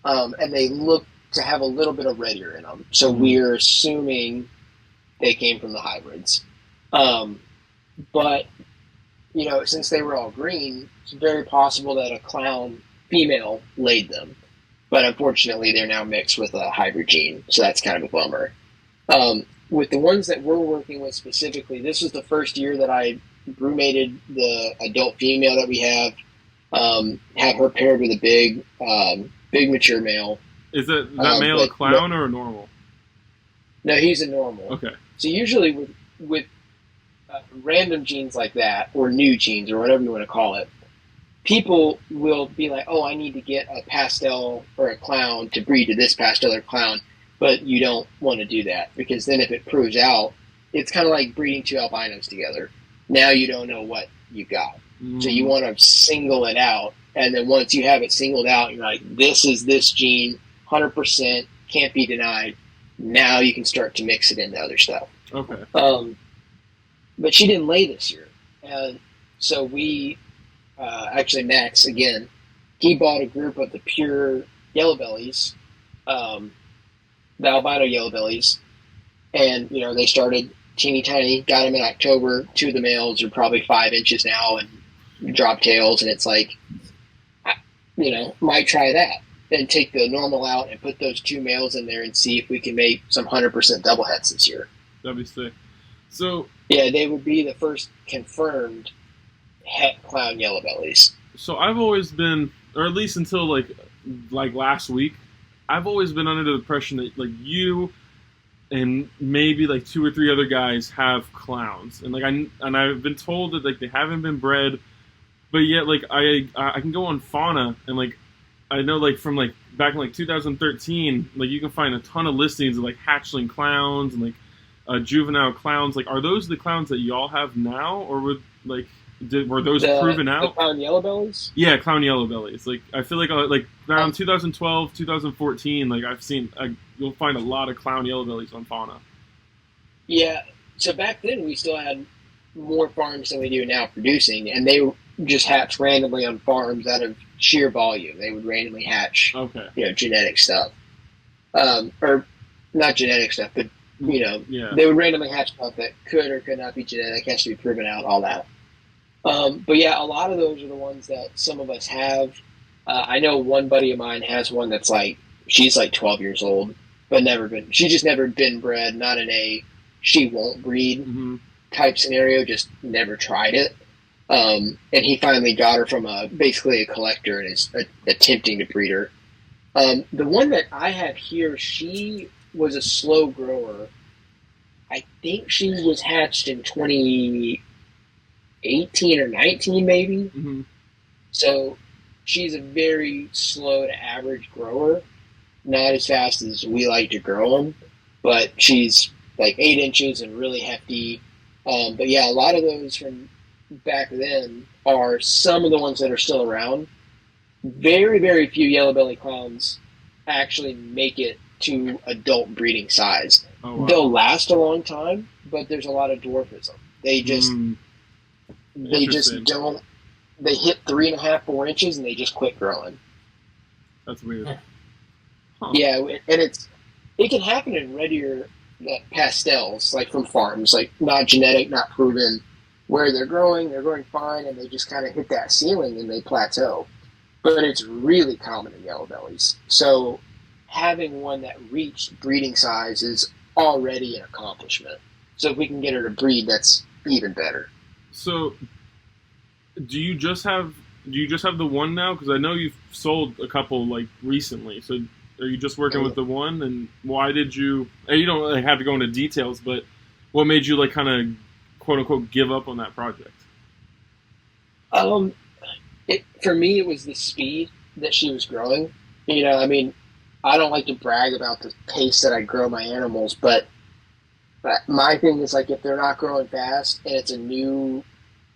And they look to have a little bit of red ear in them. So we're assuming they came from the hybrids. But, since they were all green, it's very possible that a clown female laid them. But unfortunately, they're now mixed with a hybrid gene, so that's kind of a bummer. With the ones that we're working with specifically, this is the first year that I brewmated the adult female that we have her paired with a big mature male. Is that male a clown or a normal? No, he's a normal. Okay. So usually with random genes like that, or new genes, or whatever you want to call it, people will be like, oh, I need to get a pastel or a clown to breed to this pastel or clown, but you don't want to do that, because then if it proves out, it's kind of like breeding two albinos together. Now you don't know what you got. So you want to single it out, and then once you have it singled out, you're like, this is this gene, 100%, can't be denied. Now you can start to mix it into other stuff. Okay. But she didn't lay this year. And so we, actually Max, again, he bought a group of the pure yellowbellies, the albino yellowbellies, and, they started teeny tiny, got them in October. Two of the males are probably 5 inches now and drop tails, and it's like, might try that. Then take the normal out and put those two males in there and see if we can make some 100% double heads this year. That'd be sick. So yeah, they would be the first confirmed het clown yellowbellies. So I've always been, or at least until like last week, I've always been under the impression that like you and maybe like 2 or 3 other guys have clowns, and I've been told that like they haven't been bred, but yet like I can go on Fauna and like I know like from like back in like 2013, like you can find a ton of listings of like hatchling clowns and like juvenile clowns. Like, are those the clowns that y'all have now, or were those proven out? The clown yellowbellies? Yeah, clown yellowbellies. Like I feel like around 2012, 2014, like I've seen you'll find a lot of clown yellowbellies on Fauna. Yeah. So back then we still had more farms than we do now producing, and they just hatch randomly on farms out of sheer volume. They would randomly hatch, genetic stuff, or not genetic stuff, but they would randomly hatch stuff that could or could not be genetic, has to be proven out, all that. But yeah, a lot of those are the ones that some of us have. I know one buddy of mine has one that's like, she's like 12 years old, but she just never been bred, not in a she won't breed type scenario, just never tried it. And he finally got her from basically a collector and is attempting to breed her. The one that I have here, she was a slow grower. I think she was hatched in 2018 or 19, maybe. Mm-hmm. So she's a very slow to average grower, not as fast as we like to grow them, but she's like 8 inches and really hefty. But yeah, a lot of those from back then are some of the ones that are still around. Very, very few yellowbelly clowns actually make it to adult breeding size. Oh, wow. They'll last a long time, but there's a lot of dwarfism. They just don't. They hit 3.5, 4 inches, and they just quit growing. That's weird. Huh. Yeah, and it can happen in redier pastels, like from farms, like not genetic, not proven, where they're growing fine, and they just kind of hit that ceiling and they plateau. But it's really common in yellowbellies. So having one that reached breeding size is already an accomplishment. So if we can get her to breed, that's even better. So do you just have the one now? Because I know you've sold a couple like recently. So are you just working with the one? And why did you? And you don't really have to go into details, but what made you like kind of quote unquote give up on that project? For me, it was the speed that she was growing. You know, I mean, I don't like to brag about the pace that I grow my animals, but my thing is like if they're not growing fast and it's a new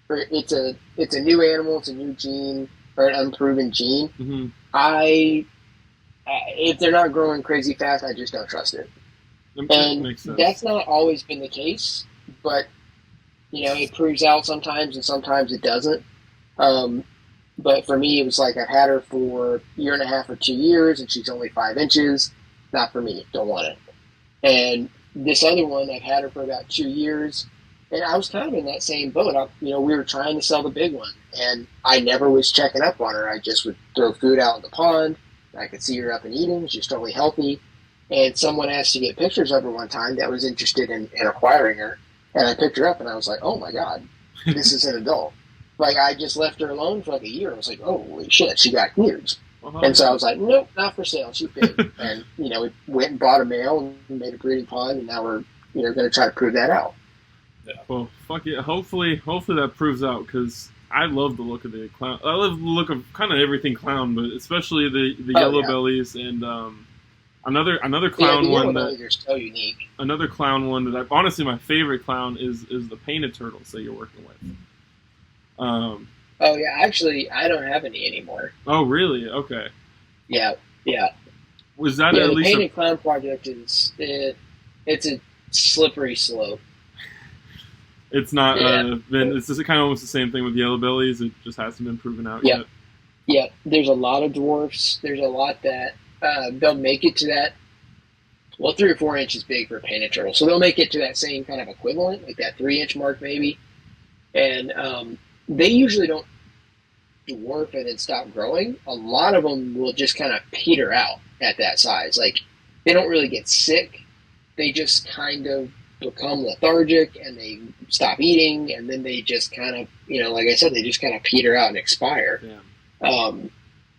animal, it's a new gene or an unproven gene. Mm-hmm. If they're not growing crazy fast, I just don't trust it. And that's not always been the case, but you know, it proves out sometimes and sometimes it doesn't. But for me, it was like I've had her for 1.5 or 2 years, and she's only 5 inches. Not for me. Don't want it. And this other one, I've had her for about 2 years, and I was kind of in that same boat. We were trying to sell the big one, and I never was checking up on her. I just would throw food out in the pond. I could see her up and eating. She's totally healthy. And someone asked to get pictures of her one time that was interested in acquiring her, and I picked her up, and I was like, oh my God, this is an adult. Like, I just left her alone for like a year. I was like, holy shit, she got huge. And so I was like, nope, not for sale. She's big. And, we went and bought a male and made a breeding pond, and now we're, going to try to prove that out. Yeah. Well, fuck it. Hopefully that proves out, because I love the look of the clown. I love the look of kind of everything clown, but especially the yellow bellies and another clown one that are so unique. Another clown one that honestly my favorite clown is the painted turtles that you're working with. Oh yeah, actually, I don't have any anymore. Oh really? Okay. Yeah. Was that at the least painted clown project it's a slippery slope. It's not. It's just kind of almost the same thing with yellow bellies. It just hasn't been proven out yet. Yeah, there's a lot of dwarfs. There's a lot that they'll make it to that. Well, 3 or 4 inches big for a painted turtle, so they'll make it to that same kind of equivalent, like that 3-inch mark maybe. And they usually don't dwarf it and stop growing. A lot of them will just kind of peter out at that size. Like, they don't really get sick. They just kind of become lethargic and they stop eating, and then they just kind of, like I said, they just kind of peter out and expire. Yeah.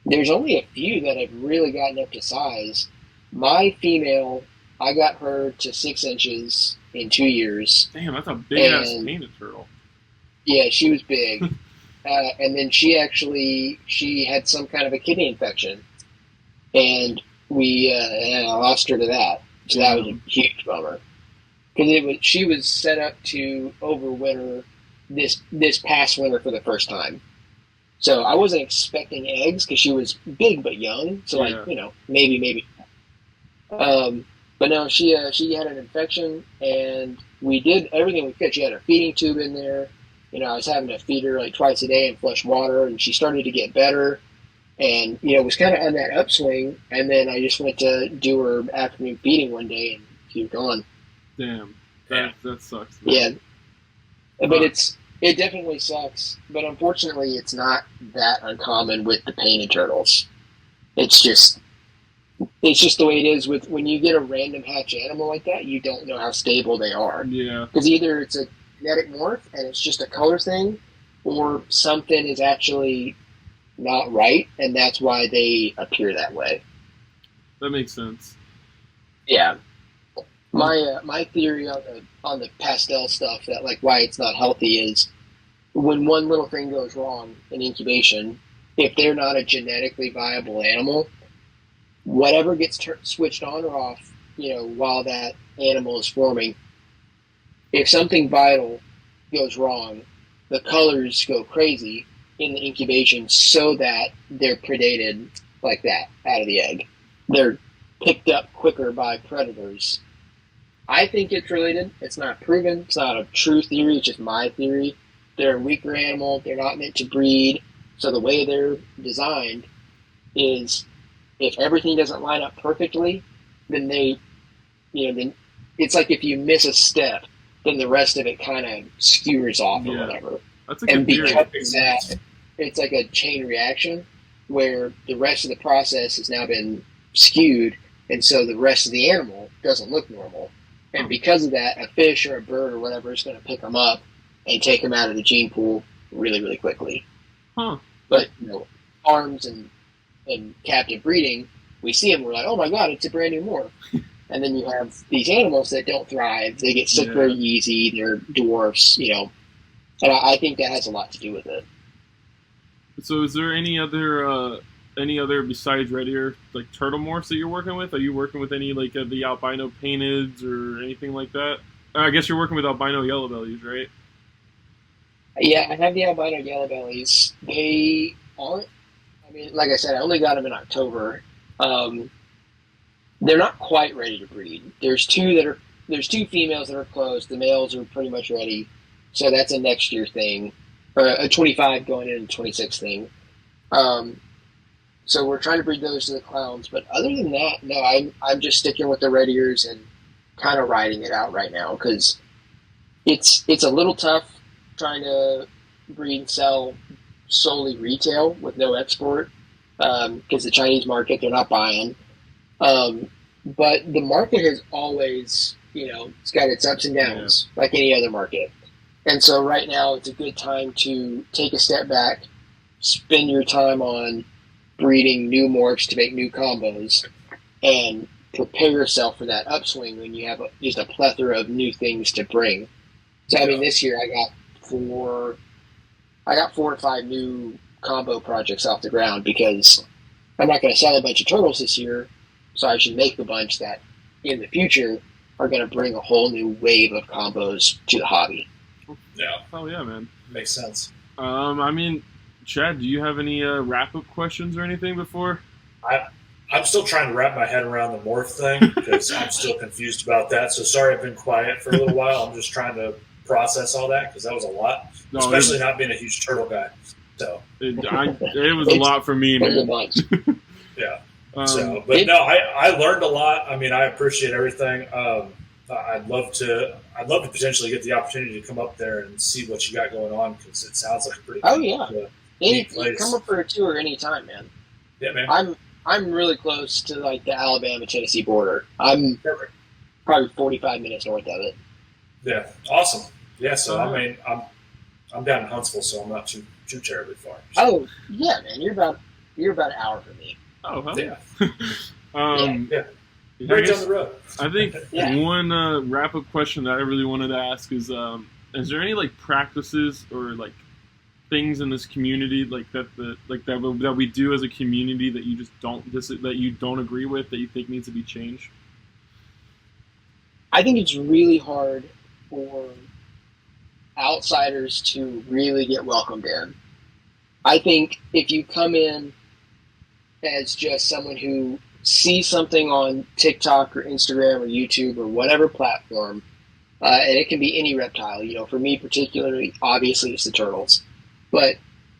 There's only a few that have really gotten up to size. My female, I got her to 6 inches in 2 years. Damn, that's a big-ass painted turtle. Yeah, she was big. And then she had some kind of a kidney infection. And I lost her to that. So that was a huge bummer. Because she was set up to overwinter this past winter for the first time. So I wasn't expecting eggs because she was big but young. So maybe. But no, she had an infection, and we did everything we could. She had a feeding tube in there. I was having to feed her like twice a day and flush water, and she started to get better. And was kind of on that upswing. And then I just went to do her afternoon feeding one day, and she was gone. Damn, that sucks. Man. Yeah, but it definitely sucks. But unfortunately, it's not that uncommon with the painted turtles. It's just the way it is with when you get a random hatch animal like that. You don't know how stable they are. Yeah, because either it's a genetic morph and it's just a color thing, or something is actually not right, and that's why they appear that way. That makes sense. Yeah. My theory on the pastel stuff, that like why it's not healthy, is when one little thing goes wrong in incubation, if they're not a genetically viable animal, whatever gets switched on or off, while that animal is forming, if something vital goes wrong, the colors go crazy in the incubation so that they're predated like that out of the egg. They're picked up quicker by predators. I think it's related. It's not proven. It's not a true theory. It's just my theory. They're a weaker animal. They're not meant to breed. So the way they're designed is, if everything doesn't line up perfectly, then then it's like if you miss a step, then the rest of it kind of skewers off or whatever. That's a good theory. Because of that, it's like a chain reaction where the rest of the process has now been skewed, and so the rest of the animal doesn't look normal. And because of that, a fish or a bird or whatever is going to pick them up and take them out of the gene pool really, really quickly. Huh. But farms and captive breeding, we see them, we're like, oh my god, it's a brand new morph. And then you have these animals that don't thrive. They get sick very easy. They're dwarfs, And I think that has a lot to do with it. So is there any other besides red ear, like turtle morphs that you're working with? Are you working with any like the albino painteds or anything like that? I guess you're working with albino yellowbellies, right? Yeah, I have the albino yellowbellies. They aren't. I mean, like I said, I only got them in October. They're not quite ready to breed. There's two females that are closed. The males are pretty much ready, so that's a next year thing, or a 25 going into 26 thing. So we're trying to breed those to the clowns, but other than that, no, I'm just sticking with the red ears and kind of riding it out right now because it's a little tough trying to breed and sell solely retail with no export because the Chinese market, they're not buying. But the market has always, it's got its ups and downs like any other market. And so right now it's a good time to take a step back, spend your time on breeding new morphs to make new combos, and prepare yourself for that upswing when you have just a plethora of new things to bring. So, I mean, this year I got 4 or 5 new combo projects off the ground because I'm not going to sell a bunch of turtles this year, so I should make a bunch that in the future are going to bring a whole new wave of combos to the hobby. Yeah. Oh, yeah, man. Makes sense. I mean, Chad, do you have any wrap-up questions or anything before? I'm still trying to wrap my head around the morph thing because I'm still confused about that. So sorry I've been quiet for a little while. I'm just trying to process all that because that was a lot, especially not being a huge turtle guy. So it was a lot for me, man. Yeah. I learned a lot. I mean, I appreciate everything. I'd love to potentially get the opportunity to come up there and see what you got going on because it sounds like a pretty neat place. Come up for a tour anytime, man. Yeah, man. I'm really close to like the Alabama-Tennessee border. I'm probably 45 minutes north of it. Yeah, awesome. Yeah, so I mean, I'm down in Huntsville, so I'm not too terribly far. So. Oh yeah, man, you're about an hour from me. Oh, huh? Yeah. Yeah. Right down the road. I think one wrap-up question that I really wanted to ask is there any like practices or like things in this community that we do as a community that you just don't agree with that you think needs to be changed? I think it's really hard for outsiders to really get welcomed in. I think if you come in as just someone who sees something on TikTok or Instagram or YouTube or whatever platform, and it can be any reptile, for me particularly, obviously it's the turtles, but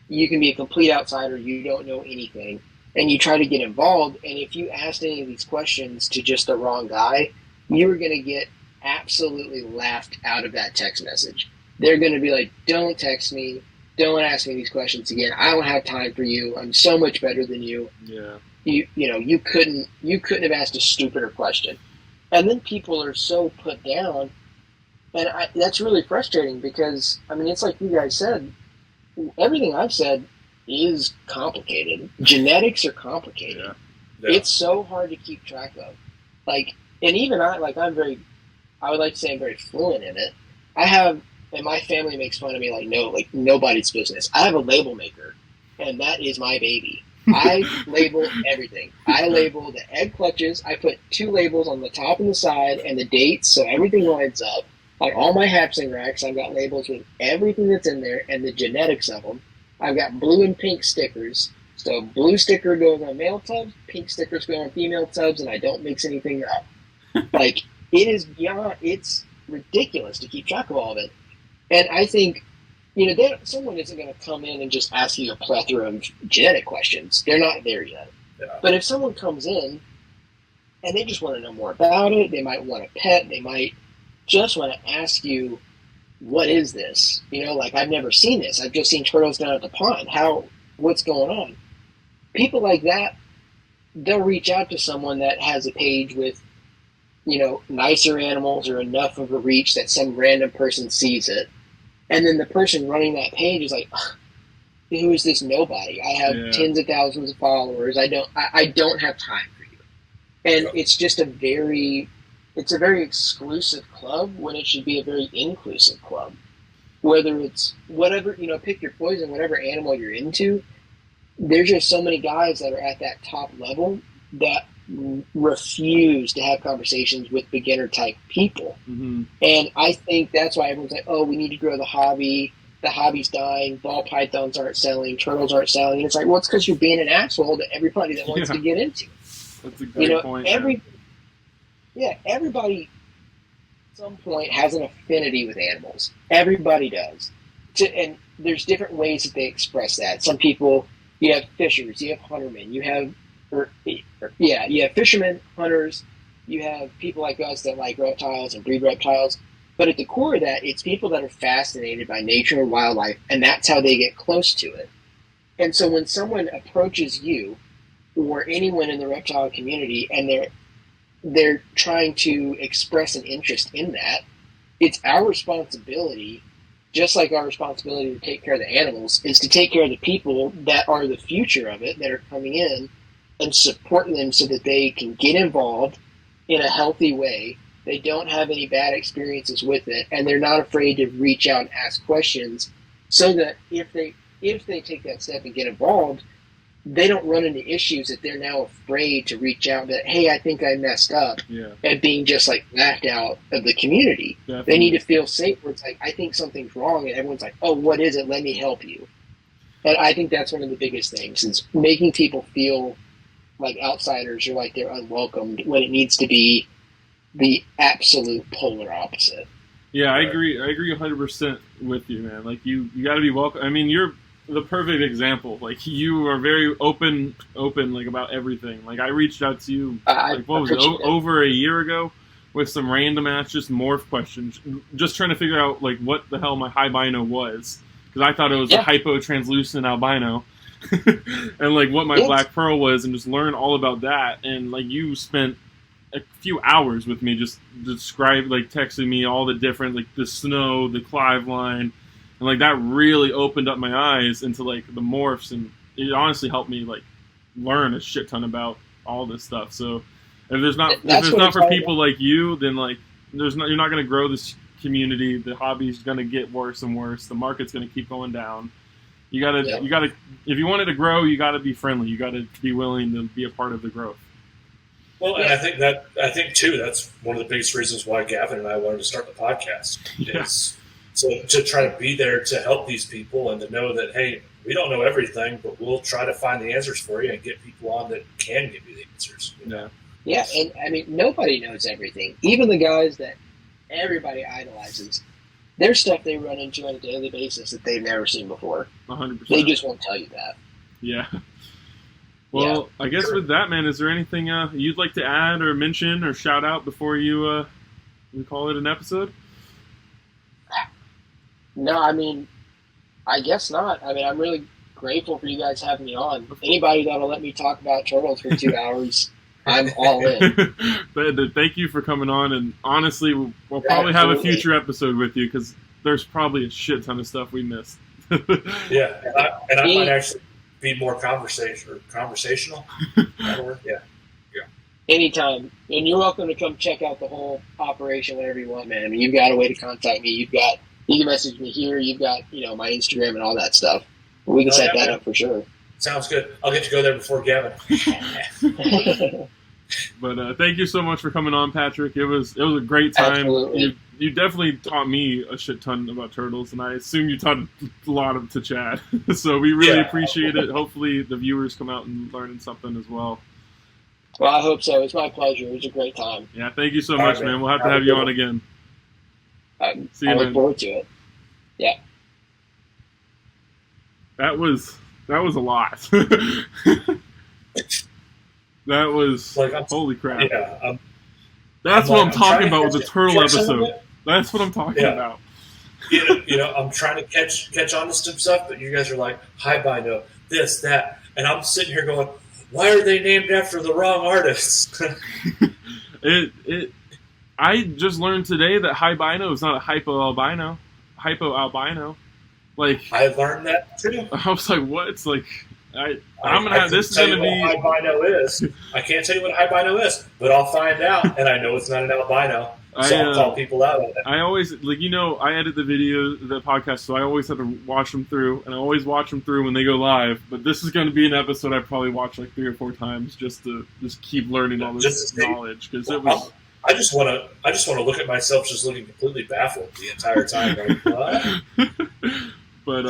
you can be a complete outsider, you don't know anything, and you try to get involved, and if you asked any of these questions to just the wrong guy, you're going to get absolutely laughed out of that text message. They're going to be like, don't text me, don't ask me these questions again, I don't have time for you, I'm so much better than you. Yeah. You couldn't have asked a stupider question. And then people are so put down, and that's really frustrating because, I mean, it's like you guys said, everything I've said is complicated. Genetics are complicated. Yeah. Yeah. It's so hard to keep track of. Like, and even I would like to say I'm very fluent in it. And my family makes fun of me like nobody's business. I have a label maker, and that is my baby. I label everything. I label the egg clutches. I put 2 labels on the top and the side, and the dates, so everything lines up. On all my hatchling racks, I've got labels with everything that's in there and the genetics of them. I've got blue and pink stickers. So blue sticker goes on male tubs, pink stickers go on female tubs, and I don't mix anything up. Like, it's ridiculous to keep track of all of it. And I think, someone isn't going to come in and just ask you a plethora of genetic questions. They're not there yet. Yeah. But if someone comes in and they just want to know more about it, they might want a pet, they might just want to ask you, what is this? I've never seen this. I've just seen turtles down at the pond. What's going on? People like that, they'll reach out to someone that has a page with, nicer animals or enough of a reach that some random person sees it. And then the person running that page is like, who is this nobody? I have tens of thousands of followers. I don't have time for you. And it's just a very exclusive club when it should be a very inclusive club. Whether it's whatever, pick your poison, whatever animal you're into, there's just so many guys that are at that top level that refuse to have conversations with beginner type people. Mm-hmm. And I think that's why everyone's like, oh, we need to grow the hobby. The hobby's dying. Ball pythons aren't selling. Turtles aren't selling. And it's like, well, it's because you're being an asshole to everybody that wants to get into it. That's a great point. Everybody at some point has an affinity with animals. Everybody does. And there's different ways that they express that. Some people, you have fishers, you have huntermen, you have fishermen, hunters, you have people like us that like reptiles and breed reptiles. But at the core of that, it's people that are fascinated by nature and wildlife, and that's how they get close to it. And so when someone approaches you or anyone in the reptile community and they're trying to express an interest in that, it's our responsibility, just like our responsibility to take care of the animals, is to take care of the people that are the future of it, that are coming in, and support them so that they can get involved in a healthy way. They don't have any bad experiences with it, and they're not afraid to reach out and ask questions, so that if they take that step and get involved, they don't run into issues that they're now afraid to reach out that, hey, I think I messed up, and being just like laughed out of the community. Definitely. They need to feel safe where it's like, I think something's wrong, and everyone's like, oh, what is it? Let me help you. And I think that's one of the biggest things, is making people feel like outsiders or like they're unwelcomed when it needs to be the absolute polar opposite. Yeah, I agree 100% with you, man. Like, you got to be welcome. I mean, you're the perfect example. Like, you are very open, like, about everything. Like, I reached out to you, over a year ago with some random ass just morph questions, just trying to figure out, like, what the hell my albino was. Because I thought it was a hypo-translucent albino. And, like, what my black pearl was, and just learn all about that. And, like, you spent a few hours with me just texting me all the different, like, the snow, the Clive line. And, like, that really opened up my eyes into, like, the morphs. And it honestly helped me, like, learn a shit ton about all this stuff. So if there's not for people like you, then, like, you're not going to grow this community. The hobby's going to get worse and worse. The market's going to keep going down. You gotta, if you want it to grow, you gotta be friendly. You gotta be willing to be a part of the growth. Well, and I think too, that's one of the biggest reasons why Gavin and I wanted to start the podcast is to try to be there to help these people and to know that, hey, we don't know everything, but we'll try to find the answers for you and get people on that can give you the answers. You know? Yeah, and I mean, nobody knows everything. Even the guys that everybody idolizes. There's stuff they run into on a daily basis that they've never seen before. 100%. They just won't tell you that. Yeah. Well, I guess with that, man, is there anything you'd like to add or mention or shout out before we call it an episode? No, I mean, I guess not. I mean, I'm really grateful for you guys having me on. Anybody that'll let me talk about turtles for 2 hours, I'm all in. But thank you for coming on, and honestly, we'll probably have a future episode with you because there's probably a shit ton of stuff we missed. Yeah, and I might actually be more conversational. Yeah. Anytime. And you're welcome to come check out the whole operation whenever you want, man. I mean, you've got a way to contact me. You can message me here. You've got, my Instagram and all that stuff. We can set that up for sure. Sounds good. I'll get to go there before Gavin. But thank you so much for coming on, Patrick. It was a great time. Absolutely. You definitely taught me a shit ton about turtles, and I assume you taught a lot to Chad. So we really appreciate it. Hopefully the viewers come out and learning something as well. Well, I hope so. It's my pleasure. It was a great time. Yeah, thank you so much, man. We'll have to have you on again. See you, I look forward to it. Yeah. That was a lot. That was holy crap. Yeah, that's what I'm talking about with the turtle episode. That's what I'm talking about. I'm trying to catch on to some stuff, but you guys are like, Hibino, this, that. And I'm sitting here going, why are they named after the wrong artists? I just learned today that Hibino is not a hypoalbino. Hypoalbino. Like, I learned that too. I was like, what? It's like, I'm gonna have this is gonna be. What Hibino is. I can't tell you what Hibino is, but I'll find out, and I know it's not an albino. So I'll call people out on it. I always I edit the podcast, so I always have to watch them through, and I always watch them through when they go live. But this is going to be an episode I probably watch like 3 or 4 times just to keep learning all this knowledge because it was. I just want to look at myself just looking completely baffled the entire time. Like, what? But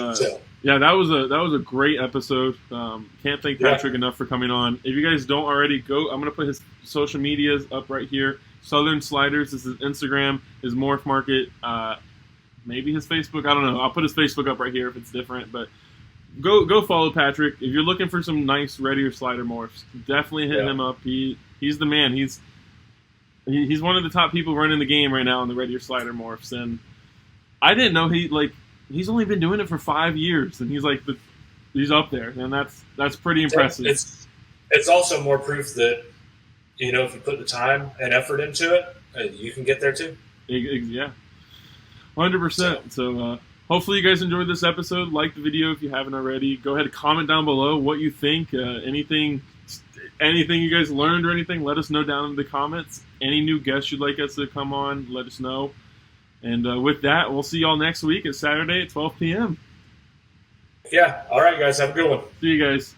yeah, that was a great episode. Can't thank Patrick enough for coming on. If you guys don't already go, I'm gonna put his social medias up right here. Southern Sliders is his Instagram, his Morph Market, maybe his Facebook. I don't know. I'll put his Facebook up right here if it's different. But go follow Patrick if you're looking for some nice Ready or Slider morphs. Definitely hit him up. He's the man. He's one of the top people running the game right now in the Ready or Slider morphs. And I didn't know he's only been doing it for 5 years, and he's up there, and that's pretty impressive. It's also more proof that if you put the time and effort into it, you can get there too. Yeah, 100%. So hopefully you guys enjoyed this episode. Like the video if you haven't already. Go ahead and comment down below what you think. Anything you guys learned or anything, let us know down in the comments. Any new guests you'd like us to come on, let us know. And with that, we'll see y'all next week. It's Saturday at 12 p.m. Yeah. All right, guys. Have a good one. See you guys.